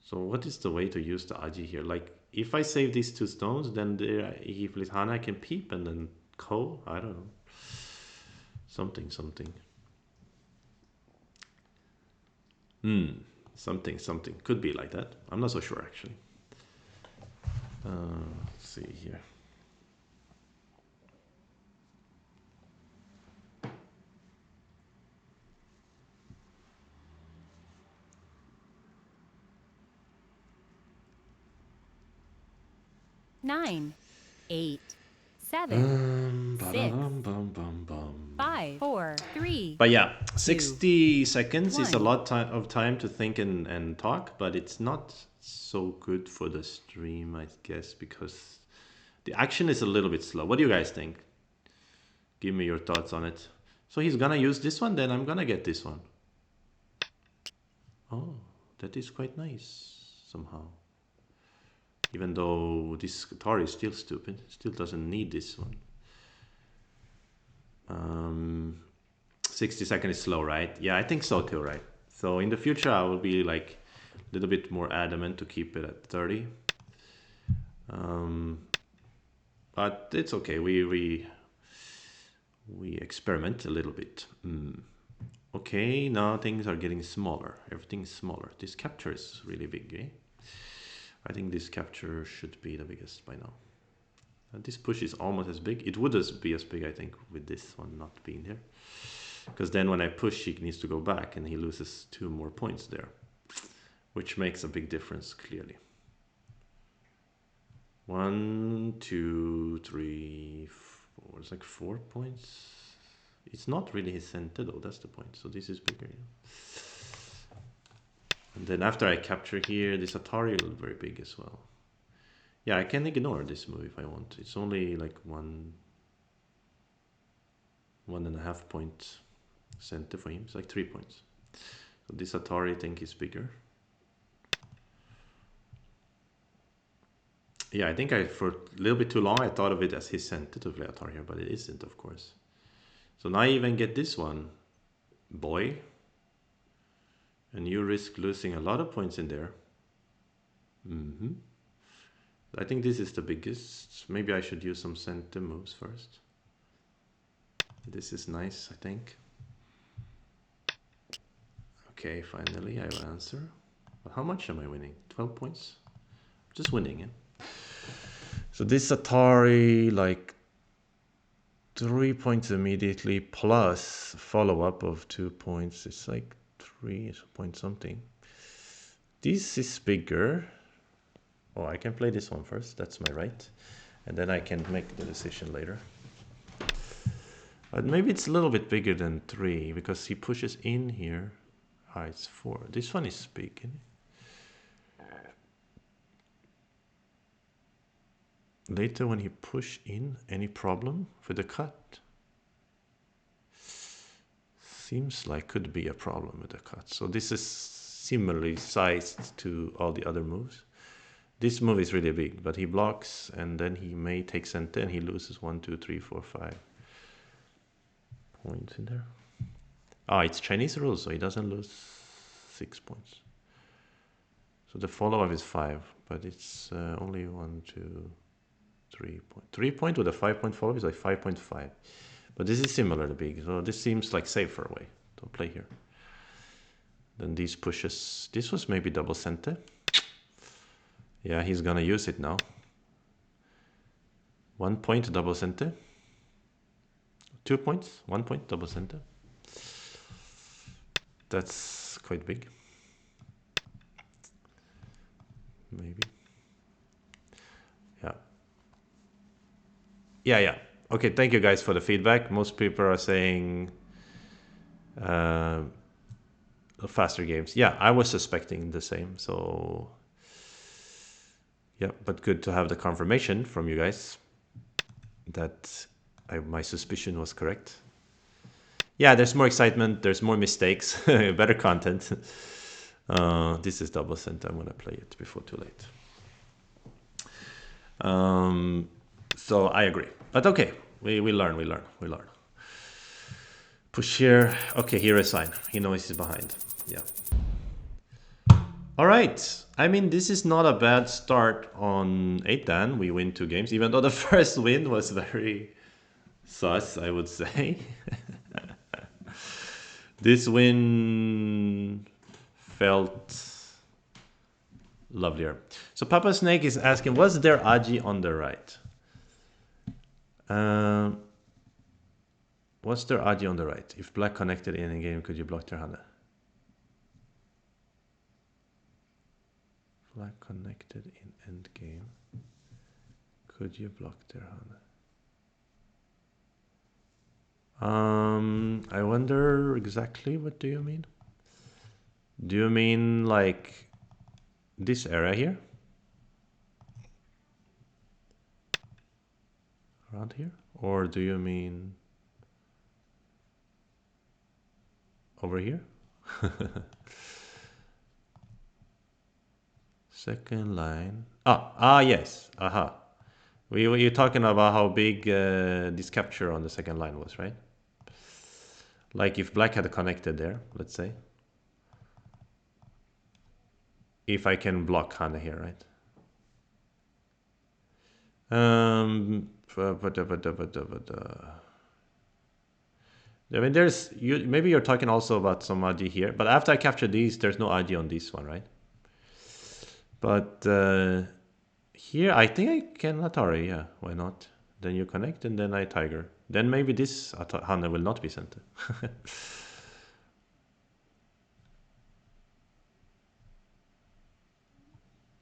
So what is the way to use the Aji here? Like, if I save these 2 stones, then he plays Hana, I can peep, and then Ko? I don't know. Something. Something. Could be like that. I'm not so sure, actually. Let's see here. Nine, 8, 7, 6, Bum. 5, 4, 3. But yeah, 60 2, seconds is a 1. lot of time to think and talk, but it's not so good for the stream, I guess, because the action is a little bit slow. What do you guys think? Give me your thoughts on it. So he's gonna use this one, then I'm gonna get this one. Oh, that is quite nice, somehow. Even though this guitar is still stupid, still doesn't need this one. 60 seconds is slow, right? Yeah, I think so too, right? So in the future, I will be like a little bit more adamant to keep it at 30. But it's okay. We experiment a little bit. Okay, now things are getting smaller. Everything's smaller. This capture is really big, eh? I think this capture should be the biggest by now. And this push is almost as big. It would be as big, I think, with this one not being here. Because then when I push, he needs to go back and he loses 2 more points there. Which makes a big difference, clearly. 1, 2, 3, 4. It's like 4 points. It's not really his center though, that's the point. So this is bigger. Yeah. And then after I capture here, this Atari will be very big as well. Yeah, I can ignore this move if I want. It's only like 1.5 point center for him. It's like 3 points. So this Atari I think is bigger. Yeah, I think for a little bit too long I thought of it as his center to play Atari here, but it isn't, of course. So now I even get this one, boy. And you risk losing a lot of points in there. I think this is the biggest. Maybe I should use some center moves first. This is nice, I think. Okay, finally I will answer. But how much am I winning? 12 points? Just winning, yeah? So this Atari, like 3 points immediately plus follow-up of 2 points. It's like 3 point something. This is bigger. Oh, I can play this one first. That's my right. And then I can make the decision later. But maybe it's a little bit bigger than 3 because he pushes in here. Ah, it's 4. This one is big, isn't it? Later when he push in, any problem with the cut? Seems like could be a problem with the cut. So this is similarly sized to all the other moves. This move is really big, but he blocks and then he may take center and he loses 1, 2, 3, 4, 5 points in there. Ah, it's Chinese rules, so he doesn't lose 6 points. So the follow-up is 5, but it's only 1, 2, 3 point. 3 point with a 5 point follow-up is like 5.5. But this is similar to big, so this seems like safer way. Don't play here. Then these pushes. This was maybe double center. Yeah, he's gonna use it now. 1 point double center. 2 points, 1 point double center. That's quite big. Maybe. Yeah. Yeah. Okay, thank you guys for the feedback. Most people are saying faster games. Yeah, I was suspecting the same. So yeah, but good to have the confirmation from you guys that my suspicion was correct. Yeah, there's more excitement. There's more mistakes. Better content. This is double center. I'm gonna play it before too late. So I agree. But okay, we learn. Push here. Okay, here is sign. He knows he's behind. Yeah. All right. I mean, this is not a bad start on 8-dan. We win 2 games, even though the first win was very sus, I would say. This win felt lovelier. So Papa Snake is asking, was there Aji on the right? Was there Aji on the right? If black connected in a game, could you block their Hana? Black connected in end game. Could you block their Hana? I wonder exactly what do you mean? Do you mean like this area here? Around here? Or do you mean over here? Second line. Yes. Aha. You're talking about how big this capture on the second line was, right? Like if black had connected there, let's say. If I can block Hana here, right? I mean, maybe you're talking also about some ID here, but after I capture these, there's no ID on this one, right? But here, I think I can Atari, yeah, why not? Then you connect and then I Tiger. Then maybe this Hana will not be center.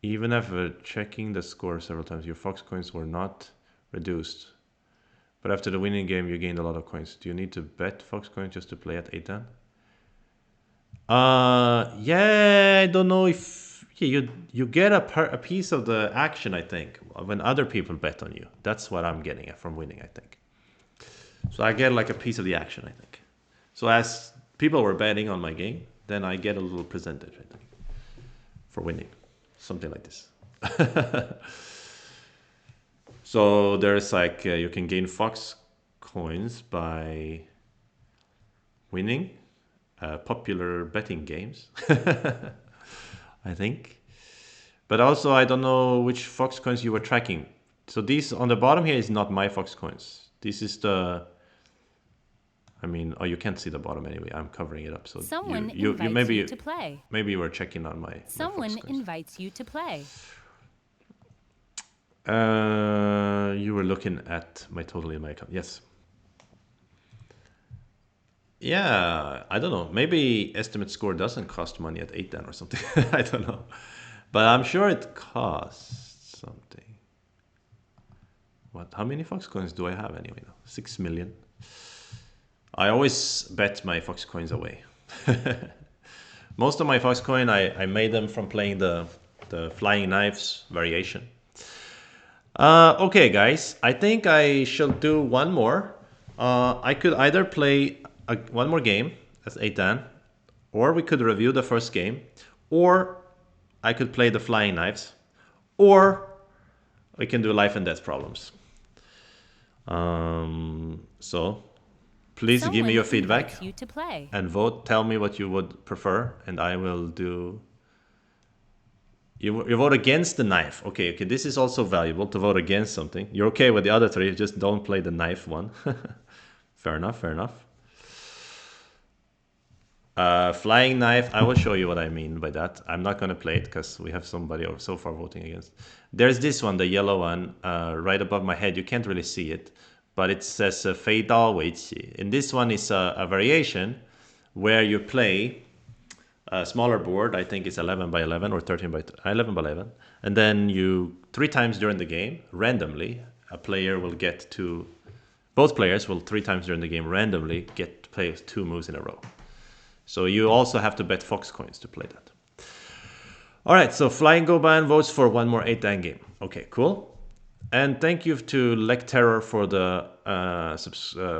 Even after checking the score several times, your Fox coins were not reduced. But after the winning game, you gained a lot of coins. Do you need to bet Fox coins just to play at 8-dan? Yeah, I don't know if you get a piece of the action, I think, when other people bet on you. That's what I'm getting at from winning, I think. So I get like a piece of the action, I think. So as people were betting on my game, then I get a little percentage, I think, for winning. Something like this. So there's like you can gain Fox coins by winning popular betting games, I think. But also I don't know which Fox coins you were tracking. So these on the bottom here is not my Fox coins. This is the. I mean, you can't see the bottom anyway. I'm covering it up. So Someone you invites maybe you to play. Maybe you were checking on my. Someone my Fox coins. invites you to play. You were looking at my total in my account. Yes. Yeah, I don't know. Maybe estimate score doesn't cost money at 8 then or something. I don't know. But I'm sure it costs something. What? How many Fox coins do I have anyway now? 6 million. I always bet my Fox coins away. Most of my Fox coin, I made them from playing the Flying Knives variation. Okay, guys, I think I shall do one more. I could either play one more game as 8Dan, or we could review the first game, or I could play the Flying Knives, or we can do life and death problems. So please give me Someone your feedback invites you to play. and vote. Tell me what you would prefer, and I will do. You vote against the knife. Okay, this is also valuable to vote against something. You're okay with the other three, just don't play the knife one. Fair enough, fair enough. Flying knife, I will show you what I mean by that. I'm not going to play it because we have somebody so far voting against. There's this one, the yellow one, right above my head. You can't really see it, but it says Fei Dao Wei Qi. And this one is a variation where you play a smaller board. I think it's 11 by 11 or 13 by 11 by 11. And then you, 3 times during the game, randomly, a player will get to, both players will 3 times during the game randomly get to play 2 moves in a row. So you also have to bet Fox coins to play that. All right, so Flying Goban votes for one more 8-dan game. Okay, cool. And thank you to Lek Terror for the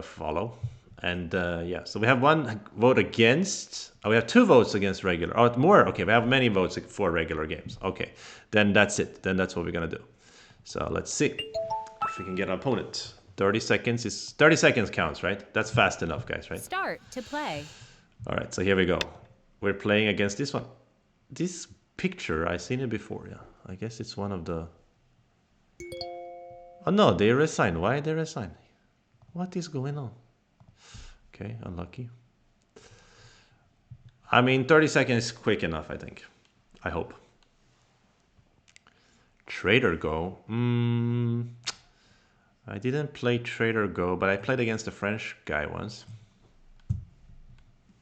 follow. And yeah, so we have one vote against. Oh, we have 2 votes against regular. Oh, more. Okay, we have many votes for regular games. Okay, then that's it. Then that's what we're gonna do. So let's see if we can get an opponent. 30 seconds counts, right? That's fast enough, guys, right? Start to play. All right, so here we go. We're playing against this one. This picture, I've seen it before, yeah. I guess it's one of the... Oh no, they resign. Why they resign? What is going on? Okay, unlucky. I mean, 30 seconds is quick enough, I think. I hope. Trader Go. I didn't play Trader Go, but I played against a French guy once.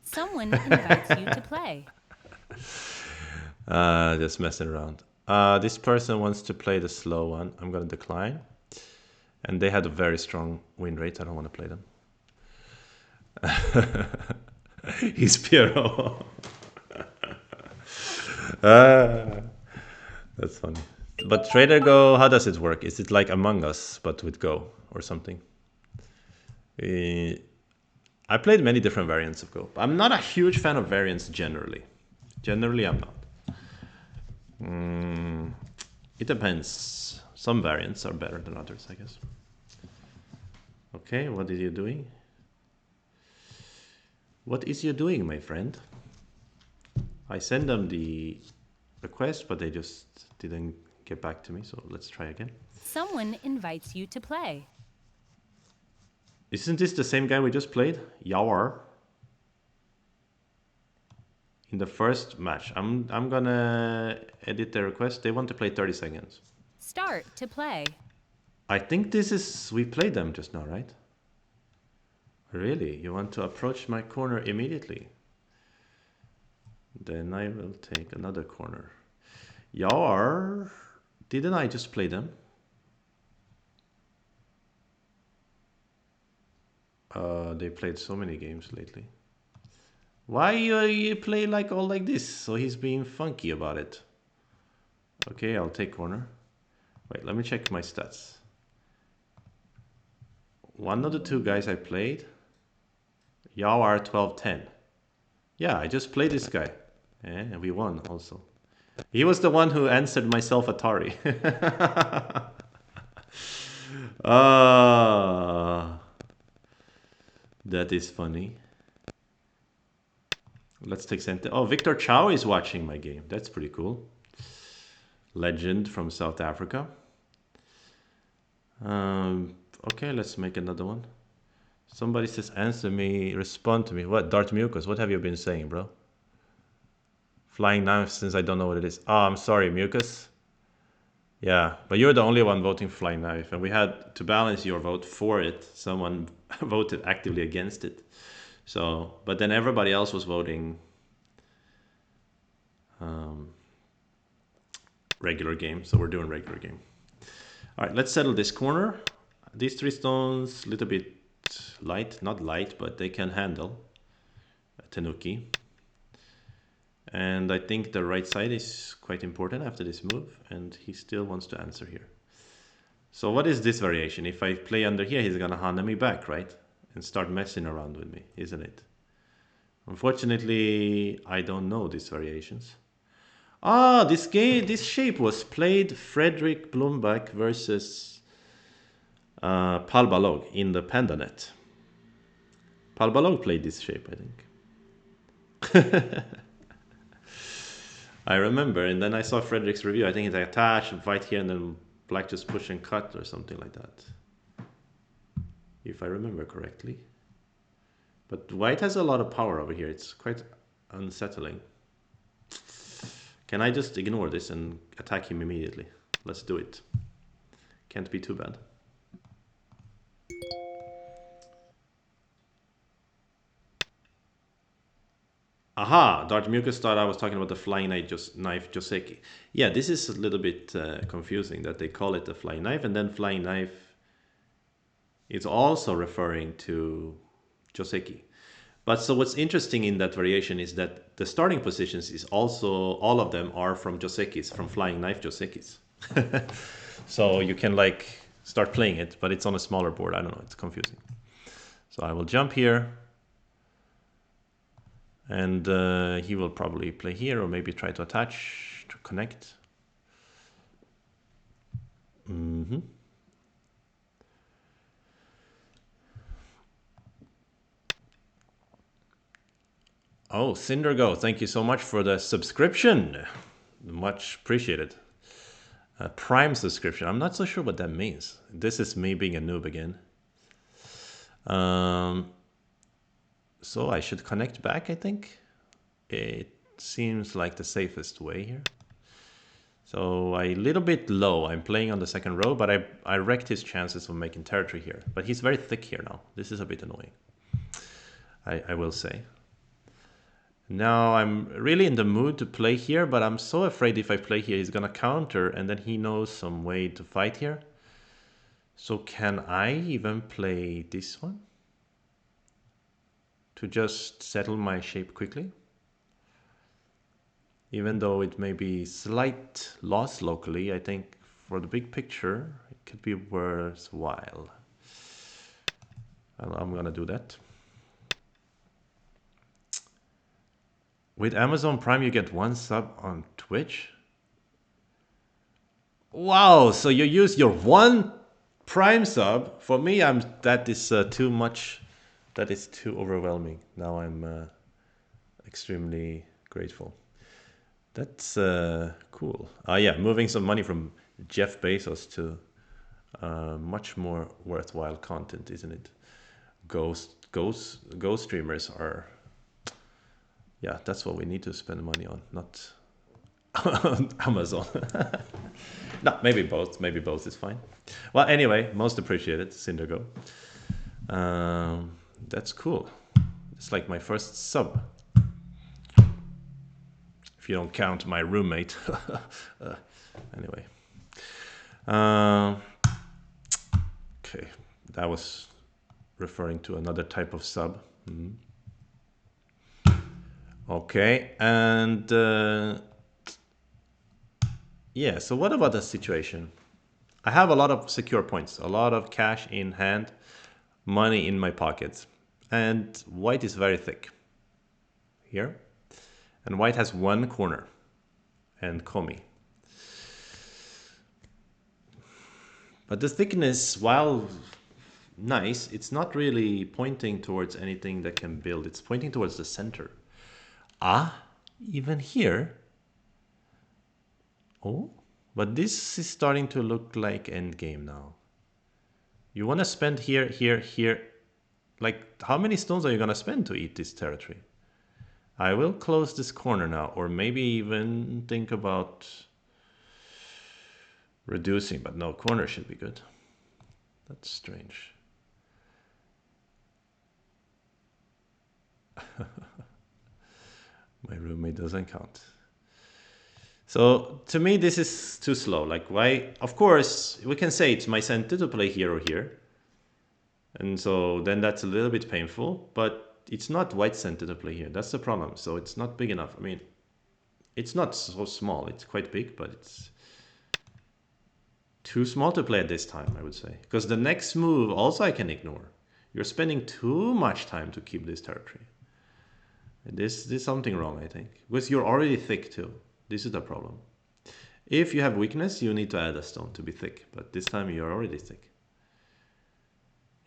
Someone invites you to play. Just messing around. This person wants to play the slow one. I'm going to decline. And they had a very strong win rate. I don't want to play them. He's Piero. That's funny. But Trader Go, how does it work? Is it like Among Us, but with Go or something? I played many different variants of Go. I'm not a huge fan of variants generally. Generally, I'm not. It depends. Some variants are better than others, I guess. Okay, what is you doing? What is you doing, my friend? I sent them the request, but they just didn't get back to me, so let's try again. Someone invites you to play. Isn't this the same guy we just played? Yawar. In the first match. I'm gonna edit the request. They want to play 30 seconds. Start to play. I think this is... We played them just now, right? Really? You want to approach my corner immediately? Then I will take another corner. Yawar. Didn't I just play them? They played so many games lately. Why you play like all like this? So he's being funky about it. Okay, I'll take corner. Wait, let me check my stats. One of the 2 guys I played, Yawar 12-10. Yeah, I just played this guy. And we won also. He was the one who answered myself Atari. That is funny. Let's take center. Oh, Victor Chow is watching my game. That's pretty cool. Legend from South Africa. Okay, let's make another one. Somebody says, answer me, respond to me. What? Dart Mucus, what have you been saying, bro? Flying knife, since I don't know what it is. Oh, I'm sorry, Mucus. Yeah, but you're the only one voting for Flying Knife, and we had to balance your vote for it. Someone voted actively against it. So, but then everybody else was voting um, regular game, so we're doing regular game. All right, let's settle this corner. These 3 stones, a little bit light, not light, but they can handle a Tanuki. And I think the right side is quite important after this move, and he still wants to answer here. So what is this variation? If I play under here, he's gonna Hana me back, right? And start messing around with me, isn't it? Unfortunately, I don't know these variations. Ah, this shape was played Frederick Blombach versus Pal Balog in the Pandanet. Pal Balog played this shape, I think. I remember, and then I saw Frederick's review. I think it's like attach, fight here, and then black just push and cut or something like that. If I remember correctly. But white has a lot of power over here. It's quite unsettling. Can I just ignore this and attack him immediately? Let's do it. Can't be too bad. Aha! Darth Mucus thought I was talking about the flying knife Joseki. Yeah, this is a little bit confusing that they call it the flying knife, and then flying knife is also referring to Joseki. But so what's interesting in that variation is that the starting positions is also, all of them are from Josekis, from flying knife Josekis. So you can like start playing it, but it's on a smaller board. I don't know, it's confusing. So I will jump here. And he will probably play here or maybe try to attach to connect. Oh, Cindergo, thank you so much for the subscription. Much appreciated. A Prime subscription. I'm not so sure what that means. This is me being a noob again. So I should connect back, I think. It seems like the safest way here. So a little bit low. I'm playing on the second row, but I wrecked his chances of making territory here. But he's very thick here now. This is a bit annoying, I will say. Now I'm really in the mood to play here, but I'm so afraid if I play here, he's gonna counter, and then he knows some way to fight here. So can I even play this one? To just settle my shape quickly? Even though it may be slight loss locally, I think for the big picture, it could be worthwhile. I'm gonna do that. With Amazon Prime, you get 1 sub on Twitch. Wow, so you use your 1 Prime sub. For me, that is too much. That is too overwhelming. Now I'm extremely grateful. That's cool. Yeah, moving some money from Jeff Bezos to much more worthwhile content, isn't it? Ghost streamers are, yeah, that's what we need to spend money on, not on Amazon. No, maybe both. Maybe both is fine. Well, anyway, most appreciated, Cindergo. That's cool. It's like my first sub. If you don't count my roommate. Anyway. Okay, that was referring to another type of sub. Okay, and yeah, so what about the situation? I have a lot of secure points, a lot of cash in hand, money in my pockets, and white is very thick here, and white has 1 corner and Komi. But the thickness, while nice, it's not really pointing towards anything that can build. It's pointing towards the center. Ah, even here. Oh, but this is starting to look like endgame now. You want to spend here, here, here. Like, how many stones are you going to spend to eat this territory? I will close this corner now, or maybe even think about reducing, but no, corner should be good. That's strange. My roommate doesn't count. So to me, this is too slow. Like, why? Of course, we can say it's my center to play here or here. And so then that's a little bit painful, but it's not white center to play here. That's the problem. So it's not big enough. I mean, it's not so small. It's quite big, but it's too small to play at this time, I would say. Because the next move also I can ignore. You're spending too much time to keep this territory. There's something wrong, I think. Because you're already thick too. This is the problem. If you have weakness, you need to add a stone to be thick. But this time you're already thick.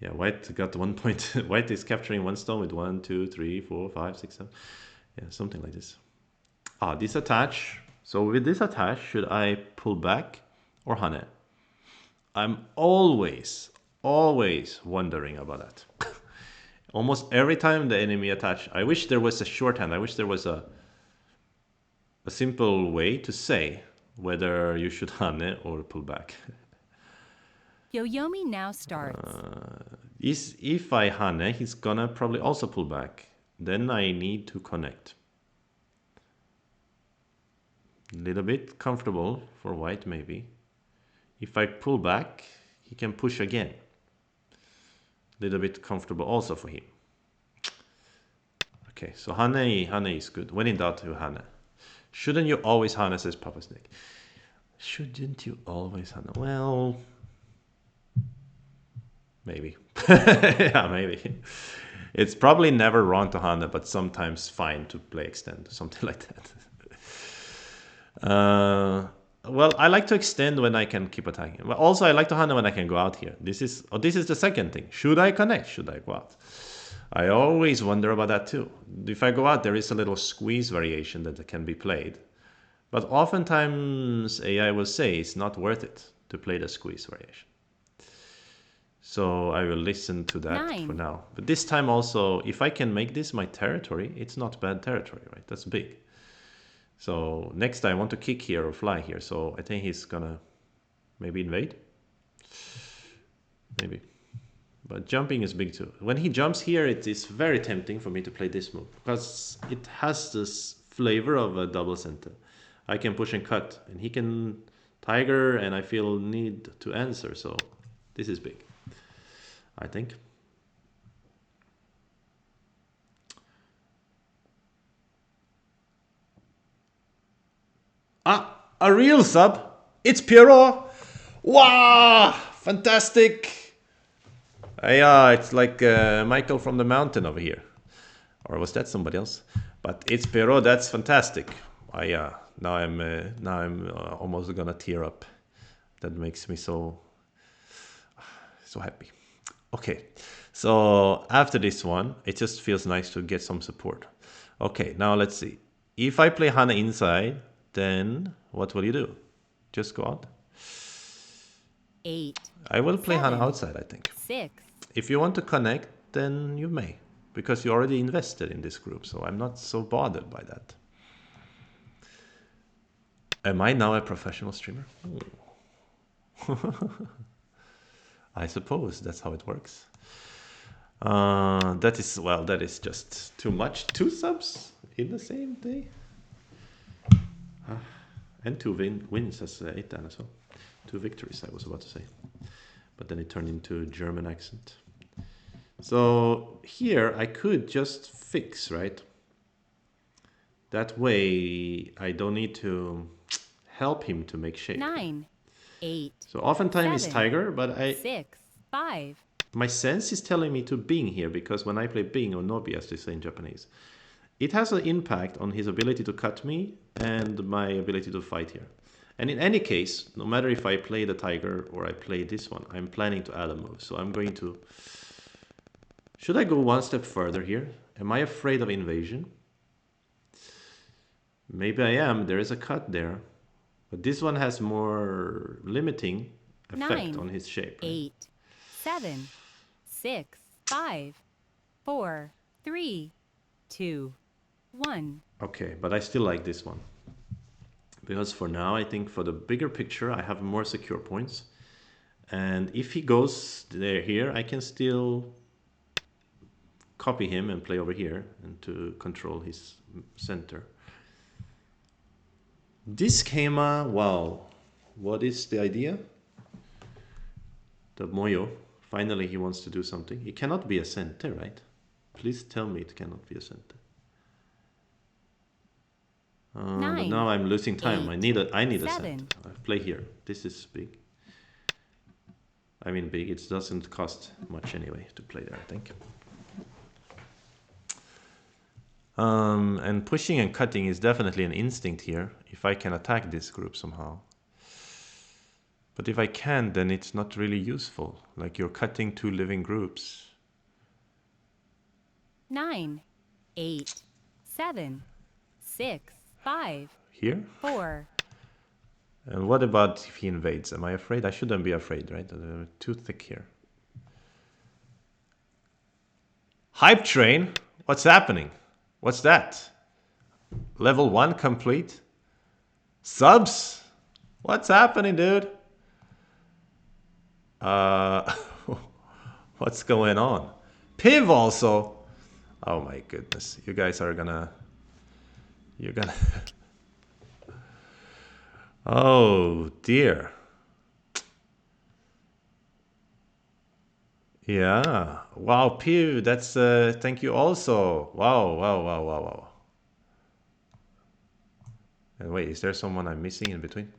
Yeah, white got 1 point. White is capturing one stone with 1, 2, 3, 4, 5, 6, 7. Yeah, something like this. Ah, this attach. So with this attach, should I pull back or hane? I'm always wondering about that. Almost every time the enemy attach, I wish there was a shorthand. I wish there was a simple way to say whether you should hane or pull back. Yoyomi now starts. If I hane, he's gonna probably also pull back. Then I need to connect. A little bit comfortable for white, maybe. If I pull back, he can push again. A little bit comfortable also for him. Okay, so hane is good. When in doubt, you hane. Shouldn't you always hane, says Papa Snake. Shouldn't you always hane? Well, maybe. Yeah, maybe. It's probably never wrong to hane, but sometimes fine to play extend, something like that. Well, I like to extend when I can keep attacking. But also, I like to hane when I can go out here. This is the second thing. Should I connect? Should I go out? I always wonder about that too. If I go out, there is a little squeeze variation that can be played. But oftentimes, AI will say it's not worth it to play the squeeze variation. So I will listen to that 9. for now. But this time also, if I can make this my territory, it's not bad territory, right? That's big. So next I want to kick here or fly here. So I think he's gonna maybe invade. Maybe. But jumping is big too. When he jumps here, it is very tempting for me to play this move. Because it has this flavor of a double center. I can push and cut. And he can tiger and I feel need to answer. So this is big, I think. Ah, a real sub. It's Pierrot. Wow, fantastic. Yeah, it's like Michael from the mountain over here. Or was that somebody else? But it's Pierrot. That's fantastic. Yeah, now I'm almost gonna tear up. That makes me so happy. Okay, so after this one, it just feels nice to get some support. Okay, now let's see. If I play Hana inside, then what will you do? Just go out? 8. I will play Hana 7, outside, I think. 6. If you want to connect, then you may, because you already invested in this group, so I'm not so bothered by that. Am I now a professional streamer? I suppose that's how it works. That is just too much. 2 subs in the same day. And 2 wins as 8 then as well. 2 victories, I was about to say. But then it turned into a German accent. So here I could just fix, right? That way I don't need to help him to make shape. 9. 8. So oftentimes it's 7, tiger, but 6. 5. my sense is telling me to Bing here, because when I play Bing or Nobi, as they say in Japanese, it has an impact on his ability to cut me and my ability to fight here. And in any case, no matter if I play the tiger or I play this one, I'm planning to add a move. So I'm going to... Should I go one step further here? Am I afraid of invasion? Maybe I am. There is a cut there. But this one has more limiting effect 9, on his shape. 8. 7. 6. 5. 4. 3. 2. 1. Okay, but I still like this one. Because for now, I think for the bigger picture, I have more secure points. And if he goes there here, I can still copy him and play over here and to control his center. This schema, wow. What is the idea? The Moyo, finally he wants to do something. It cannot be a center, right? Please tell me it cannot be a center. But now I'm losing time. I need a center. I play here. This is big. I mean big. It doesn't cost much anyway to play there, I think. And pushing and cutting is definitely an instinct here. If I can attack this group somehow. But if I can't, then it's not really useful. Like you're cutting two living groups. 9, 8, 7, 6, 5. Here? 4. And what about if he invades? Am I afraid? I shouldn't be afraid, right? They're too thick here. Hype train? What's happening? What's that? Level 1 complete? Subs? What's happening, dude? What's going on? Piv also. Oh my goodness. You guys are gonna... You're gonna... Oh dear. Yeah. Wow, Piv, that's... thank you also. Wow. And wait, is there someone I'm missing in between?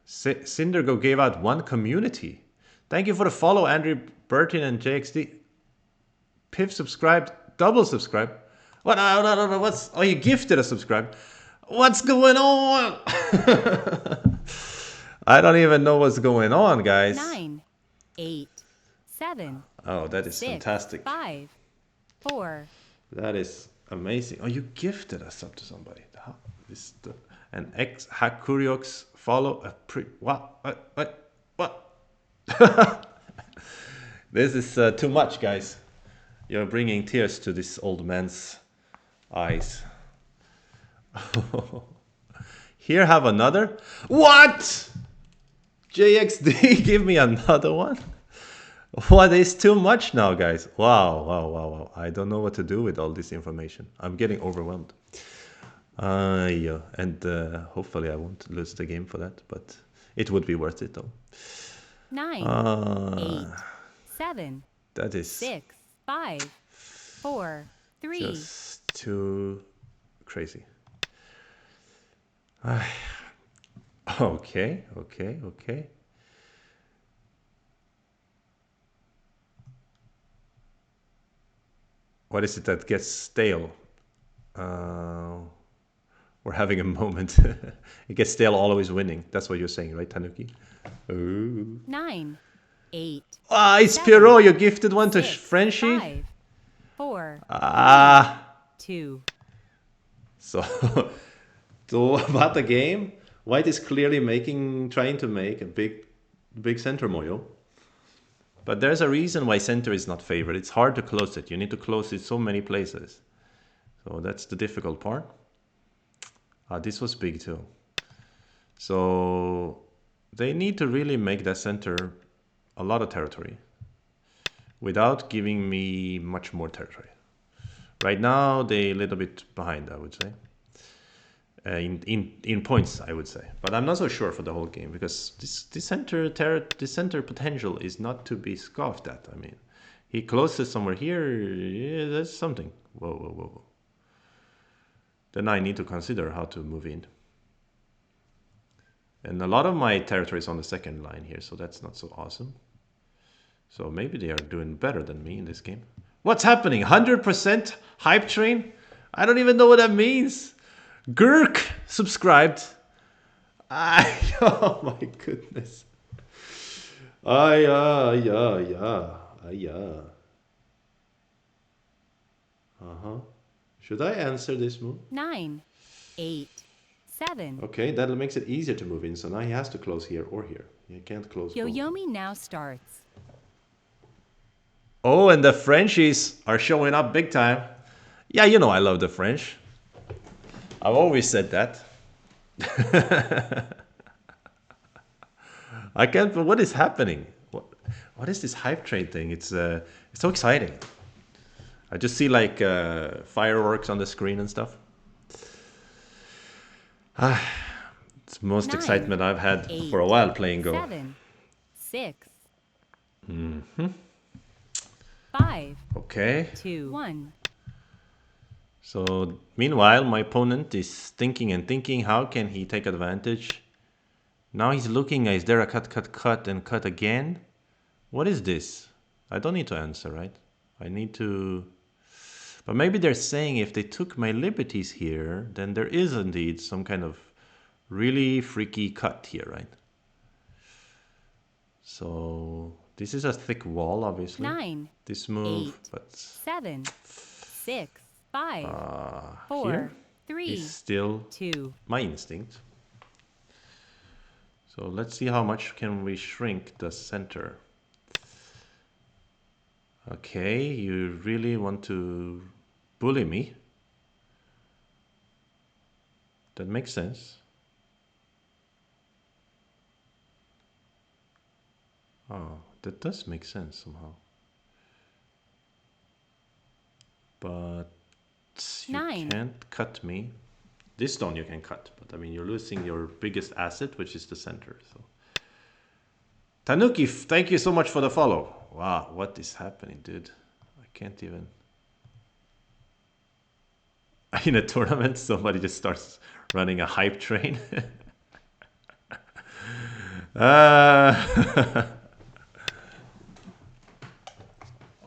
Cindergo gave out 1 community. Thank you for the follow, Andrew Burton and JXD. Piv subscribed, double subscribe. What? No, what's... Oh, you gifted a subscribe. What's going on? I don't even know what's going on, guys. 9, 8, 7. Oh, that is 6, fantastic. 5, 4. That is amazing. Oh, you gifted a sub to somebody. And X Hakuriox follow a what? This is too much, guys. You're bringing tears to this old man's eyes. Here, have another. What? JXD, give me another one. What is too much now, guys? Wow. I don't know what to do with all this information. I'm getting overwhelmed. Yeah, and hopefully I won't lose the game for that, but it would be worth it though. 9, 8, 7. That is 6, 5, 4, 3. Just too crazy. Okay. What is it that gets stale? We're having a moment. It gets stale always winning. That's what you're saying, right, Tanuki? Ooh. 9, 8. It's Pierrot. You gifted one to 6, Frenchie. 5, 4. 2. So about the game, White is clearly trying to make a big center Moyo. But there's a reason why center is not favored. It's hard to close it. You need to close it so many places. So that's the difficult part. This was big too. So they need to really make that center a lot of territory without giving me much more territory. Right now, they're a little bit behind, I would say. In points, I would say. But I'm not so sure for the whole game because this center potential is not to be scoffed at. I mean, he closes somewhere here. Yeah, that's something. Whoa. Then I need to consider how to move in. And a lot of my territory is on the second line here, so that's not so awesome. So maybe they are doing better than me in this game. What's happening? 100% hype train? I don't even know what that means. Gurk subscribed. Oh my goodness. Yeah. Should I answer this move? 9, 8, 7. Okay, that makes it easier to move in. So now he has to close here or here. He can't close both. Yoyomi now starts. Oh, and the Frenchies are showing up big time. Yeah, you know I love the French. I've always said that. I can't. What is happening? What, what is this hype train thing? It's so exciting. I just see like fireworks on the screen and stuff. It's the most 9, excitement I've had 8, for a while playing Go. 7, 6, 5, Okay. 2, 1. So meanwhile, my opponent is thinking and thinking, how can he take advantage? Now he's looking, is there a cut, cut, cut, and cut again? What is this? I don't need to answer, right? I need to... But maybe they're saying if they took my liberties here, then there is indeed some kind of really freaky cut here, right? So this is a thick wall, obviously. 9, This move, 8, but 7, 6, 5, here 4, is 3, still 2. my instinct. So let's see how much can we shrink the center. Okay, you really want to bully me. That makes sense. Oh, that does make sense somehow. But you 9, can't cut me. This stone you can cut, but I mean you're losing your biggest asset, which is the center. So Tanuki, thank you so much for the follow. Wow, what is happening, dude? I can't even. In a tournament, somebody just starts running a hype train.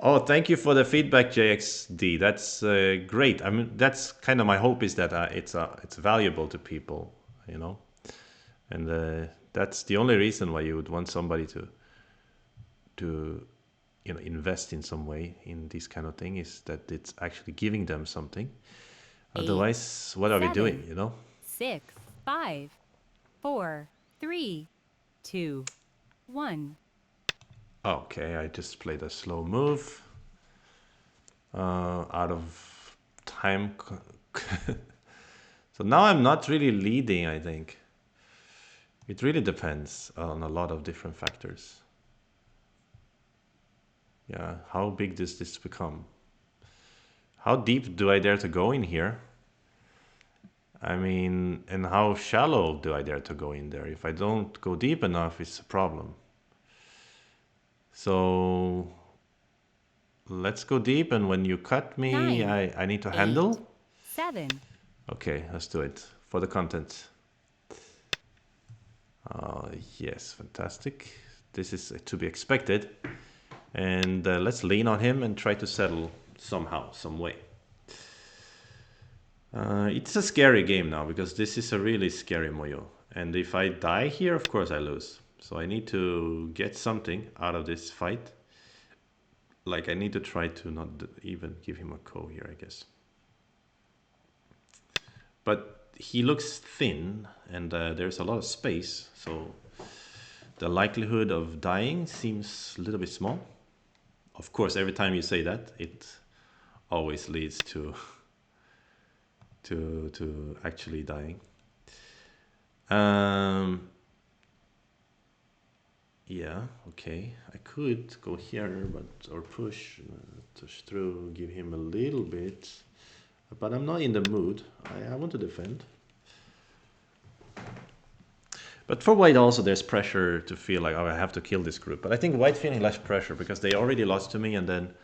Oh, thank you for the feedback, JXD. That's great. I mean, that's kind of my hope is that it's valuable to people, you know, and that's the only reason why you would want somebody to invest in some way in this kind of thing is that it's actually giving them something. 8, Otherwise, what are we doing? 6, 5, 4, 3, 2, 1. Okay, I just played a slow move out of time. So now I'm not really leading, I think. It really depends on a lot of different factors. Yeah, how big does this become? How deep do I dare to go in here? I mean, and how shallow do I dare to go in there? If I don't go deep enough, it's a problem. So let's go deep, and when you cut me, 9, I need to 8, handle. 7. Okay, let's do it for the content. Yes, fantastic. This is to be expected. And let's lean on him and try to settle somehow, some way. It's a scary game now because this is a really scary Moyo. And if I die here, of course I lose. So I need to get something out of this fight. Like I need to try to not even give him a ko here, I guess. But he looks thin and there's a lot of space. So the likelihood of dying seems a little bit small. Of course, every time you say that, it always leads to actually dying. Yeah, okay. I could go here, or push through, give him a little bit, but I'm not in the mood. I want to defend. But for White also, there's pressure to feel like, oh, I have to kill this group. But I think White feeling less pressure because they already lost to me, and then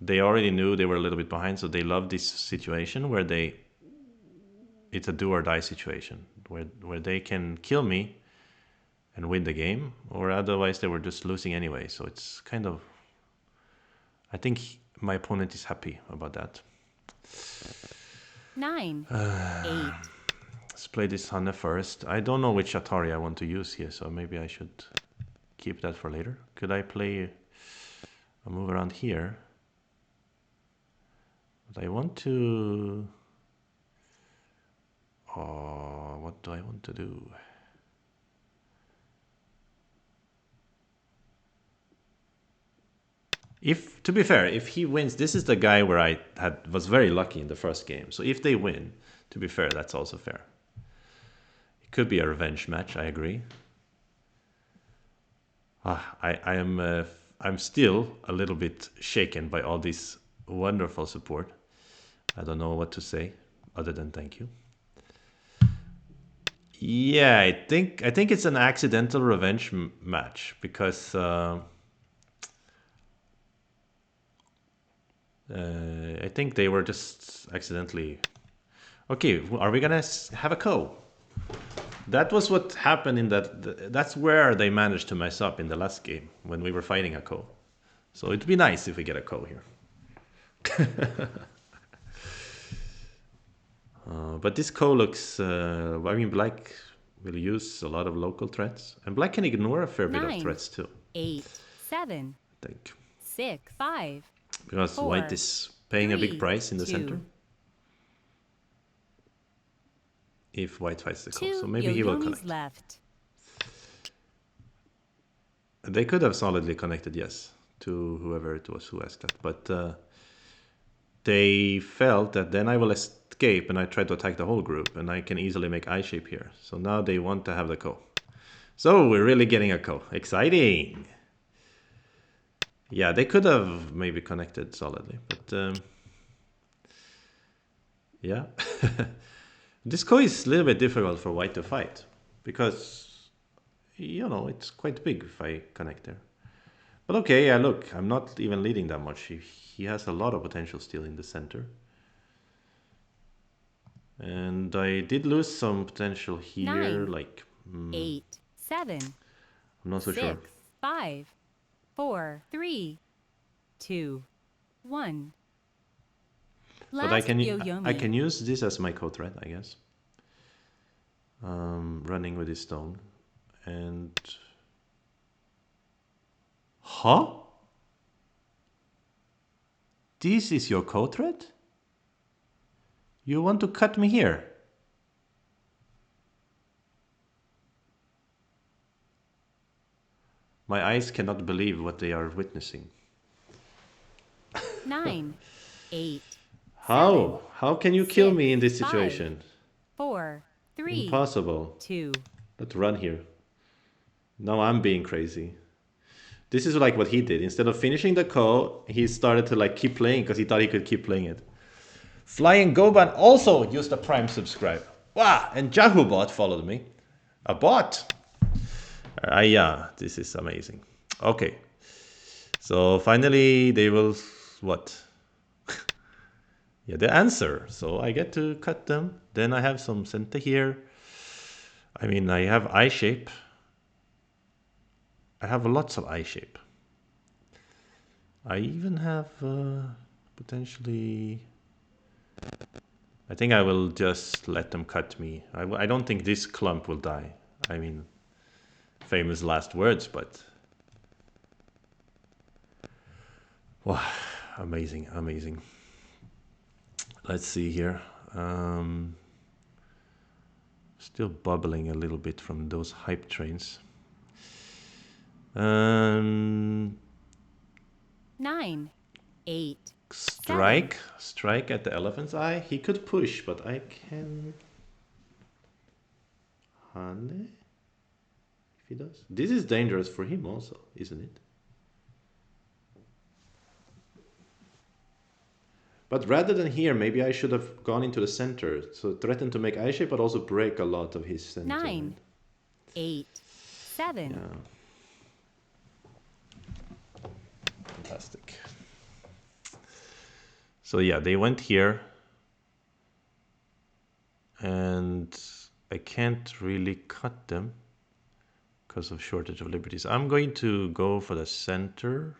they already knew they were a little bit behind, so they love this situation where it's a do or die situation where they can kill me and win the game, or otherwise they were just losing anyway. So it's kind of, I think my opponent is happy about that. 9, 8. Let's play this Hanne first. I don't know which Atari I want to use here, so maybe I should keep that for later. Could I play a move around here? But I want to... Oh, what do I want to do? If, to be fair, if he wins, this is the guy where I was very lucky in the first game. So if they win, to be fair, that's also fair. It could be a revenge match, I agree. I'm still a little bit shaken by all this wonderful support. I don't know what to say other than thank you. Yeah, I think it's an accidental revenge match because I think they were just accidentally. Okay, are we gonna have a co? That was what happened in that. That's where they managed to mess up in the last game when we were fighting a co. So it'd be nice if we get a co here. But this co looks. I mean, black will use a lot of local threats, and black can ignore a fair bit of 9, threats too. 8, 7, I think 6, 5, because white 4, is paying a big 3, price in the center 2. if white fights the co. So 2 maybe he will yo-yomis connect. left. They could have solidly connected, yes, to whoever it was who asked that, but they felt that then I will escape and I try to attack the whole group and I can easily make I shape here. So now they want to have the co. So we're really getting a co. Exciting! Yeah, they could have maybe connected solidly, but yeah. This co is a little bit difficult for white to fight because, it's quite big if I connect there. But okay, yeah, look, I'm not even leading that much. He has a lot of potential still in the center. And I did lose some potential here, 9, like, 8, 7, I'm not so sure. 6, 5, 4, 3, 2, 1. But Last I yo-yomi. can use this as my co-threat, I guess. Running with this stone. And... Huh? This is your co-threat? You want to cut me here? My eyes cannot believe what they are witnessing. 9, 8, 7, How? How can you kill 6, me in this 5, situation? 4, 3, Impossible. 2. Let's run here. Now I'm being crazy. This is like what he did. Instead of finishing the co, he started to like keep playing because he thought he could keep playing it. Flying Goban also used a Prime subscribe. Wow! And JahooBot followed me. A bot! Yeah, this is amazing. Okay. So finally they will... What? Yeah, the answer. So I get to cut them. Then I have some center here. I mean, I have I shape. I have lots of I shape. I even have potentially... I think I will just let them cut me. I don't think this clump will die. I mean, famous last words, but... Wow, amazing, amazing. Let's see here. Still bubbling a little bit from those hype trains. 9, 8, Strike. Strike at the elephant's eye. He could push, but I can... Hane? If he does. This is dangerous for him also, isn't it? But rather than here, maybe I should have gone into the center. So threaten to make eye shape, but also break a lot of his center. 9, 8, 7. Yeah. Fantastic. So yeah, they went here. And I can't really cut them because of shortage of liberties. I'm going to go for the center.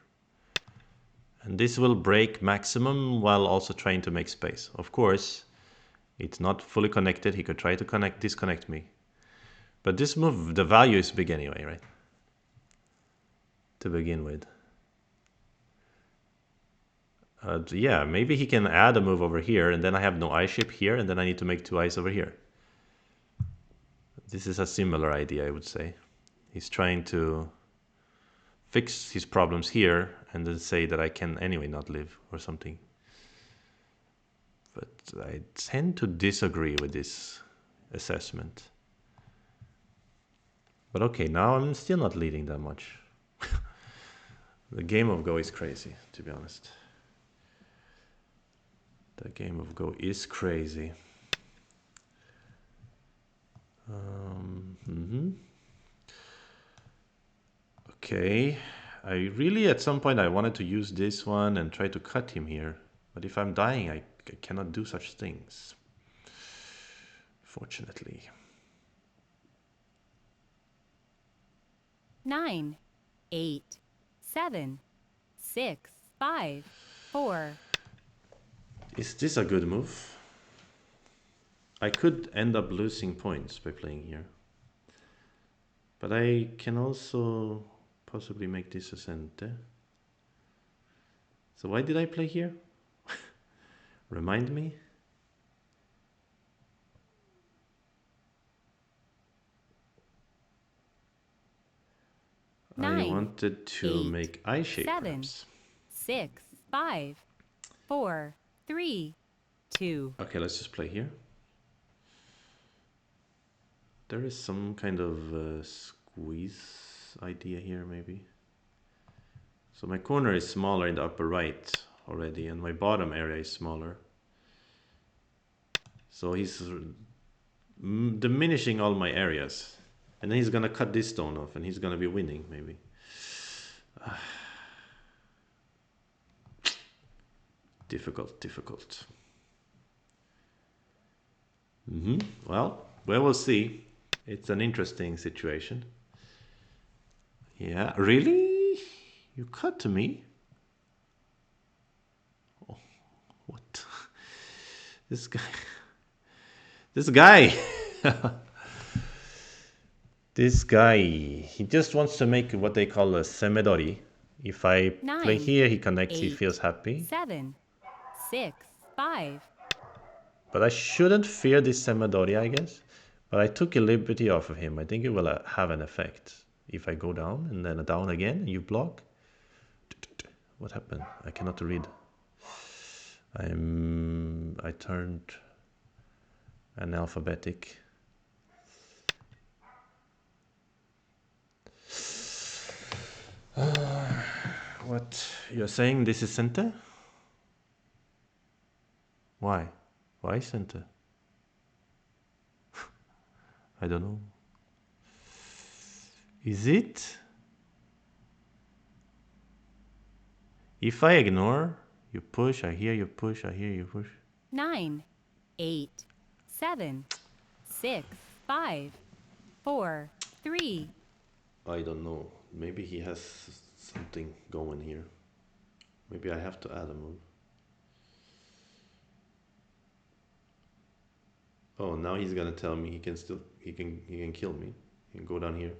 And this will break maximum while also trying to make space. Of course, it's not fully connected. He could try to disconnect me. But this move, the value is big anyway, right? To begin with. Yeah, maybe he can add a move over here, and then I have no eye shape here, and then I need to make two eyes over here. This is a similar idea, I would say. He's trying to fix his problems here, and then say that I can anyway not live, or something. But I tend to disagree with this assessment. But okay, now I'm still not leading that much. The game of Go is crazy, to be honest. The game of Go is crazy. Okay. I really, at some point, I wanted to use this one and try to cut him here. But if I'm dying, I cannot do such things. Fortunately. 9, 8, 7, 6, 5, 4. Is this a good move? I could end up losing points by playing here. But I can also possibly make this a center. So why did I play here? Remind me? I 9, wanted to 8, make eye shape 7, perhaps. 6, 5, 4, 3, 2. Okay, let's just play here. There is some kind of squeeze idea here maybe. So my corner is smaller in the upper right already and my bottom area is smaller. So he's diminishing all my areas. And then he's gonna cut this stone off and he's gonna be winning maybe. Difficult. Well, we will see. It's an interesting situation. Yeah, really? You cut to me? Oh, what? This guy. This guy. This guy. He just wants to make what they call a semedori. If I play 9, here, he connects, he 8, feels happy. 7, 6, 5. But I shouldn't fear this semedori, I guess. But I took a liberty off of him. I think it will have an effect. If I go down and then down again, and you block. What happened? I cannot read. I turned analphabetic. What? You're saying this is center? Why? Why center? I don't know. Is it? If I ignore, you push, I hear you push, I hear you push. 9, 8, 7, 6, 5, 4, 3. I don't know. Maybe he has something going here. Maybe I have to add a move. Oh, now he's gonna tell me he can kill me. He can go down here.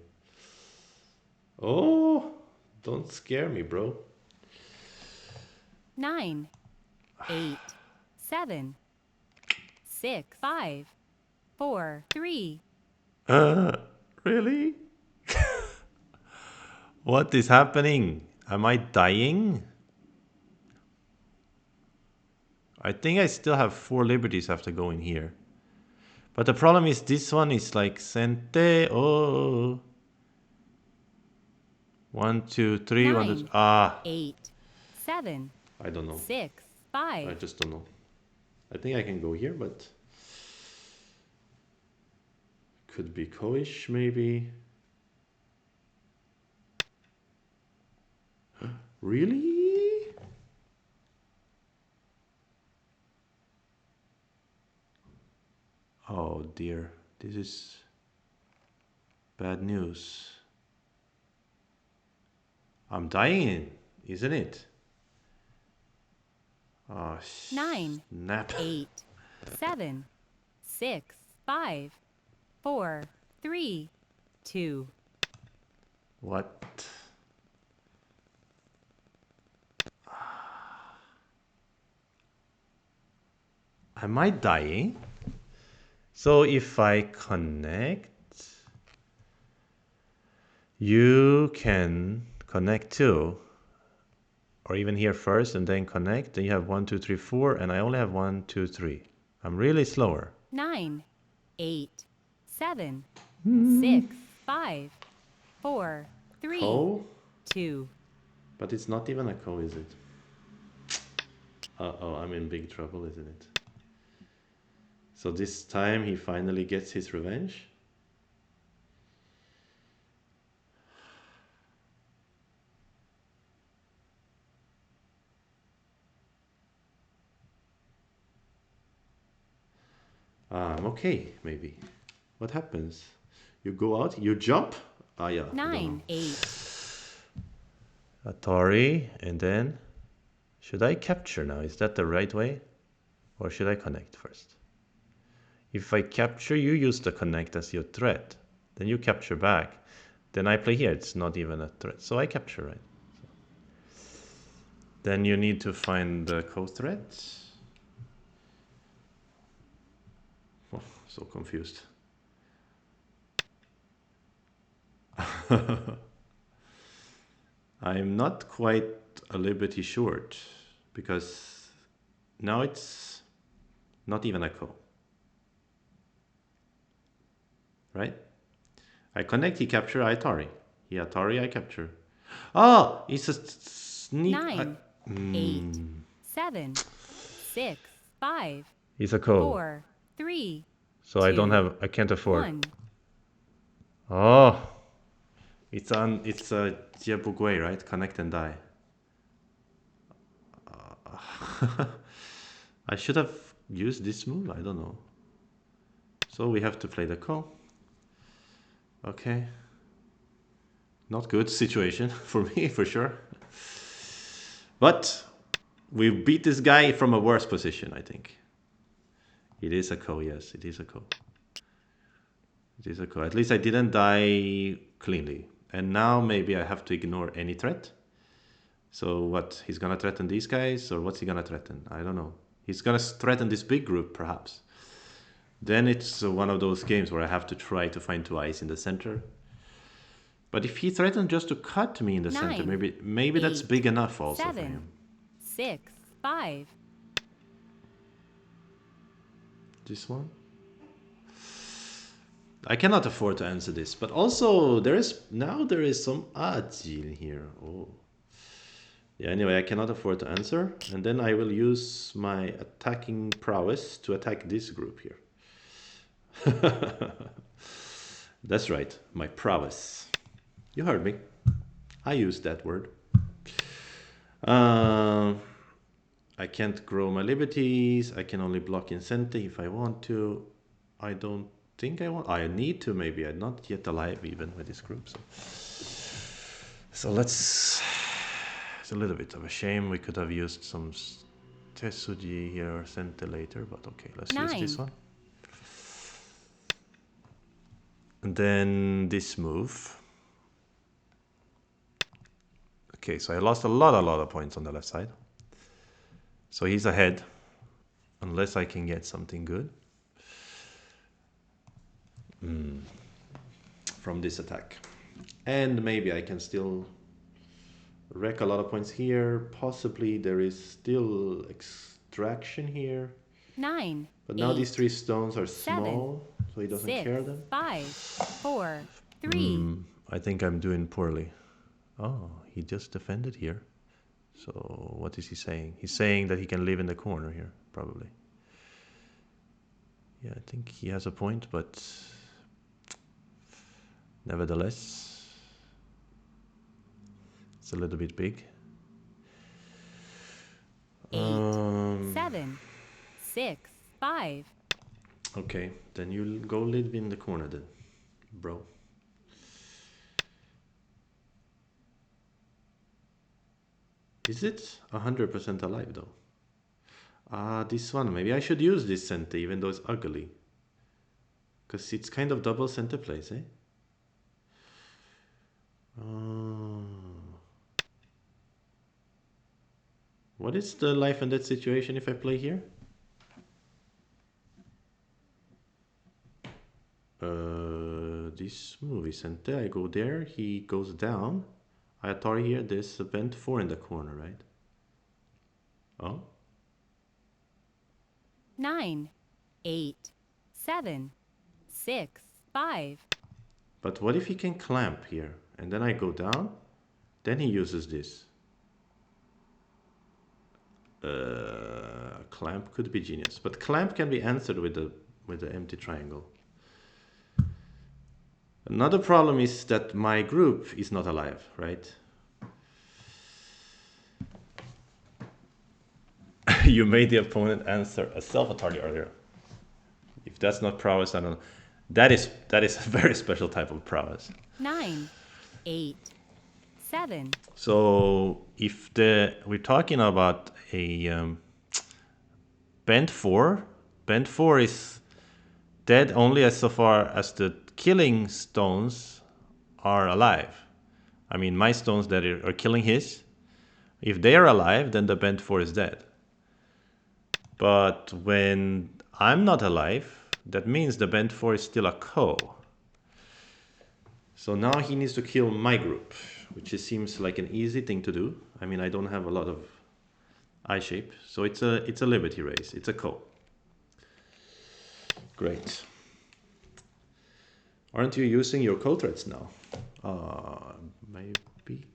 Oh, don't scare me, bro. 9, 8, 7, 6, 5, 4, 3. Really? What is happening? Am I dying? I think I still have 4 liberties after going here. But the problem is this one is like Sente. Oh. 1, 2, 3. 9, 8, 7, I don't know. 6, I 5. just don't know. I think I can go here, but could be Koish maybe. Really? Oh dear, this is bad news. I'm dying, isn't it? Oh, 9, snap. 8, 7, 6, 5, 4, 3, 2. What? Am I dying? So if I connect, you can connect too. Or even here first and then connect. Then you have 1, 2, 3, 4, and I only have 1, 2, 3. I'm really slower. 9, 8, 7, 6, 5, 4, 3, Oh, 2. But it's not even a ko, is it? Uh-oh, I'm in big trouble, isn't it? So this time he finally gets his revenge. I'm okay, maybe. What happens? You go out, you jump? Ah, yeah, I don't know. 9, 8. Atari, and then should I capture now? Is that the right way? Or should I connect first? If I capture, you use the connect as your threat. Then you capture back. Then I play here. It's not even a threat. So I capture, right? Then you need to find the co-threat. Oh, so confused. I'm not quite a liberty short because now it's not even a co, right? I connect, he capture, I Atari. He Atari, I capture. Oh, it's a sneak. 9, 8, 7, 6, 5, He's a co. 4, 3, So I don't 2, have, I can't afford. 1. Oh, it's a Jiabugui, right? Connect and die. I should have used this move, I don't know. So we have to play the ko. Okay. Not good situation for me, for sure. But we beat this guy from a worse position, I think. It is a ko, yes, it is a ko. It is a ko. At least I didn't die cleanly. And now maybe I have to ignore any threat. So what? He's gonna threaten these guys, or what's he gonna threaten? I don't know. He's gonna threaten this big group, perhaps. Then it's one of those games where I have to try to find two eyes in the center. But if he threatened just to cut me in the center, 9, maybe that's 8, big enough also for 7, him. 6, 5. This one? I cannot afford to answer this, but also there is some agile here. Oh. Yeah, anyway, I cannot afford to answer, and then I will use my attacking prowess to attack this group here. That's right, my prowess. You heard me. I used that word. I can't grow my liberties. I can only block incentive if I want to. I don't think I want. I need to, maybe. I'm not yet alive even with this group. So let's. It's a little bit of a shame. We could have used some Tesuji here or Sente later, but okay, let's use this 9, one. And then this move. Okay, so I lost a lot of points on the left side. So he's ahead, unless I can get something good from this attack. And maybe I can still wreck a lot of points here. Possibly there is still extraction here. 9, But now 8, these three stones are 7, small, so he doesn't 6, care then. 5, 4, 3. I think I'm doing poorly. Oh, he just defended here. So what is he saying? He's saying that he can live in the corner here, probably. Yeah, I think he has a point, but nevertheless, it's a little bit big. 8, 7, 6, 5. Okay, then you'll go live in the corner then, bro. Is it 100% alive though? This one. Maybe I should use this center even though it's ugly. Because it's kind of double center place, eh? What is the life and death situation if I play here? This movie center, I go there, he goes down. I Atari here, there's a vent 4 in the corner, right? Oh? 9, 8, 7, 6, 5. But what if he can clamp here? And then I go down? Then he uses this. Clamp could be genius, but clamp can be answered with the empty triangle. Another problem is that my group is not alive, right? You made the opponent answer a self-authority earlier. If that's not prowess, I don't know. That is a very special type of prowess. 9, 8, 7. So if we're talking about a bent 4, bent 4 is dead only as so far as the killing stones are alive. I mean, my stones that are killing his, if they are alive, then the bent 4 is dead. But when I'm not alive, that means the bent 4 is still a co. So now he needs to kill my group, which seems like an easy thing to do. I mean, I don't have a lot of eye shape, so it's a liberty race. It's a co. Great. Aren't you using your co-threats now? Maybe.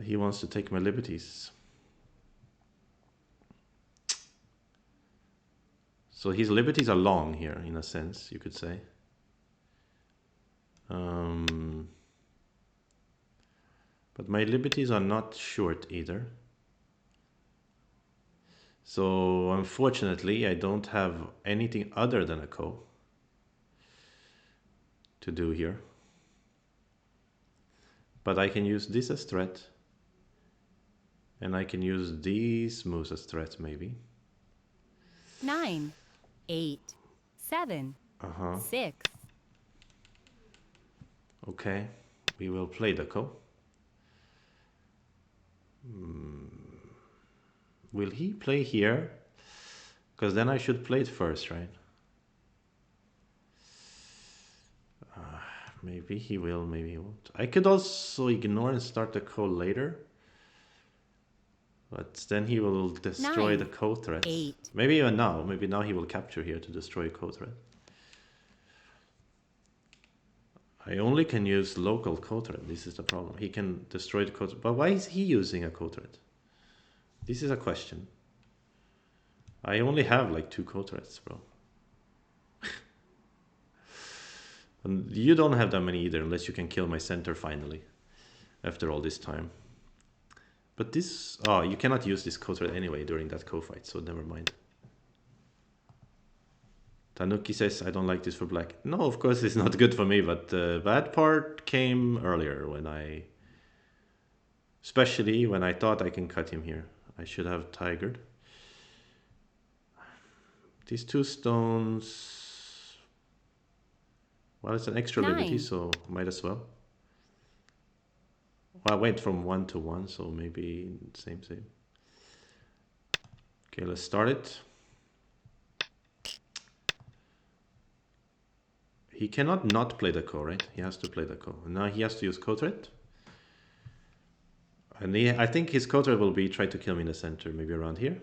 He wants to take my liberties. So his liberties are long here, in a sense, you could say. But my liberties are not short either. So unfortunately, I don't have anything other than a co to do here. But I can use this as threat. And I can use these moves as threats, maybe. 9, 8, 7, 6. Okay, we will play the co. Will he play here? Because then I should play it first, right? Maybe he will, maybe he won't. I could also ignore and start the co later. But then he will destroy 9, the co threat. 8. Maybe even now. Maybe now he will capture here to destroy a co threat. I only can use local co threat. This is the problem. He can destroy the co threat. But why is he using a co threat? This is a question. I only have like 2 co threats, bro. And you don't have that many either, unless you can kill my center finally. After all this time. But this... Oh, you cannot use this co threat anyway during that co-fight, so never mind. Tanuki says, I don't like this for black. No, of course it's not good for me, but the bad part came earlier when I... Especially when I thought I can cut him here. I should have tigered. These 2 stones... Well, it's an extra 9. liberty, so might as well. Well, I went from 1 to 1, so maybe same. Okay, let's start it. He cannot not play the co, right? He has to play the co. And now he has to use co threat. And I think his co threat will be try to kill me in the center, maybe around here.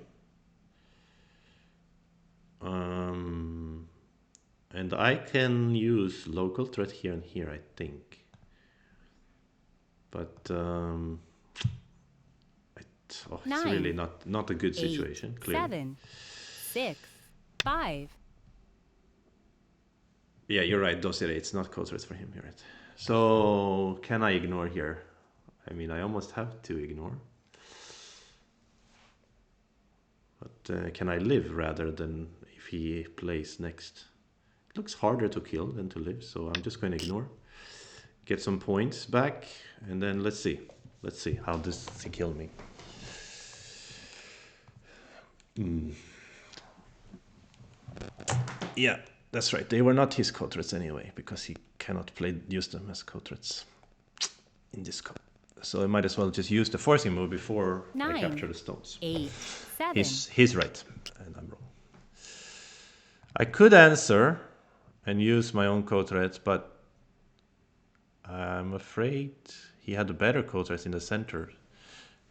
And I can use local threat here and here, I think. But it's 9, really not a good situation. 8, Clearly. 7, 6, 5. Yeah, you're right, Dosire. It's not co threats for him, you're right. So can I ignore here? I mean, I almost have to ignore. But can I live rather than if he plays next? It looks harder to kill than to live, so I'm just going to ignore. Get some points back, and then let's see. Let's see how does he kill me. Yeah, that's right. They were not his co-threats anyway, because he cannot use them as co-threats in this co. So I might as well just use the forcing move before 9, I capture the stones. 8, 7. He's right, and I'm wrong. I could answer and use my own co-threats, but I'm afraid he had a better co-threats in the center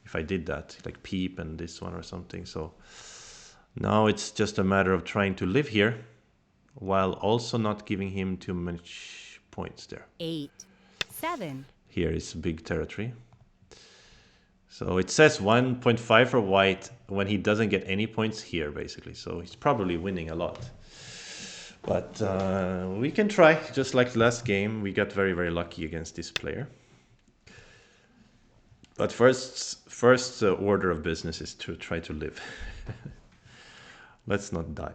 if I did that, like Peep and this one or something. So now it's just a matter of trying to live here while also not giving him too much points there. 8, 7. Here is big territory. So it says 1.5 for white when he doesn't get any points here, basically. So he's probably winning a lot. But we can try. Just like the last game, we got very, very lucky against this player. But first order of business is to try to live. Let's not die.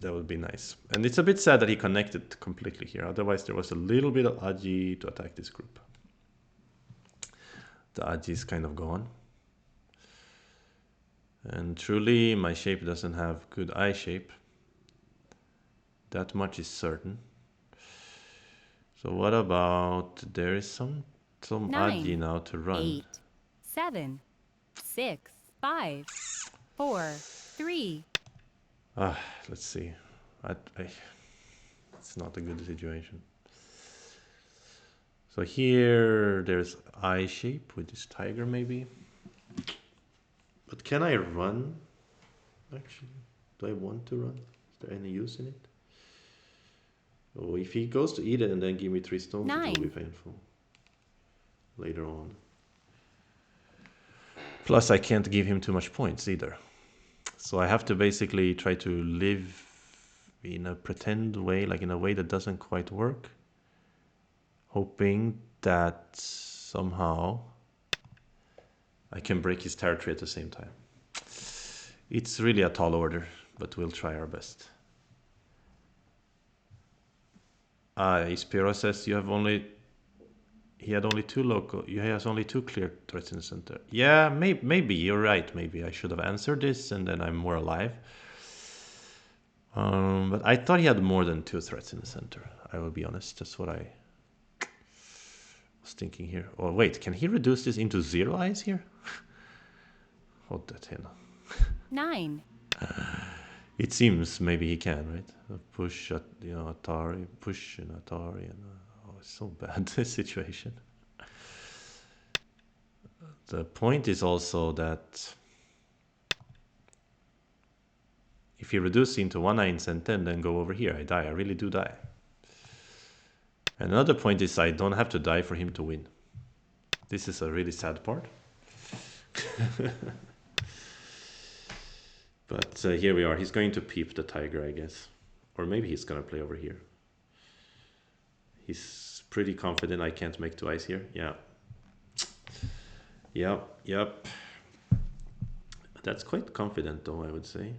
That would be nice. And it's a bit sad that he connected completely here. Otherwise, there was a little bit of Aji to attack this group. The Aji is kind of gone. And truly, my shape doesn't have good eye shape. That much is certain. So what about, there is some Aji now to run. 8, 7, 6, 5, 4, 3. Let's see. It's not a good situation. So here there's eye shape with this tiger maybe. But can I run? Actually, do I want to run? Is there any use in it? Oh, if he goes to eat it and then give me 3 stones, it will be painful later on. Plus, I can't give him too much points either. So I have to basically try to live in a pretend way, like in a way that doesn't quite work. Hoping that somehow I can break his territory at the same time. It's really a tall order, but we'll try our best. Ispiro says you have only... He had only 2 local... He has only 2 clear threats in the center. Yeah, maybe you're right. Maybe I should have answered this and then I'm more alive. But I thought he had more than 2 threats in the center. I will be honest. That's what I was thinking here. Oh, wait. Can he reduce this into 0 eyes here? Hold that in. 9. It seems maybe he can, right? Push at, Atari, push an Atari, and oh, it's so bad this situation. The point is also that if you reduce into 1 eye in cent 10, then go over here. I die. I really do die. And another point is I don't have to die for him to win. This is a really sad part. But here we are. He's going to peep the tiger, I guess. Or maybe he's going to play over here. He's pretty confident I can't make 2 eyes here. Yeah. Yep. That's quite confident, though, I would say.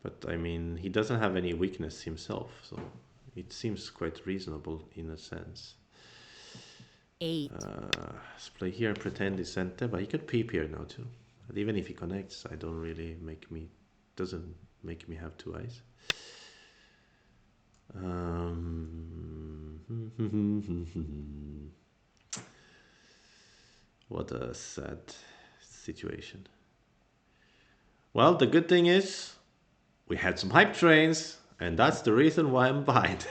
But, I mean, he doesn't have any weakness himself, so it seems quite reasonable in a sense. 8. Let's play here and pretend he's center, but he could peep here now too. But even if he connects, I don't really doesn't make me have 2 eyes. What a sad situation. Well, the good thing is we had some hype trains, and that's the reason why I'm behind.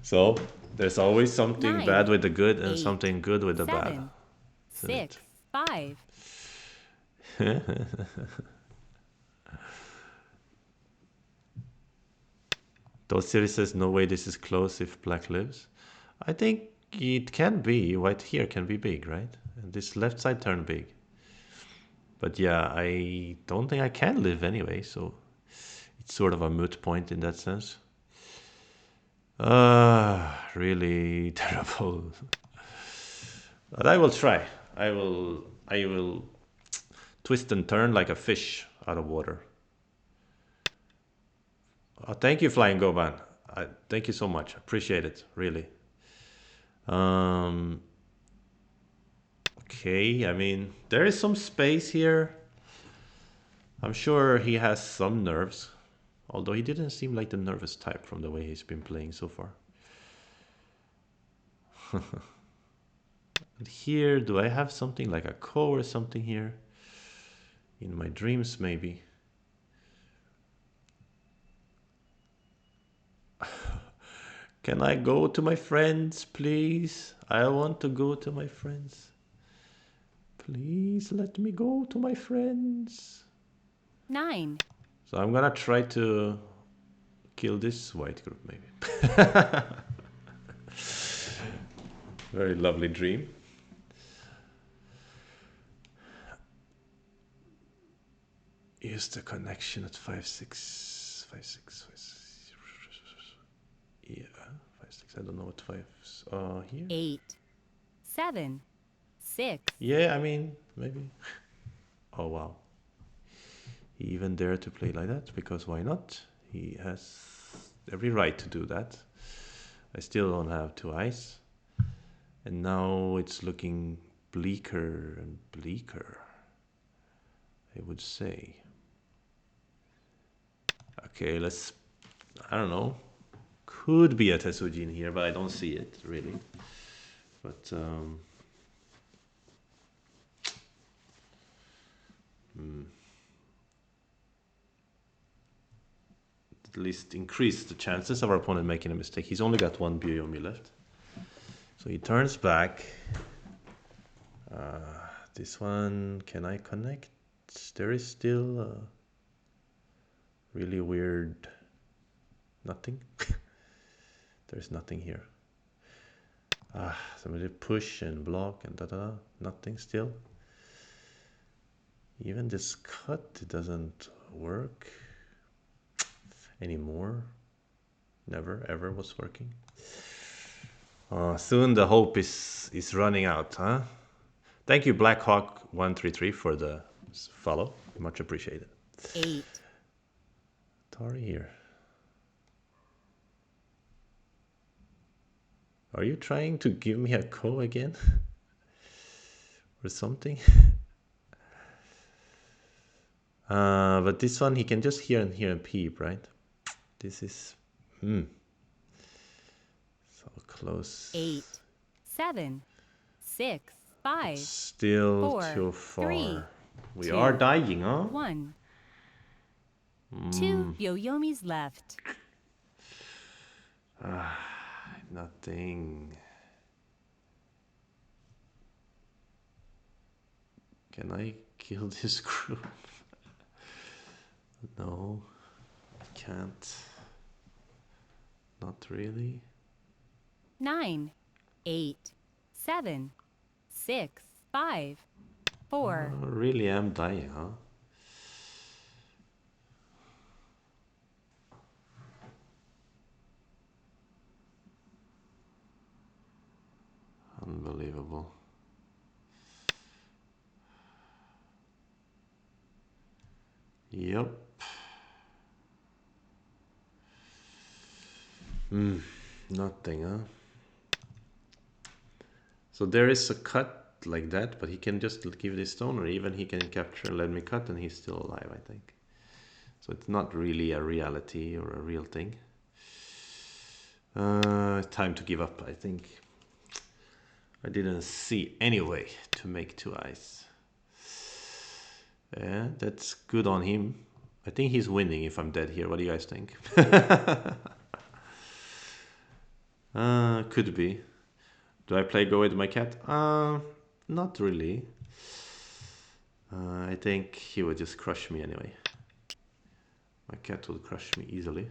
So there's always something 9, bad with the good and 8, something good with the 7, bad. 6, 5. Those series says no way this is close if black lives. I think it can be. White here can be big, right? And this left side turn big. But yeah, I don't think I can live anyway, so it's sort of a moot point in that sense. Really terrible. But I will try. I will twist and turn like a fish out of water. Thank you, Flying Goban. Thank you so much. Appreciate it, really. Okay, I mean, there is some space here. I'm sure he has some nerves. Although he didn't seem like the nervous type from the way he's been playing so far. And here, do I have something like a ko or something here? In my dreams, maybe. Can I go to my friends, please? I want to go to my friends. Please let me go to my friends. 9. So I'm gonna try to kill this white group, maybe. Very lovely dream. Use the connection at 5, 6, 5, 6, 5, 6. Yeah, 5, 6. I don't know what 5 is. Here. 8, 7, 6. Yeah, I mean, maybe. Oh, wow. He even dared to play like that, because why not? He has every right to do that. I still don't have 2 eyes. And now it's looking bleaker and bleaker, I would say. Okay, let's, I don't know. Could be a Tesujin here, but I don't see it, really. But, at least increase the chances of our opponent making a mistake. He's only got 1 Byoyomi left. So he turns back. This one, can I connect? There is still really weird nothing. There's nothing here. Somebody push and block and da-da, nothing still. Even this cut, it doesn't work anymore. Never ever was working. Soon the hope is running out, huh? Thank you, Blackhawk133, for the follow. Much appreciated. 8. Atari here. Are you trying to give me a ko again? Or something? But this one, he can just hear and peep, right? This is... so close. 8, 7, 6, 5. Still 4, too far. 3, We 2, are dying, huh? 1. 2 Byoyomis left. Nothing. Can I kill this group? No, I can't. Not really. 9, 8, 7, 6, 5, 4. I really am dying, huh? Unbelievable. Yep. Nothing, huh? So there is a cut like that, but he can just give this stone, or even he can capture and let me cut and he's still alive, I think. So it's not really a reality or a real thing. Time to give up, I think. I didn't see any way to make 2 eyes. Yeah, that's good on him. I think he's winning if I'm dead here. What do you guys think? Could be. Do I play Go with my cat? Not really. I think he would just crush me anyway. My cat will crush me easily.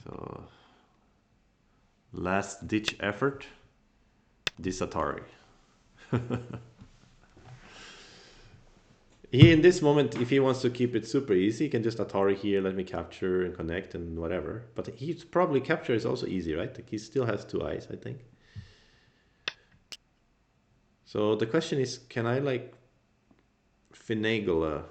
So, last ditch effort. This Atari. He, in this moment, if he wants to keep it super easy, he can just Atari here, let me capture and connect and whatever. But he's probably capture is also easy, right? Like he still has 2 eyes, I think. So the question is, can I like finagle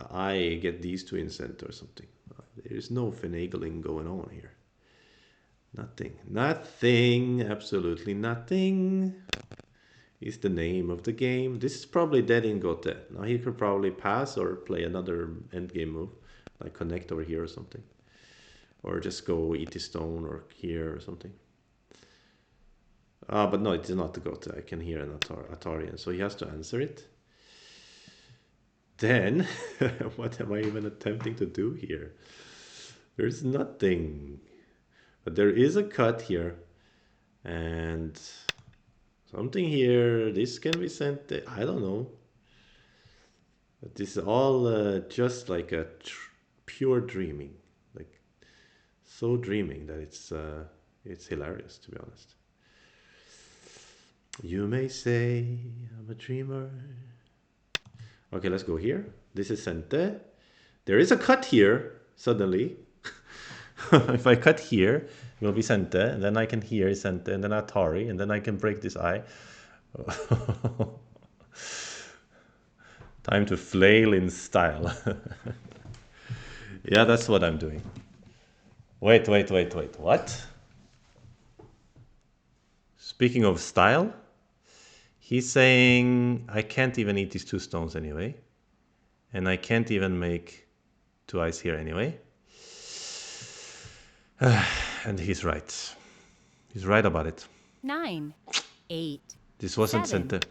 a eye, get these 2 in center or something? There is no finagling going on here. Nothing. Nothing. Absolutely nothing. Is the name of the game. This is probably dead in Gote. Now he could probably pass or play another endgame move, like connect over here or something. Or just go eat his stone or here or something. But no, it is not the Gote. I can hear an Atarian, so he has to answer it. Then, what am I even attempting to do here? There's nothing. But there is a cut here. And something here. This can be sent. I don't know. But this is all just like a pure dreaming, like so dreaming that it's hilarious, to be honest. You may say I'm a dreamer. Okay, let's go here. This is Sente. There is a cut here, suddenly. If I cut here, it will be Sente, and then I can hear Sente, and then Atari, and then I can break this eye. Time to flail in style. Yeah, that's what I'm doing. Wait. What? Speaking of style, he's saying I can't even eat these two stones anyway. And I can't even make two eyes here anyway. And he's right. He's right about it. 9, 8, This wasn't 7. Sente.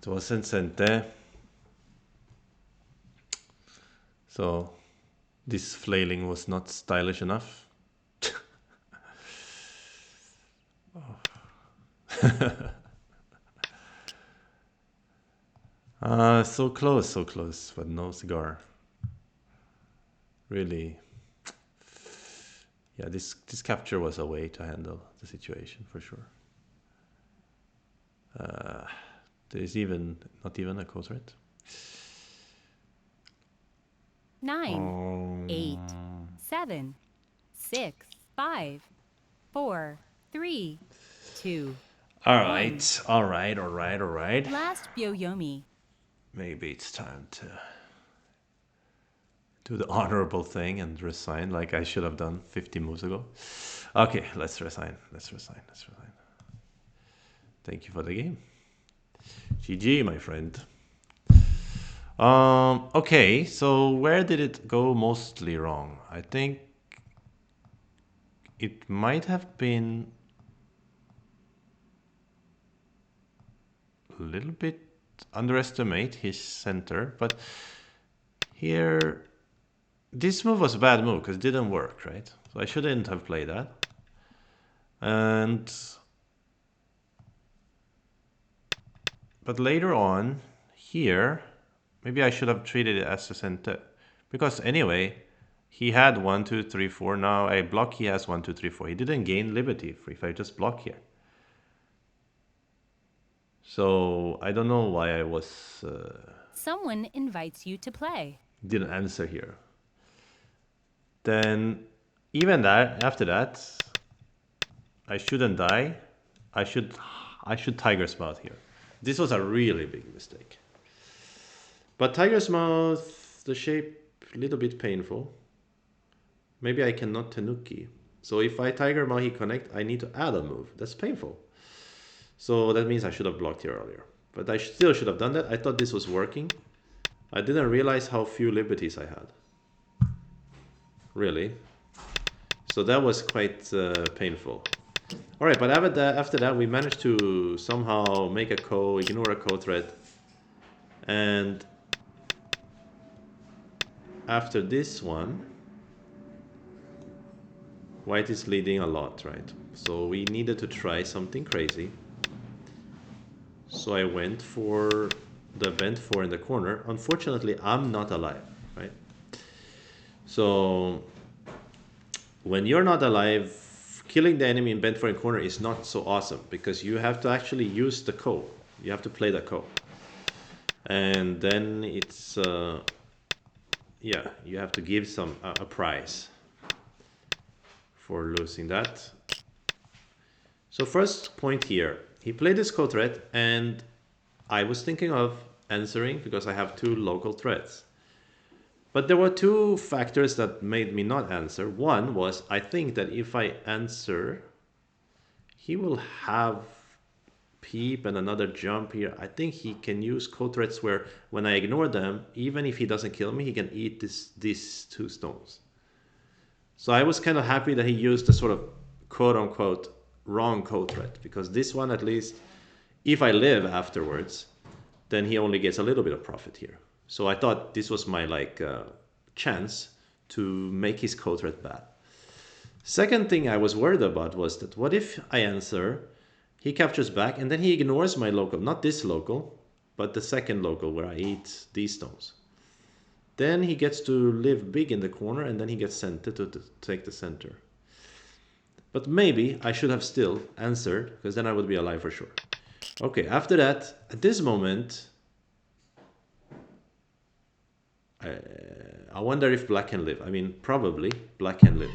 It wasn't Sente. So this flailing was not stylish enough. So close, but no cigar. Really, yeah, this capture was a way to handle the situation for sure. There's even not even a code red. 9, 8, 7, 6, 5, 4, 3, 2. All right. Last Byoyomi. Maybe it's time to do the honorable thing and resign like I should have done 50 moves ago. Okay, let's resign. Thank you for the game. GG, my friend. Okay, so where did it go mostly wrong? I think it might have been a little bit underestimate his center, but here this move was a bad move because it didn't work, right? So I shouldn't have played that. But later on here, maybe I should have treated it as a center, because anyway he had 1 2 3 4. Now I block, he has 1 2 3 4. He didn't gain liberty if I just block here. So I don't know why I was Someone invites you to play. didn't answer here. Then even that, after that, I shouldn't die. I should Tiger's Mouth here. This was a really big mistake. But Tiger's Mouth, the shape a little bit painful. Maybe I cannot Tanuki. So if I Tiger Mouth, he connect, I need to add a move. That's painful. So that means I should have blocked here earlier. But I still should have done that. I thought this was working. I didn't realize how few liberties I had. Really. So that was quite painful. All right, but after that, we managed to somehow make a ko, ignore a ko threat. And after this one, white is leading a lot, right? So we needed to try something crazy. So I went for the bent 4 in the corner. Unfortunately, I'm not alive, right? So when you're not alive, killing the enemy in bent 4 in corner is not so awesome, because you have to actually use the ko. You have to play the ko. And then it's, yeah, you have to give a prize for losing that. So first point here, he played this ko threat, and I was thinking of answering because I have 2 local threats. But there were 2 factors that made me not answer. One was, I think that if I answer, he will have peep and another jump here. I think he can use code threats where when I ignore them, even if he doesn't kill me, he can eat these 2 stones. So I was kind of happy that he used the sort of quote unquote wrong code threat, because this one, at least if I live afterwards, then he only gets a little bit of profit here. So I thought this was my chance to make his code threat bad. Second thing I was worried about was that what if I answer, he captures back, and then he ignores my local, not this local, but the second local where I eat these stones. Then he gets to live big in the corner, and then he gets sent to take the center. But maybe I should have still answered, because then I would be alive for sure. Okay, after that, at this moment, I wonder if black can live. I mean, probably black can live.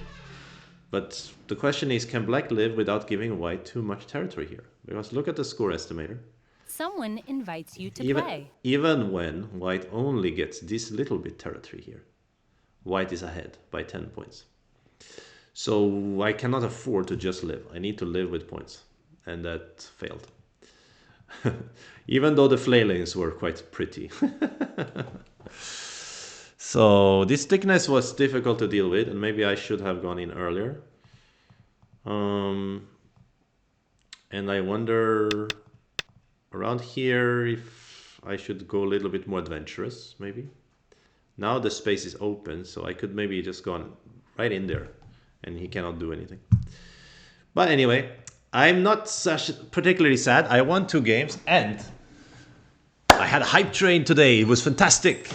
But the question is, can black live without giving white too much territory here? Because look at the score estimator. Someone invites you to Even, play. even when white only gets this little bit territory here, white is ahead by 10 points. So I cannot afford to just live. I need to live with points. And that failed. Even though the flailings were quite pretty. So this thickness was difficult to deal with, and maybe I should have gone in earlier. And I wonder around here if I should go a little bit more adventurous, maybe. Now the space is open, so I could maybe just go right in there, and he cannot do anything. But anyway, I'm not particularly sad. I won 2 games, and I had a hype train today. It was fantastic.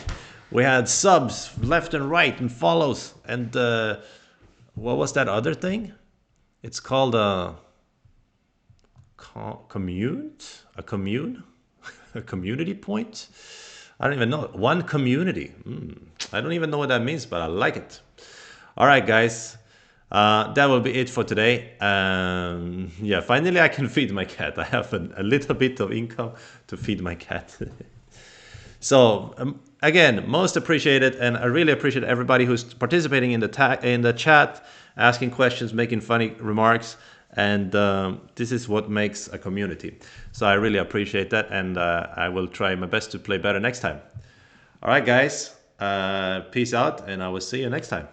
We had subs left and right and follows. And what was that other thing? It's called a commune? A commune? A community point? I don't even know. One community. I don't even know what that means, but I like it. All right, guys. That will be it for today. Yeah, finally I can feed my cat. I have a little bit of income to feed my cat. So again, most appreciated, and I really appreciate everybody who's participating in the chat, asking questions, making funny remarks, and this is what makes a community. So I really appreciate that, and I will try my best to play better next time. All right, guys, peace out, and I will see you next time.